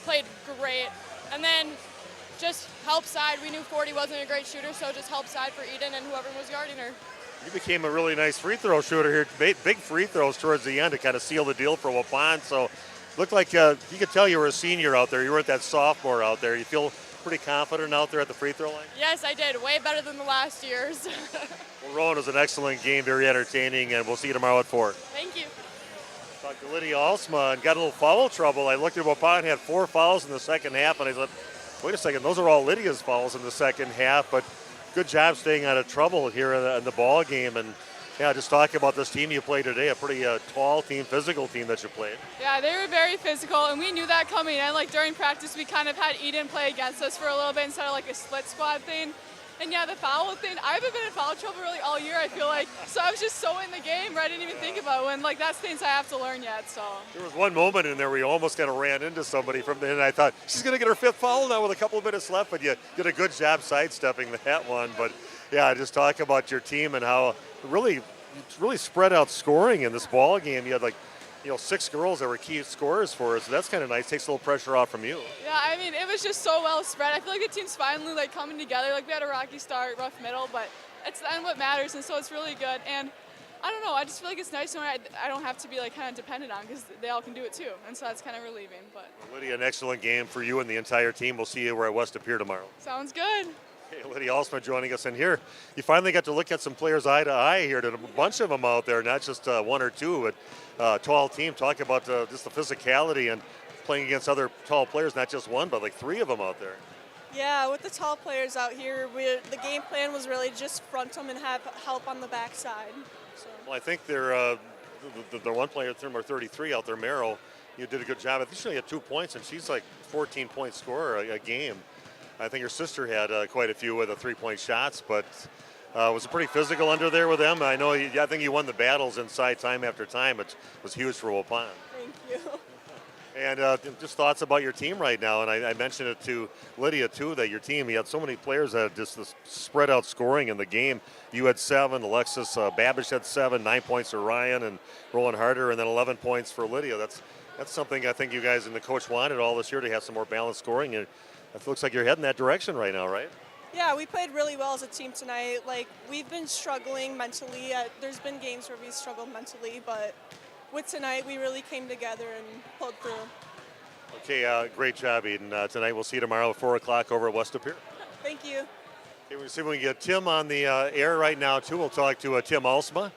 played great. And then just help side, we knew 40 wasn't a great shooter, so just help side for Eden and whoever was guarding her. You became a really nice free throw shooter here. Big free throws towards the end to kind of seal the deal for Waupun. So looked like you could tell you were a senior out there. You weren't that sophomore out there. You feel pretty confident out there at the free throw line? Yes, I did. Way better than the last years. Well, Rowan, was an excellent game, very entertaining, and we'll see you tomorrow at 4. Thank you. Talked to Lydia Alsma and got a little foul trouble. I looked at Waupun, had 4 fouls in the second half, and I said, wait a second, those are all Lydia's fouls in the second half, but good job staying out of trouble here in the ball game. And yeah, just talking about this team you played today, a pretty tall team, physical team that you played. Yeah, they were very physical, and we knew that coming in. Like during practice, we kind of had Eden play against us for a little bit instead of like a split squad thing. And yeah, the foul thing, I haven't been in foul trouble really all year, I feel like. So I was just so in the game where I didn't even think about it. And like that's things I have to learn yet, so. There was one moment in there where you almost kind of ran into somebody from there, and I thought, she's going to get her 5th foul now with a couple of minutes left, but you did a good job sidestepping that one. But yeah, just talk about your team and how it's really spread out scoring in this ball game. You had 6 girls that were key scorers for us. So that's kind of nice. Takes a little pressure off from you. Yeah, I mean, it was just so well spread. I feel like the team's finally coming together. Like we had a rocky start, rough middle, but it's then what matters, and so it's really good. And I don't know, I just feel like it's nice when I don't have to be kind of dependent on, because they all can do it too, and so that's kind of relieving. But well, Lydia, an excellent game for you and the entire team. We'll see you at West Appear tomorrow. Sounds good. Hey, Lydia Alsma joining us in here. You finally got to look at some players eye to eye here. There's a bunch of them out there, not just 1 or 2, but tall team. Talk about just the physicality and playing against other tall players, not just 1, but 3 of them out there. Yeah, with the tall players out here, the game plan was really just front them and have help on the backside. So. Well, I think they're the one player, number 33 out there, Merrill, you did a good job. I think she only had 2 points, and she's 14-point scorer a game. I think her sister had quite a few with the 3-point shots, but was it pretty physical under there with them? I know. I think you won the battles inside time after time. It was huge for Waupun. Thank you. And just thoughts about your team right now. And I mentioned it to Lydia too, that your team, you had so many players that had just this spread out scoring in the game. You had 7, Alexis Babish had 7, 9 points for Ryan and Rowan Harder, and then 11 points for Lydia. That's something I think you guys and the coach wanted all this year, to have some more balanced scoring. And it looks like you're heading that direction right now, right? Yeah, we played really well as a team tonight. We've been struggling mentally. There's been games where we struggled mentally, but with tonight, we really came together and pulled through. Okay, great job, Eden. Tonight, we'll see you tomorrow at 4 o'clock over at West Appear. Thank you. Okay, we'll see if we can get Tim on the air right now, too. We'll talk to Tim Alsma.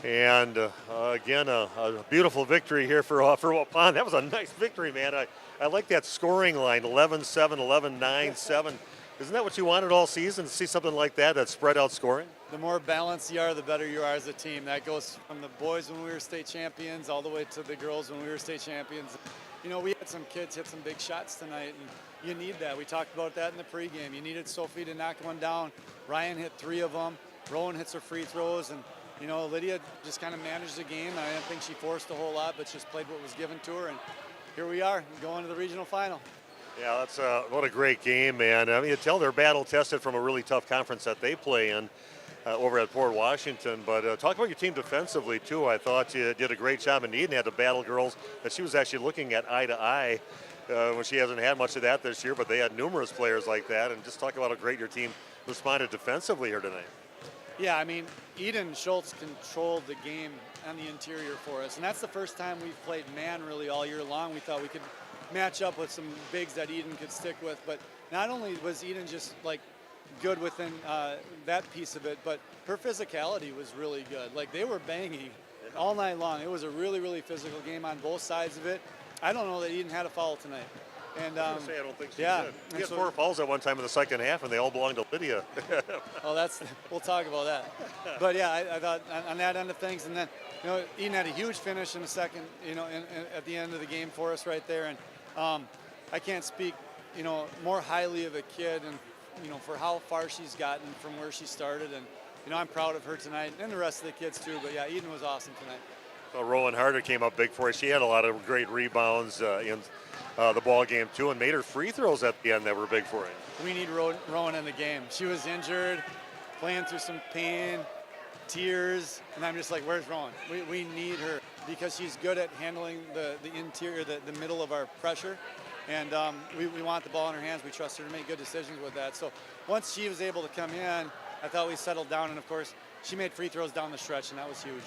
And again, a beautiful victory here for Waupun. That was a nice victory, man. I like that scoring line, 11-7, 11-9, 7. Isn't that what you wanted all season, to see something like that spread out scoring? The more balanced you are, the better you are as a team. That goes from the boys when we were state champions all the way to the girls when we were state champions. You know, we had some kids hit some big shots tonight, and you need that. We talked about that in the pregame. You needed Sophie to knock one down. Ryan hit 3 of them. Rowan hits her free throws, and you know, Lydia just kind of managed the game. I didn't think she forced a whole lot, but just played what was given to her, and here we are, going to the regional final. Yeah, that's what a great game, man. I mean, you tell they're battle tested from a really tough conference that they play in. over at Port Washington. But talk about your team defensively, too. I thought you did a great job in Eden, had to battle girls that she was actually looking at eye to eye when she hasn't had much of that this year, but they had numerous players like that. And just talk about how great your team responded defensively here tonight. Yeah, I mean, Eden Schultz controlled the game on the interior for us, and that's the first time we've played man really all year long. We thought we could match up with some bigs that Eden could stick with, but not only was Eden just like good within that piece of it, but her physicality was really good. Like, they were banging all night long. It was a really, really physical game on both sides of it. I don't know that Eden had a foul tonight. And I don't think she yeah, did. We had 4 fouls at one time in the second half, and they all belonged to Lydia. Well, we'll talk about that. But yeah, I thought on that end of things, and then Eden had a huge finish in the second, at the end of the game for us right there, and I can't speak, more highly of a kid, and for how far she's gotten from where she started, and I'm proud of her tonight and the rest of the kids too. But yeah, Eden was awesome tonight. Rowan Harder came up big for us. She had a lot of great rebounds in the ball game too, and made her free throws at the end that were big for her. We need Rowan in the game. She was injured, playing through some pain, tears, and I'm just like, where's Rowan? We need her because she's good at handling the interior, the middle of our pressure, and we want the ball in her hands. We trust her to make good decisions with that. So once she was able to come in, I thought we settled down, and of course, she made free throws down the stretch, and that was huge.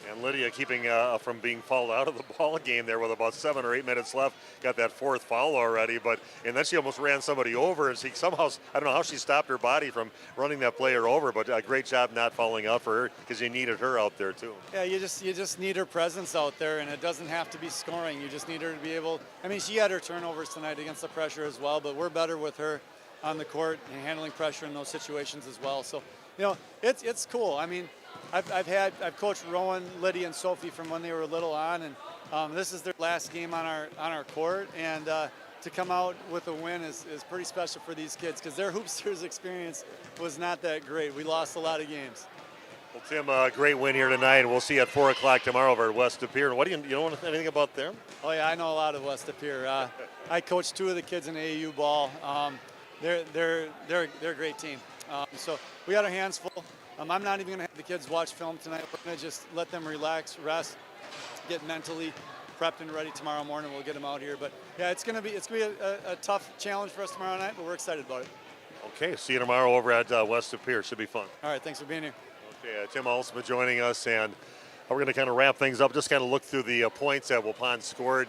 And Lydia keeping from being fouled out of the ball game there with about 7 or 8 minutes left. Got that 4th foul already, and then she almost ran somebody over, and she somehow, I don't know how she stopped her body from running that player over, but a great job not fouling out for her because you needed her out there too. Yeah, you just need her presence out there, and it doesn't have to be scoring. You just need her to be able, I mean, she had her turnovers tonight against the pressure as well, but we're better with her on the court and handling pressure in those situations as well. So, it's cool. I mean, I've coached Rowan, Lydia, and Sophie from when they were little on, and this is their last game on our court, and to come out with a win is pretty special for these kids because their Hoopsters experience was not that great. We lost a lot of games. Well, Tim, a great win here tonight, and we'll see you at 4 o'clock tomorrow over at West De Pere. What do you know anything about them? Oh yeah, I know a lot of West De Pere. I coached 2 of the kids in AAU ball. They're a great team. So we got our hands full. I'm not even going to have the kids watch film tonight. We're going to just let them relax, rest, get mentally prepped and ready tomorrow morning. We'll get them out here. But yeah, it's going to be a tough challenge for us tomorrow night, but we're excited about it. Okay, see you tomorrow over at West De Pere. Should be fun. All right, thanks for being here. Okay, Tim Alsma joining us, and we're going to kind of wrap things up. Just kind of look through the points that Waupun scored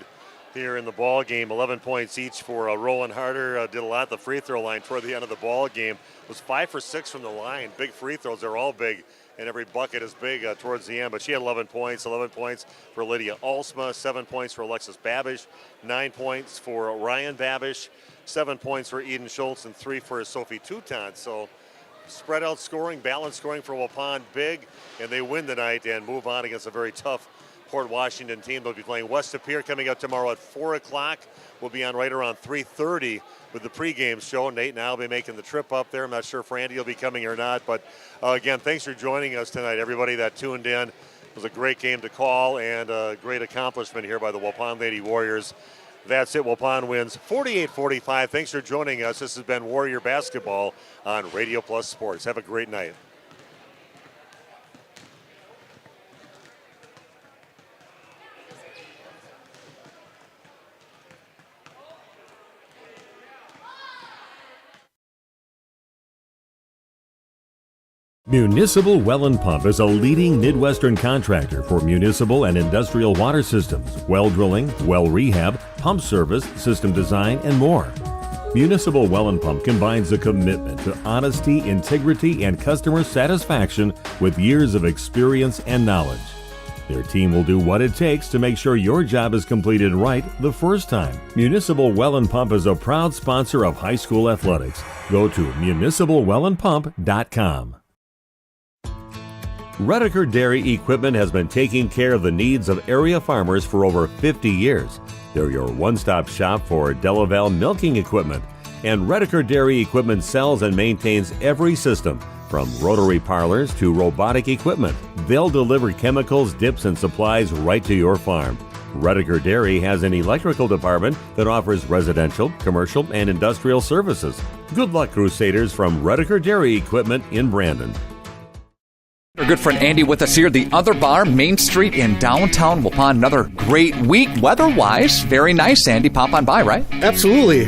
here in the ball game. 11 points each for Rowan Harder. Did a lot at the free throw line toward the end of the ball game. Was 5 for 6 from the line. Big free throws. They're all big, and every bucket is big towards the end. But she had 11 points. 11 points for Lydia Alsma. 7 points for Alexis Babish. 9 points for Ryan Babish. 7 points for Eden Schultz, and 3 for Sophie Toutant. So spread out scoring, balanced scoring for Waupun. Big, and they win tonight and move on against a very tough Port Washington team. They'll be playing West De Pere coming up tomorrow at 4 o'clock. We'll be on right around 3:30 with the pregame show. Nate and I will be making the trip up there. I'm not sure if Randy will be coming or not, but again, thanks for joining us tonight, everybody that tuned in. It was a great game to call and a great accomplishment here by the Waupun Lady Warriors. That's it. Waupun wins 48-45. Thanks for joining us. This has been Warrior Basketball on Radio Plus Sports. Have a great night. Municipal Well and Pump is a leading Midwestern contractor for municipal and industrial water systems, well drilling, well rehab, pump service, system design, and more. Municipal Well and Pump combines a commitment to honesty, integrity, and customer satisfaction with years of experience and knowledge. Their team will do what it takes to make sure your job is completed right the first time. Municipal Well and Pump is a proud sponsor of high school athletics. Go to municipalwellandpump.com. Redeker Dairy Equipment has been taking care of the needs of area farmers for over 50 years. They're your one-stop shop for Delaval milking equipment. And Redeker Dairy Equipment sells and maintains every system, from rotary parlors to robotic equipment. They'll deliver chemicals, dips, and supplies right to your farm. Redeker Dairy has an electrical department that offers residential, commercial, and industrial services. Good luck, Crusaders, from Redeker Dairy Equipment in Brandon. good friend Andy with us here. The Other Bar, Main Street in downtown Waupun. Another great week weather-wise. Very nice, Andy. Pop on by, right? Absolutely.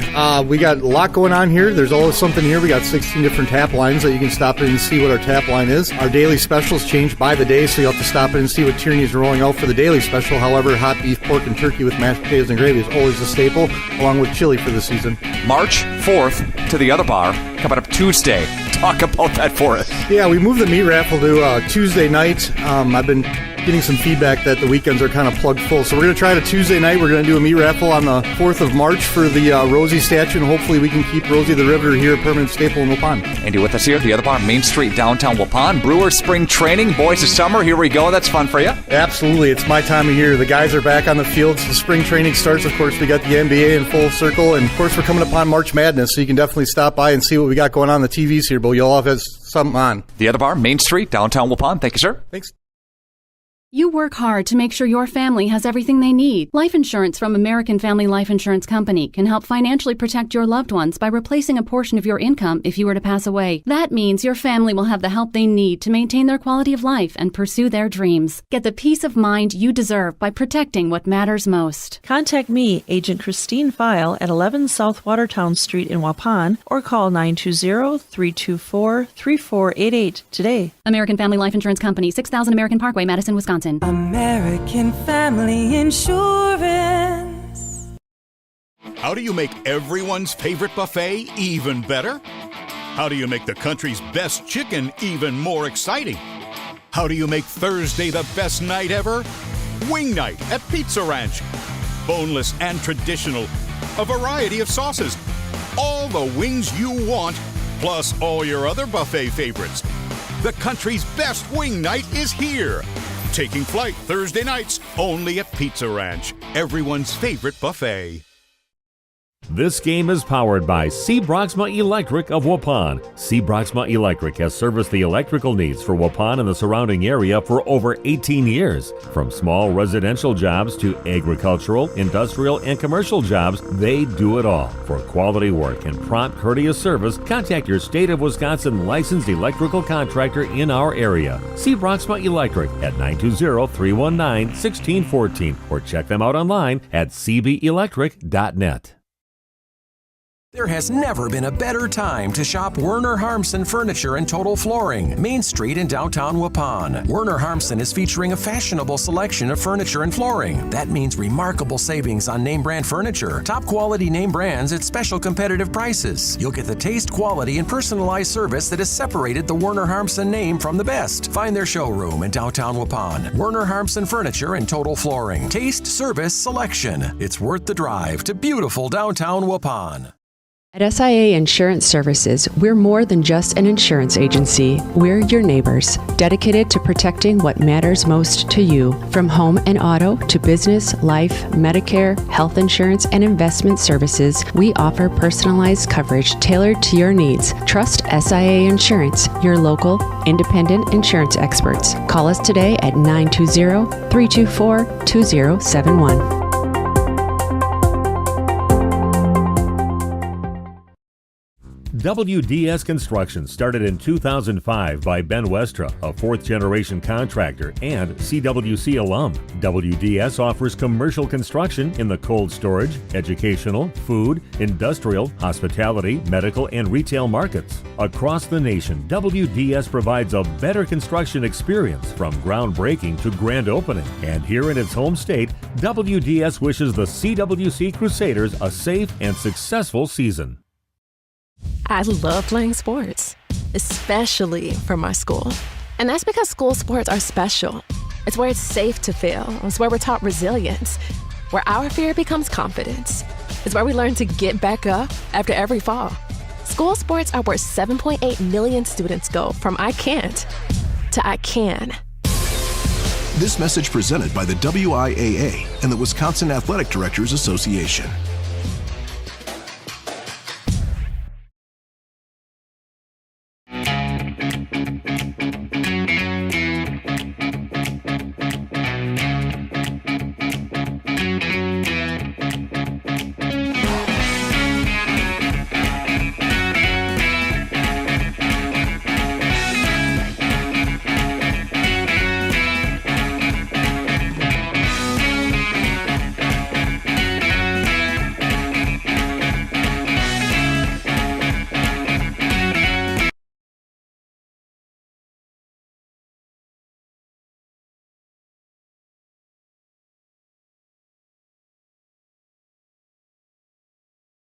We got a lot going on here. There's always something here. We got 16 different tap lines that you can stop in and see what our tap line is. Our daily specials change by the day, so you'll have to stop in and see what Tierney's rolling out for the daily special. However, hot beef, pork, and turkey with mashed potatoes and gravy is always a staple, along with chili for the season. March 4th to the Other Bar, coming up Tuesday. Talk about that for us. Yeah, we moved the meat raffle to Tuesday night. I've been getting some feedback that the weekends are kind of plugged full. So we're going to try it a Tuesday night. We're going to do a meat raffle on the 4th of March for the Rosie statue, and hopefully we can keep Rosie the Riveter here a permanent staple in Waupun. Andy with us here at the Other Bar, Main Street, downtown Waupun. Brewers spring training, boys of summer. Here we go. That's fun for you. Absolutely. It's my time of year. The guys are back on the field. So the spring training starts. Of course, we got the NBA in full circle. And, of course, we're coming upon March Madness, so you can definitely stop by and see what we got going on the TVs here. But you'll all have something on. The Other Bar, Main Street, downtown Waupun. Thank you, sir. Thanks. You work hard to make sure your family has everything they need. Life insurance from American Family Life Insurance Company can help financially protect your loved ones by replacing a portion of your income if you were to pass away. That means your family will have the help they need to maintain their quality of life and pursue their dreams. Get the peace of mind you deserve by protecting what matters most. Contact me, Agent Christine File, at 11 South Watertown Street in Waupun, or call 920-324-3488 today. American Family Life Insurance Company, 6000 American Parkway, Madison, Wisconsin. American Family Insurance. How do you make everyone's favorite buffet even better? How do you make the country's best chicken even more exciting? How do you make Thursday the best night ever? Wing night at Pizza Ranch. Boneless and traditional. A variety of sauces. All the wings you want, plus all your other buffet favorites. The country's best wing night is here. Taking flight Thursday nights only at Pizza Ranch, everyone's favorite buffet. This game is powered by Broxma Electric of Waupun. Broxma Electric has serviced the electrical needs for Waupun and the surrounding area for over 18 years. From small residential jobs to agricultural, industrial, and commercial jobs, they do it all. For quality work and prompt, courteous service, contact your State of Wisconsin licensed electrical contractor in our area. Broxma Electric at 920-319-1614 or check them out online at cbelectric.net. There has never been a better time to shop Werner Harmsen Furniture and Total Flooring, Main Street in downtown Waupun. Werner Harmsen is featuring a fashionable selection of furniture and flooring. That means remarkable savings on name brand furniture, top quality name brands at special competitive prices. You'll get the taste, quality, and personalized service that has separated the Werner Harmsen name from the best. Find their showroom in downtown Waupun. Werner Harmsen Furniture and Total Flooring. Taste, service, selection. It's worth the drive to beautiful downtown Waupun. At SIA Insurance Services, we're more than just an insurance agency. We're your neighbors, dedicated to protecting what matters most to you. From home and auto to business, life, Medicare, health insurance, and investment services, we offer personalized coverage tailored to your needs. Trust SIA Insurance, your local, independent insurance experts. Call us today at 920-324-2071. WDS Construction started in 2005 by Ben Westra, a fourth-generation contractor and CWC alum. WDS offers commercial construction in the cold storage, educational, food, industrial, hospitality, medical, and retail markets. Across the nation, WDS provides a better construction experience from groundbreaking to grand opening. And here in its home state, WDS wishes the CWC Crusaders a safe and successful season. I love playing sports, especially for my school. And that's because school sports are special. It's where it's safe to fail. It's where we're taught resilience, where our fear becomes confidence. It's where we learn to get back up after every fall. School sports are where 7.8 million students go from I can't to I can. This message presented by the WIAA and the Wisconsin Athletic Directors Association.